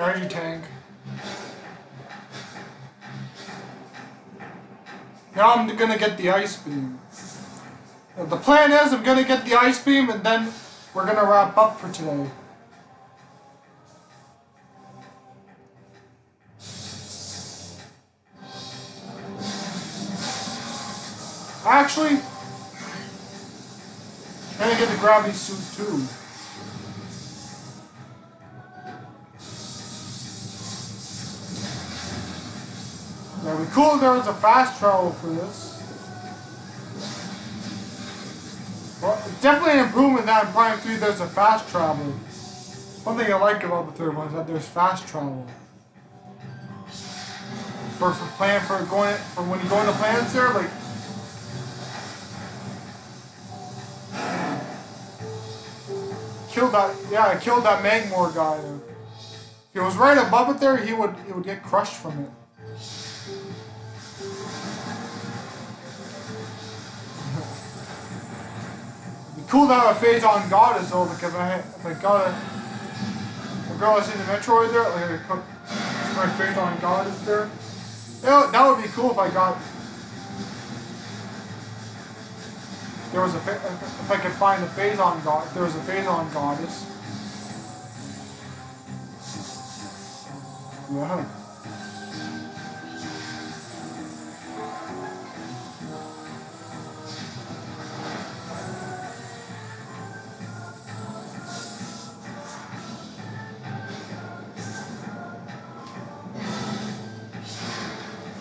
Energy tank. Now I'm gonna get the ice beam. The plan is I'm gonna get the ice beam and then we're gonna wrap up for today. Actually, I'm gonna get the gravity suit too. It'd be cool if there was a fast travel for this. Well, it's definitely an improvement that in Prime 3 there's a fast travel. One thing I like about the third one is that there's fast travel. For when you go into planets there, like I killed that Magmore guy there. If he was right above it there, he would get crushed from it. Cool to have a phase-on goddess though, because if I got a girl that's in the Metroid there, like I could my phase-on goddess there. Yeah, that would be cool if I got. There was if I could find the phase-on god. If there was a phase-on goddess. Yeah.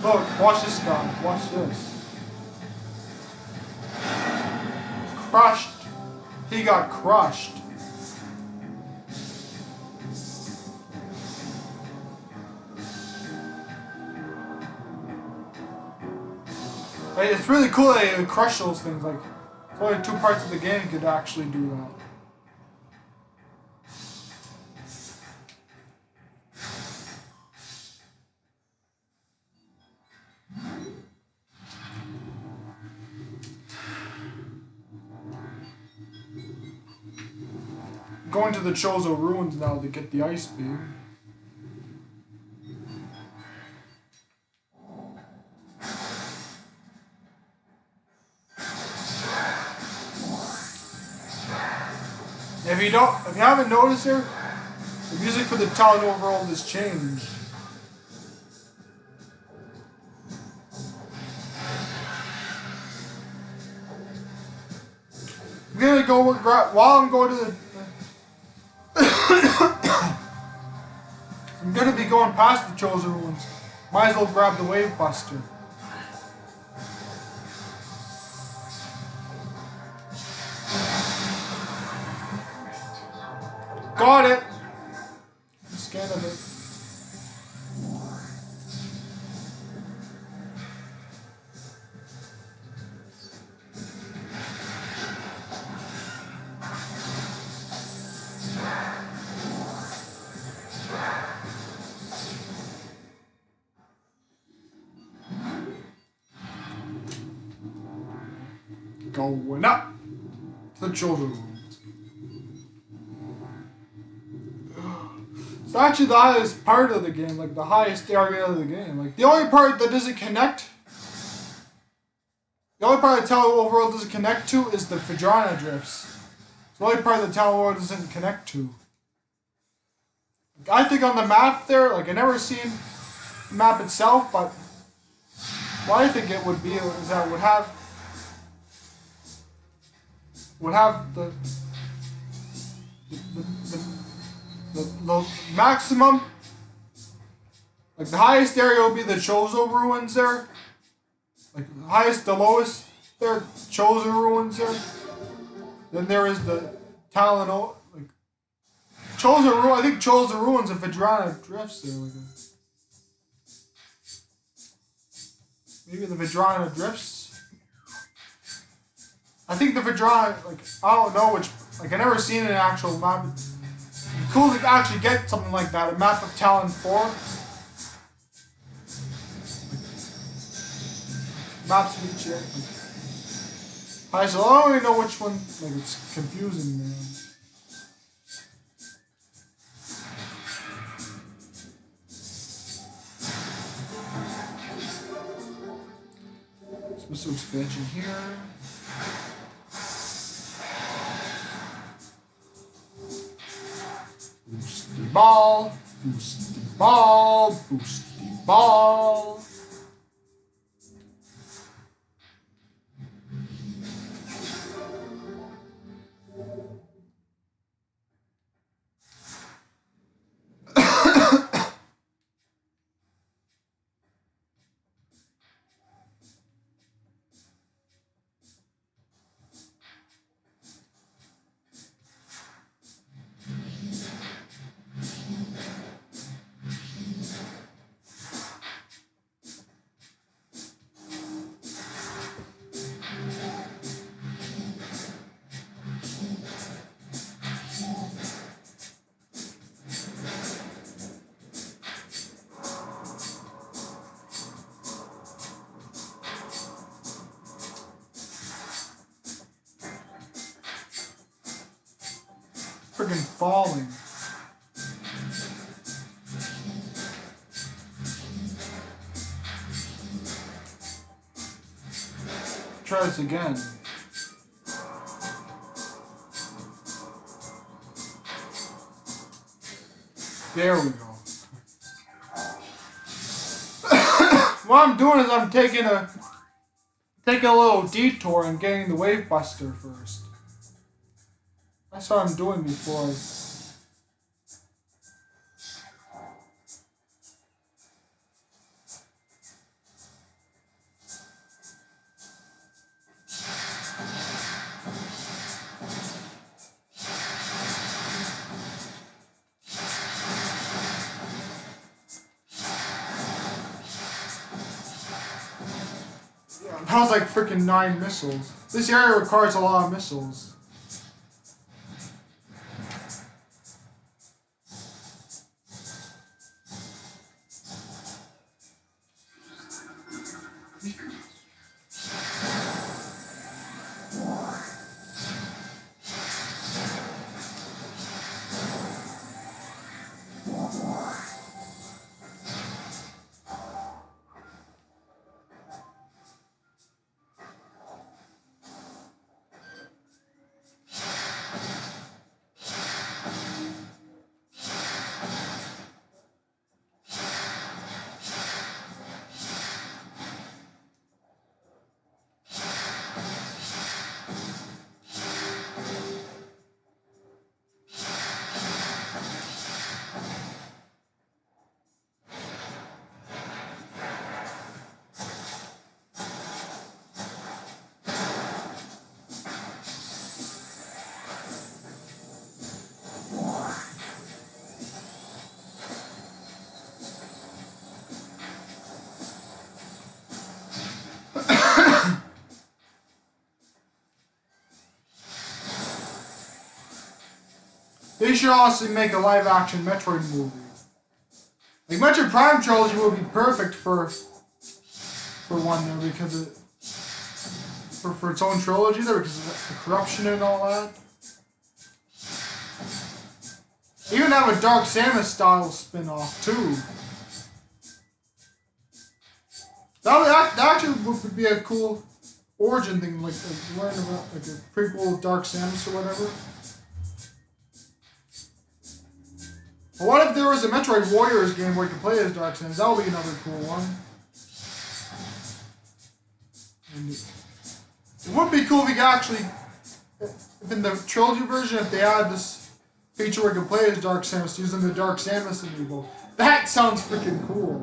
Look, watch this guy. Watch this. Crushed. He got crushed. Like, it's really cool that you can crush those things. Like, it's only 2 parts of the game could actually do that. Going to the Chozo Ruins now to get the ice beam. If you haven't noticed here, the music for the town overall has changed. I'm gonna go while I'm going to the. I'm gonna be going past the Chosen Ruins. Might as well grab the Wave Buster. Got it! I'm scared of it. Going up to the Chosen Ruins. It's actually the highest part of the game, like the highest area of the game. Like the only part that doesn't connect, the only part the town overall doesn't connect to is the Phadrana drifts. It's the only part the town overall doesn't connect to. Like, I think on the map there, like I never seen the map itself, but what I think it would be is that it would have the maximum, like the highest area will be the Chozo Ruins there. Like the highest, the lowest there, Chozo Ruins there. Then there is the Talon, like Chozo Ruins. I think Chozo Ruins and Phadrana drifts there. Like maybe the Phadrana drifts. I think the Phadrana, like I don't know which. Like I never seen an actual map. Cool to actually get something like that, a map of Talon 4. Maps of each year. Alright, so I don't really know which one, like it's confusing, man. Special expansion here. Boosty ball, boosty ball, boosty ball. Friggin' falling. Try this again. There we go. What I'm doing is I'm taking a little detour and getting the Wave Buster first. That's what I'm doing before. That was like freaking 9 missiles. This area requires a lot of missiles. They should also make a live-action Metroid movie. Like Metroid Prime Trilogy would be perfect for one there because it for its own trilogy there because of the corruption and all that. Even have a Dark Samus style spin-off too. That actually would be a cool origin thing, like learn about like a prequel of Dark Samus or whatever. But what if there was a Metroid Warriors game where you could play as Dark Samus? That would be another cool one. And it would be cool if you could actually, if in the trilogy version, if they add this feature where you can play as Dark Samus using the Dark Samus amiibo. That sounds freaking cool.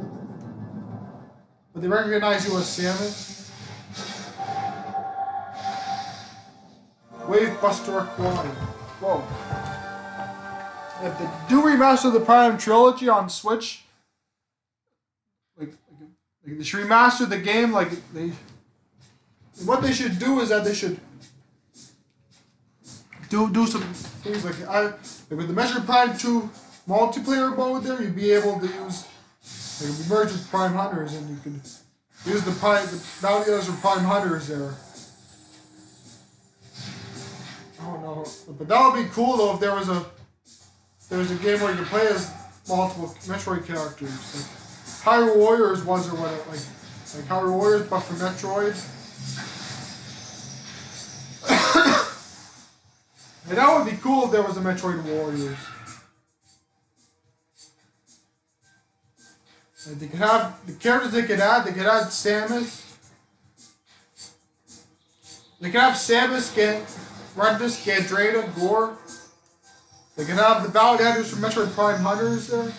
Would they recognize you as Samus? Wave Buster Aquatic. Whoa. If they do remaster the Prime Trilogy on Switch, like they should remaster the game. What they should do is that they should do some things like with the Metroid Prime 2 multiplayer mode there, you'd be able to use like merge with Prime Hunters, and you could use the bounty hunters or Prime Hunters there. I don't know, but that would be cool though if there was a game where you could play as multiple Metroid characters, like Hyrule Warriors was or whatever, like Hyrule Warriors but for Metroid. And that would be cool if there was a Metroid Warriors. Like they could have the characters they could add Samus. They could have Samus, Rentus, Gandrada, Gore. They could have the bounty hunters from Metroid Prime Hunters there.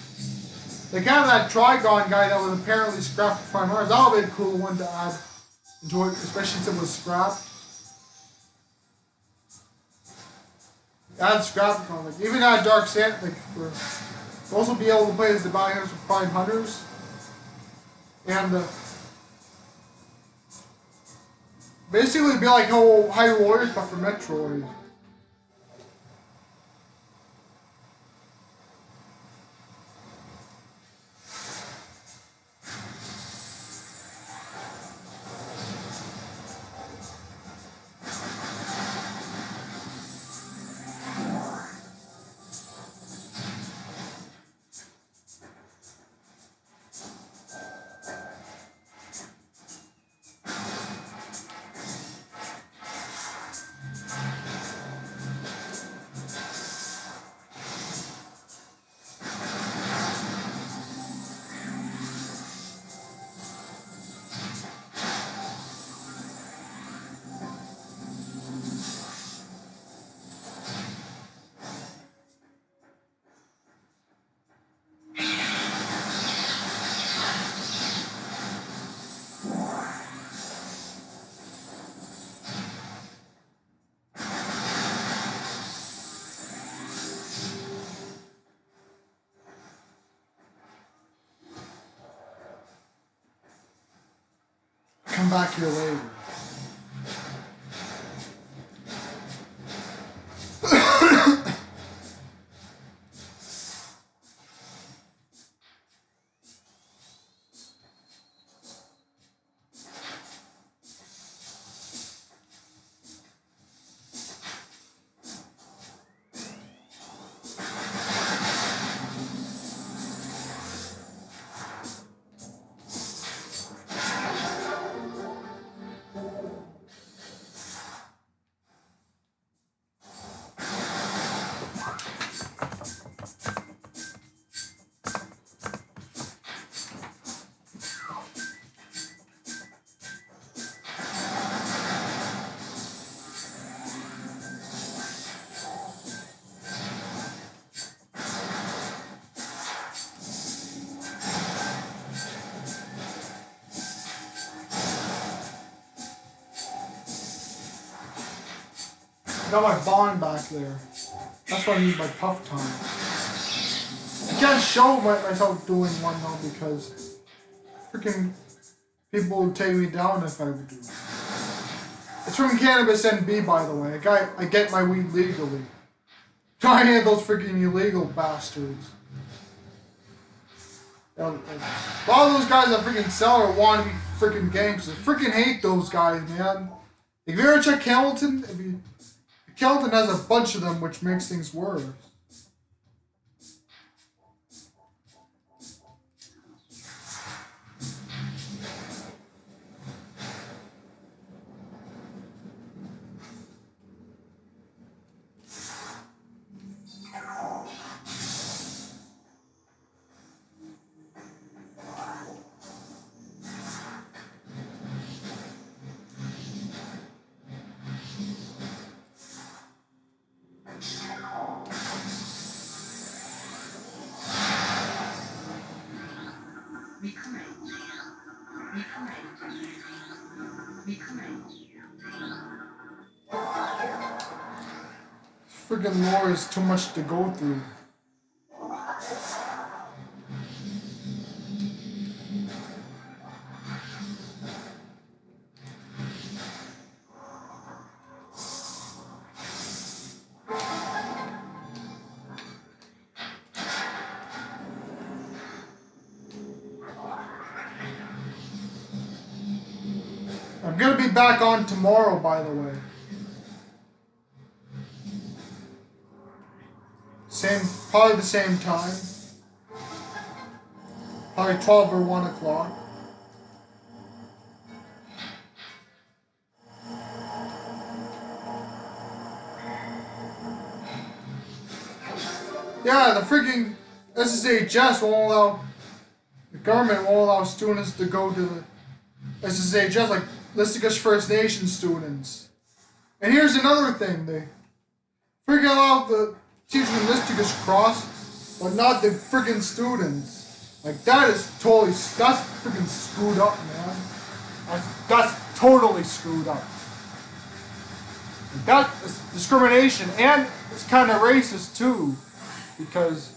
They could have that Trigon guy that was apparently scrapped for Prime Hunters. That would be a cool one to add. Enjoy, especially since it was scrapped. Add scrap like even add Dark Sand like for also be able to play as the bounty hunters with Prime Hunters. And basically it'd be like Hyrule Warriors but for Metroid. Come back here later. I got my bond back there. That's what I need my puff time. I can't show myself doing one though because freaking people would take me down if I would do it. It's from Cannabis NB, by the way. I get my weed legally. Trying to hit those freaking illegal bastards. A lot of those guys that freaking sell or want to be freaking gangsters. I freaking hate those guys, man. If you ever check Hamilton, Hamilton has a bunch of them, which makes things worse. Freaking lore is too much to go through. I'm gonna be back on tomorrow, by the way. Probably the same time. Probably 12 or 1 o'clock. Yeah, the freaking SSHS won't allow, the government won't allow students to go to the SSHS, like Listigus First Nation students. And here's another thing, they freaking allow the teachers in Listigus cross, but not the freaking students. Like that is totally, that's freaking screwed up, man. That's totally screwed up. That is discrimination, and it's kind of racist too, because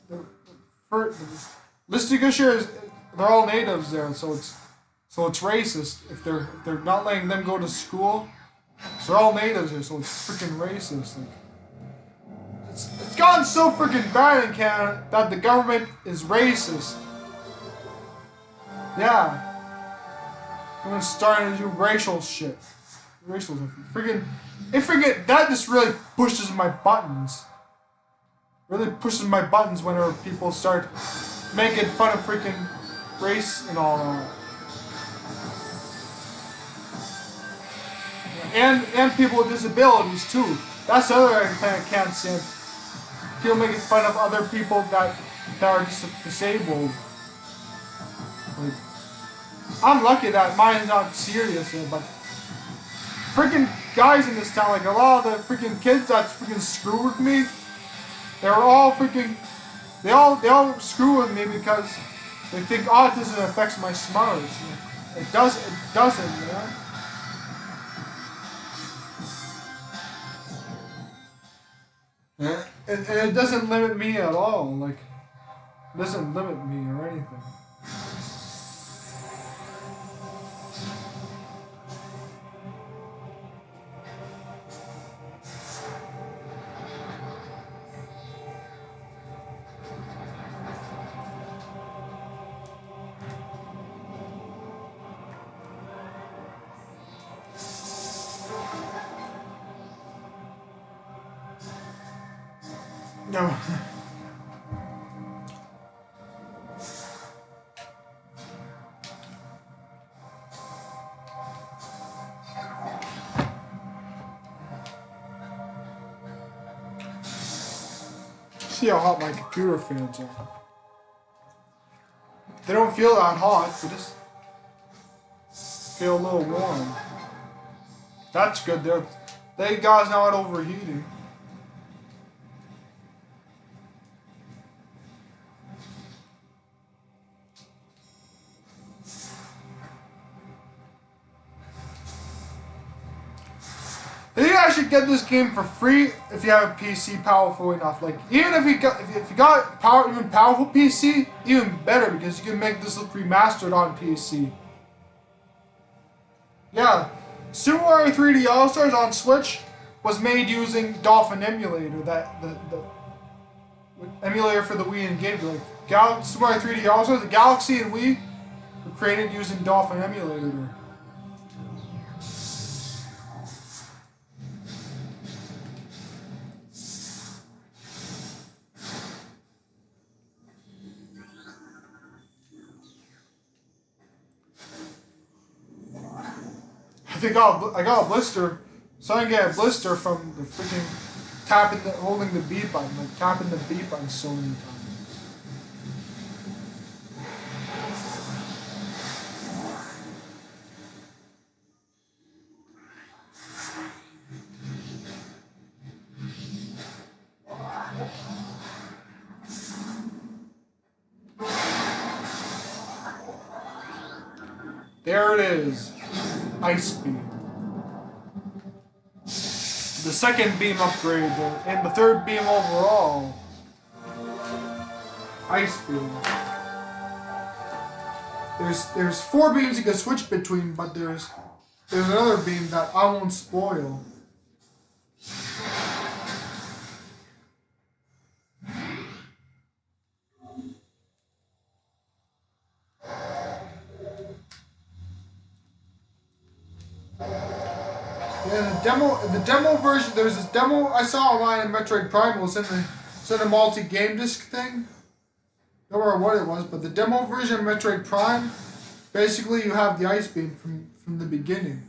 the Listigashire they're all natives there, so it's racist if they're not letting them go to school. So they're all natives here, so it's freaking racist. Like, it's gotten so freaking bad in Canada that the government is racist. Yeah. I'm starting to do racial shit. Racial freaking that just really pushes my buttons. Really pushes my buttons whenever people start making fun of freaking race and all that. And people with disabilities too. That's the other thing I can't stand. People making fun of other people that are disabled. Like, I'm lucky that mine is not serious, but freaking guys in this town, like a lot of the freaking kids that freaking screw with me, they're all freaking, they all screw with me because they think autism affects my smarts. It doesn't, man. And it doesn't limit me at all. Like, it doesn't limit me or anything. No. See how hot my computer fans are. They don't feel that hot, they just feel a little warm. That's good. They guys not overheating. think you guys should get this game for free if you have a PC powerful enough. Like, even if you got even powerful PC, even better, because you can make this look remastered on PC. Yeah, Super Mario 3D All Stars on Switch was made using Dolphin Emulator, the emulator for the Wii and GameCube. Like, Super Mario 3D All Stars, the Galaxy and Wii were created using Dolphin Emulator. I got a blister. So I get a blister from the freaking holding the B button, like tapping the B button so many times. There it is. Ice beam. The second beam upgrade, and the third beam overall. Ice beam. There's 4 beams you can switch between, but there's another beam that I won't spoil. Yeah, the demo version. There's this demo I saw online in Metroid Prime. It was in the multi-game disc thing. I don't remember what it was, but the demo version of Metroid Prime, basically you have the ice beam from the beginning.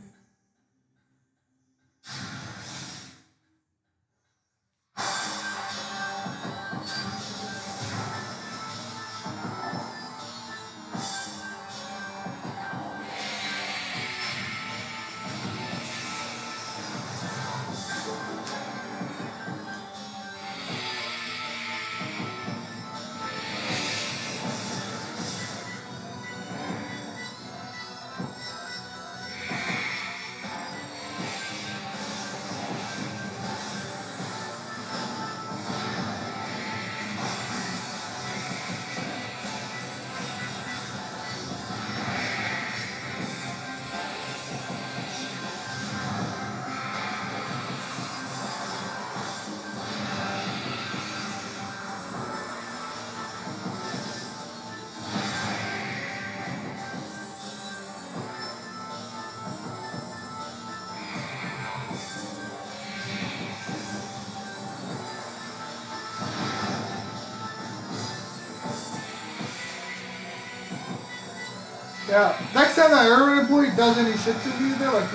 Yeah, next time that urban employee does any shit to me there, like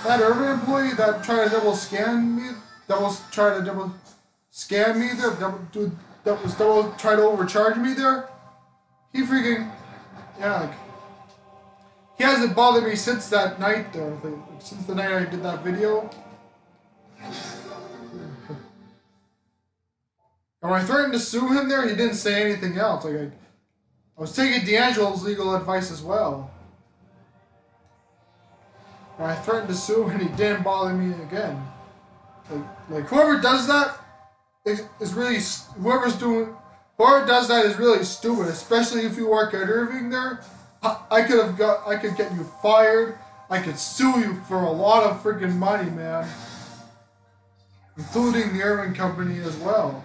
that urban employee that tried to double scam me there, try to overcharge me there, he freaking, yeah, like, he hasn't bothered me since that night though, like, since the night I did that video. And when I threatened to sue him there, he didn't say anything else. Like, I was taking D'Angelo's legal advice as well. And I threatened to sue him and he didn't bother me again. Like whoever does that is really, whoever does that is really stupid, especially if you work at Irving there. I could get you fired. I could sue you for a lot of freaking money, man. Including the Irving company as well.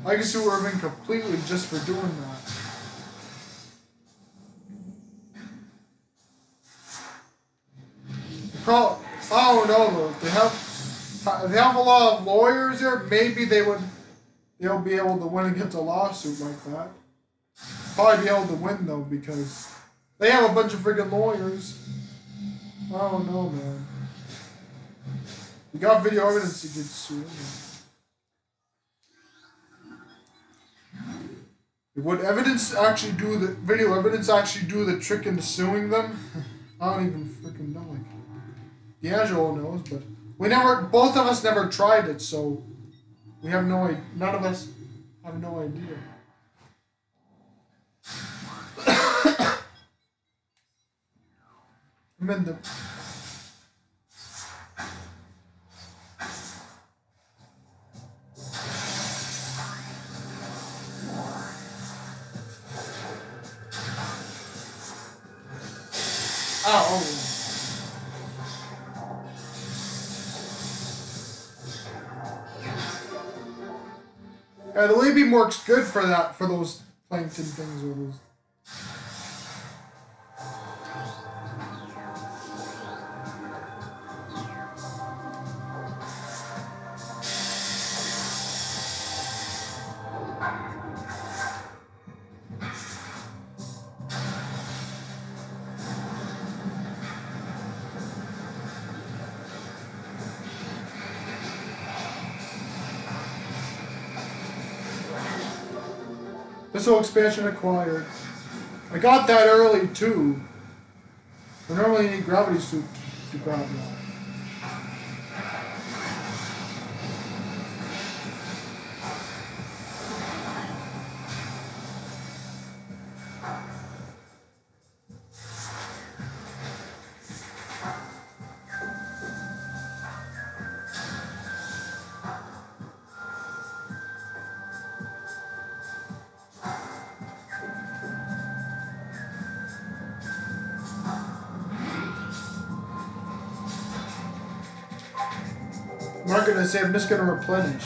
I could sue Irving completely just for doing that. I don't know though. If they have a lot of lawyers there, maybe they'll be able to win against a lawsuit like that. Probably be able to win though, because they have a bunch of freaking lawyers. I don't know, man. You got video evidence to get sued. Would video evidence actually do the trick in suing them? I don't even freaking know. Like, D'Angelo knows, but both of us never tried it, so we have no idea. None of us have no idea. Oh. Yeah, the wave beam works good for that, for those plankton things or those. Missile expansion acquired. I got that early too. I normally need gravity suit to grab that. I'm not gonna say, I'm just gonna replenish.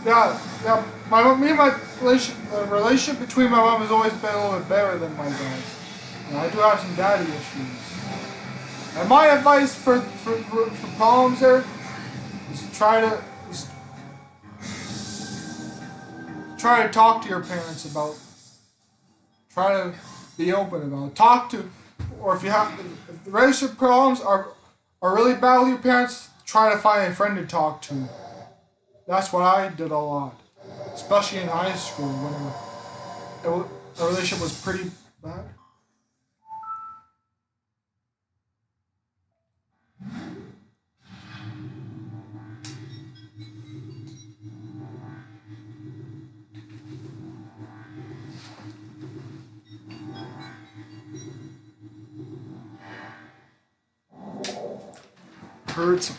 Yeah. My relationship between my mom has always been a little bit better than my dad. I do have some daddy issues. And my advice for problems there is try to talk to your parents about. Try to be open about it. Talk to, or if the relationship problems are really bad with your parents, try to find a friend to talk to. That's what I did a lot, especially in high school when the relationship was pretty bad. Hurts.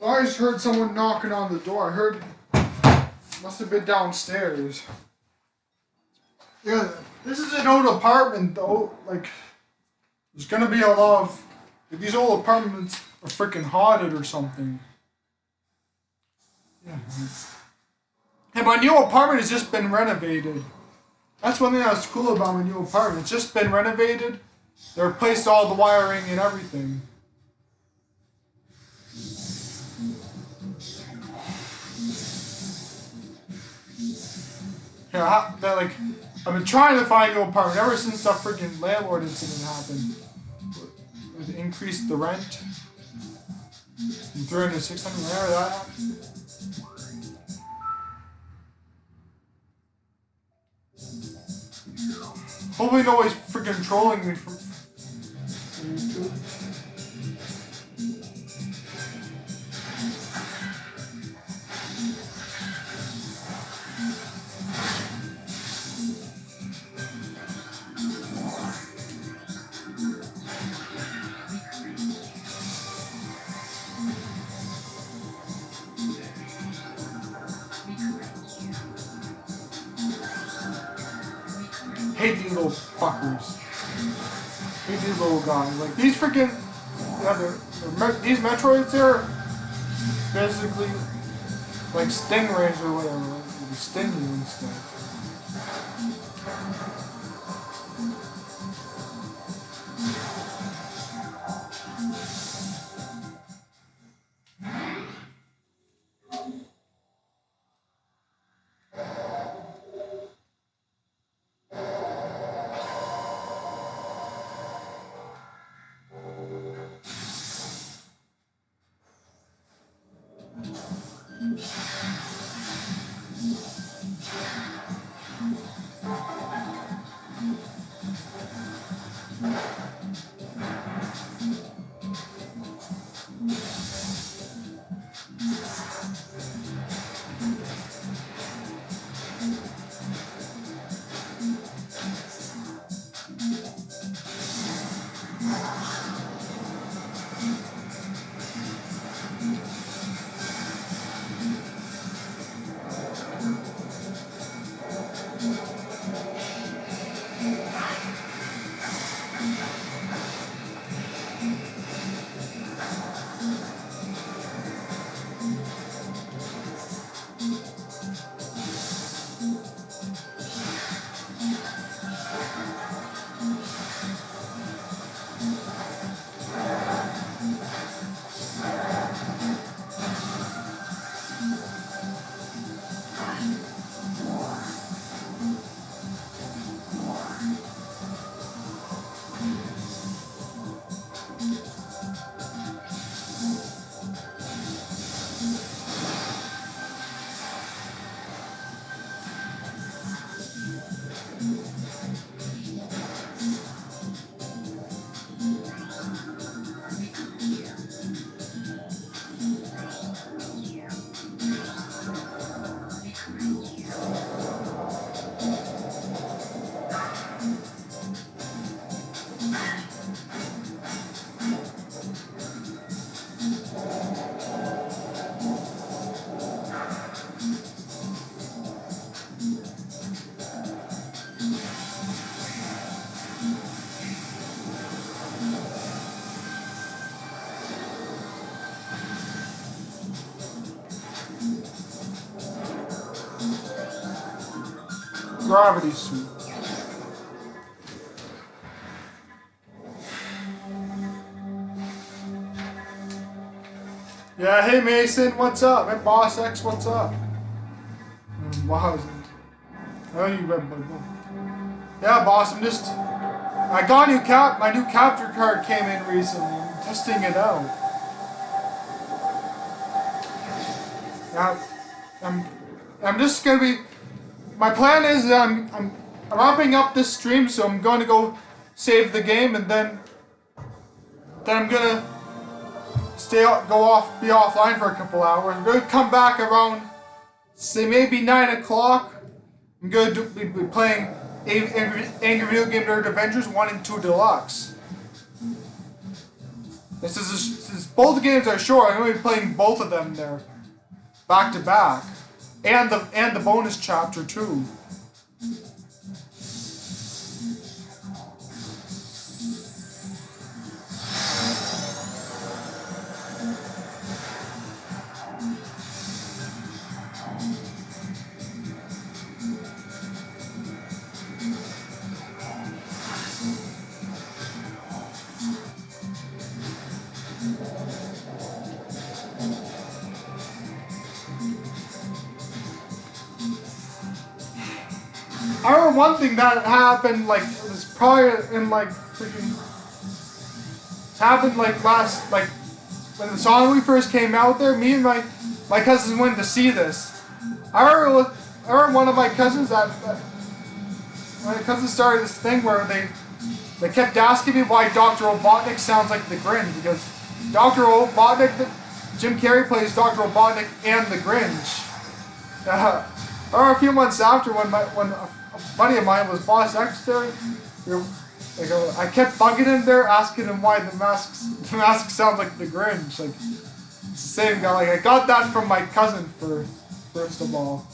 I just heard someone knocking on the door. I heard, must have been downstairs. Yeah, this is an old apartment though. Like, there's gonna be a lot of, like, these old apartments are freaking haunted or something. Yeah. And my new apartment has just been renovated. That's one thing that's cool about my new apartment. It's just been renovated. They replaced all the wiring and everything. Yeah, I've been trying to find a new apartment ever since that freaking landlord incident happened. It increased the rent from 300 to 600, whatever that happened. Hopefully nobody's freaking trolling me from YouTube. Hate these little fuckers. Hate these little guys. Like, these freaking, yeah, these Metroids there, basically like stingrays or whatever. Like, they sting you and stuff. Gravity suit. Yeah, hey Mason, what's up? Hey Boss X, what's up? Wow, oh, you read my book. Yeah, boss, I got my new capture card came in recently. I'm testing it out. Yeah, I'm just gonna be. My plan is that I'm wrapping up this stream, so I'm going to go save the game, and then I'm gonna be offline for a couple hours. I'm gonna come back around, say maybe 9 o'clock. I'm gonna be playing Angry Video Game Nerd Adventures 1 and 2 Deluxe. Since both games are short, I'm going to be playing both of them there, back to back, and the bonus chapter too. I remember one thing that happened, like, it was probably in, like, freaking... happened, like, when the song we first came out there, me and my cousins went to see this. I remember one of my cousins my cousin started this thing where they kept asking me why Dr. Robotnik sounds like the Grinch, because Dr. Robotnik, Jim Carrey plays Dr. Robotnik and the Grinch. Or a few months after, when a buddy of mine was boss secretary, I kept bugging him there, asking him why the mask sounds like the Grinch. Like, it's the same guy. Like, I got that from my cousin first of all.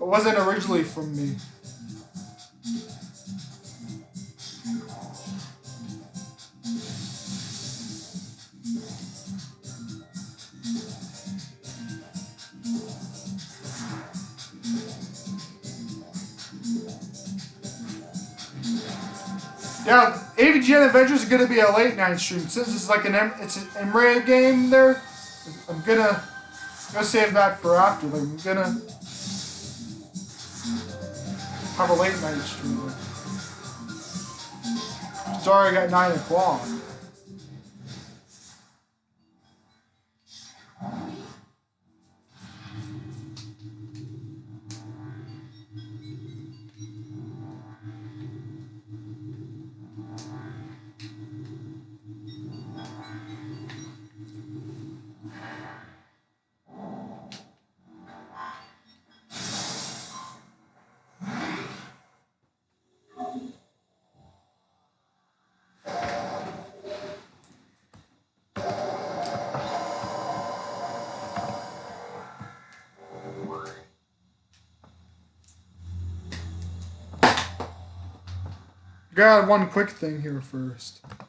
It wasn't originally from me. Yeah, AVGN Adventures is gonna be a late night stream. Since it's like it's an Emre game there, I'm gonna save that for after. Like, I'm gonna have a late night stream. Sorry, I got 9 o'clock. Got one quick thing here first. I'm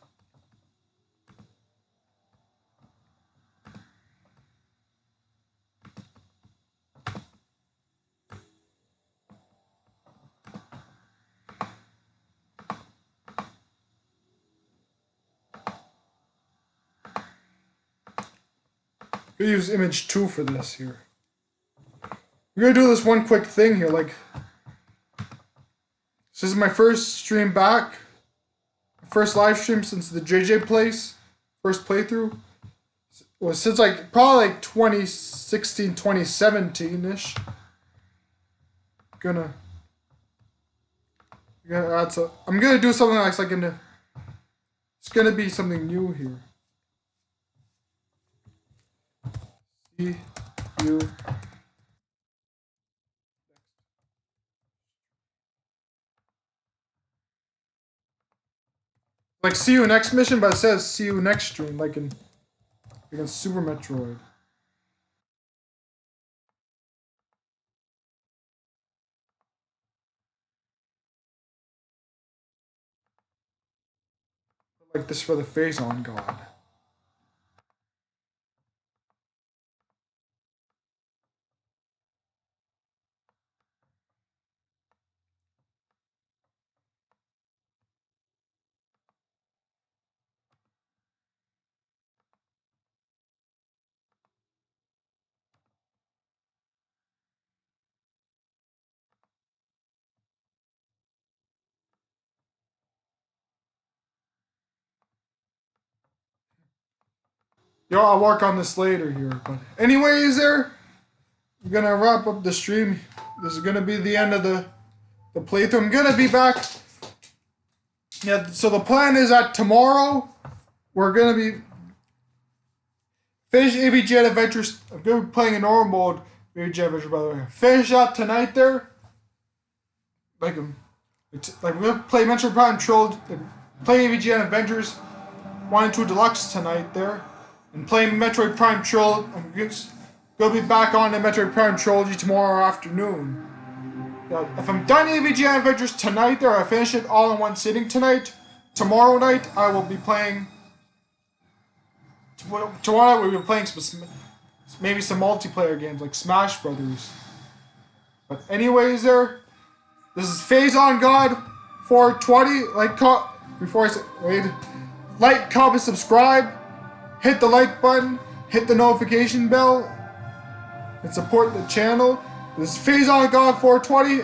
gonna use image 2 for this here. We're gonna do this one quick thing here, like, this is my first stream back, first live stream since the JJ place, first playthrough. It was since like probably like 2016, 2017-ish. I'm gonna do something like it's gonna be something new here. See you. Like, see you next mission, but it says see you next stream, like in Super Metroid. Like this for the Phazon God. Yo, I'll work on this later here. But anyways, we're gonna wrap up the stream. This is gonna be the end of the playthrough. I'm gonna be back. Yeah, so the plan is that tomorrow we're gonna be finish AVGN Adventures. I'm gonna be playing a normal mode. AVGN Adventure, by the way. Finish up tonight there. Like we're gonna play Metroid Prime Trilogy, play AVGN Adventures. 1 and 2 Deluxe tonight there. And playing Metroid Prime Trilogy. I'm gonna be back on the Metroid Prime Trilogy tomorrow afternoon. If I'm done AVGN Adventures tonight there, I finish it all in one sitting tonight. Tomorrow night I will be playing. Tomorrow night we'll be playing maybe some multiplayer games like Smash Brothers. But anyways there, this is Phase on God 420. Like, comment, subscribe, hit the like button, hit the notification bell, and support the channel. This is Phase on God 420.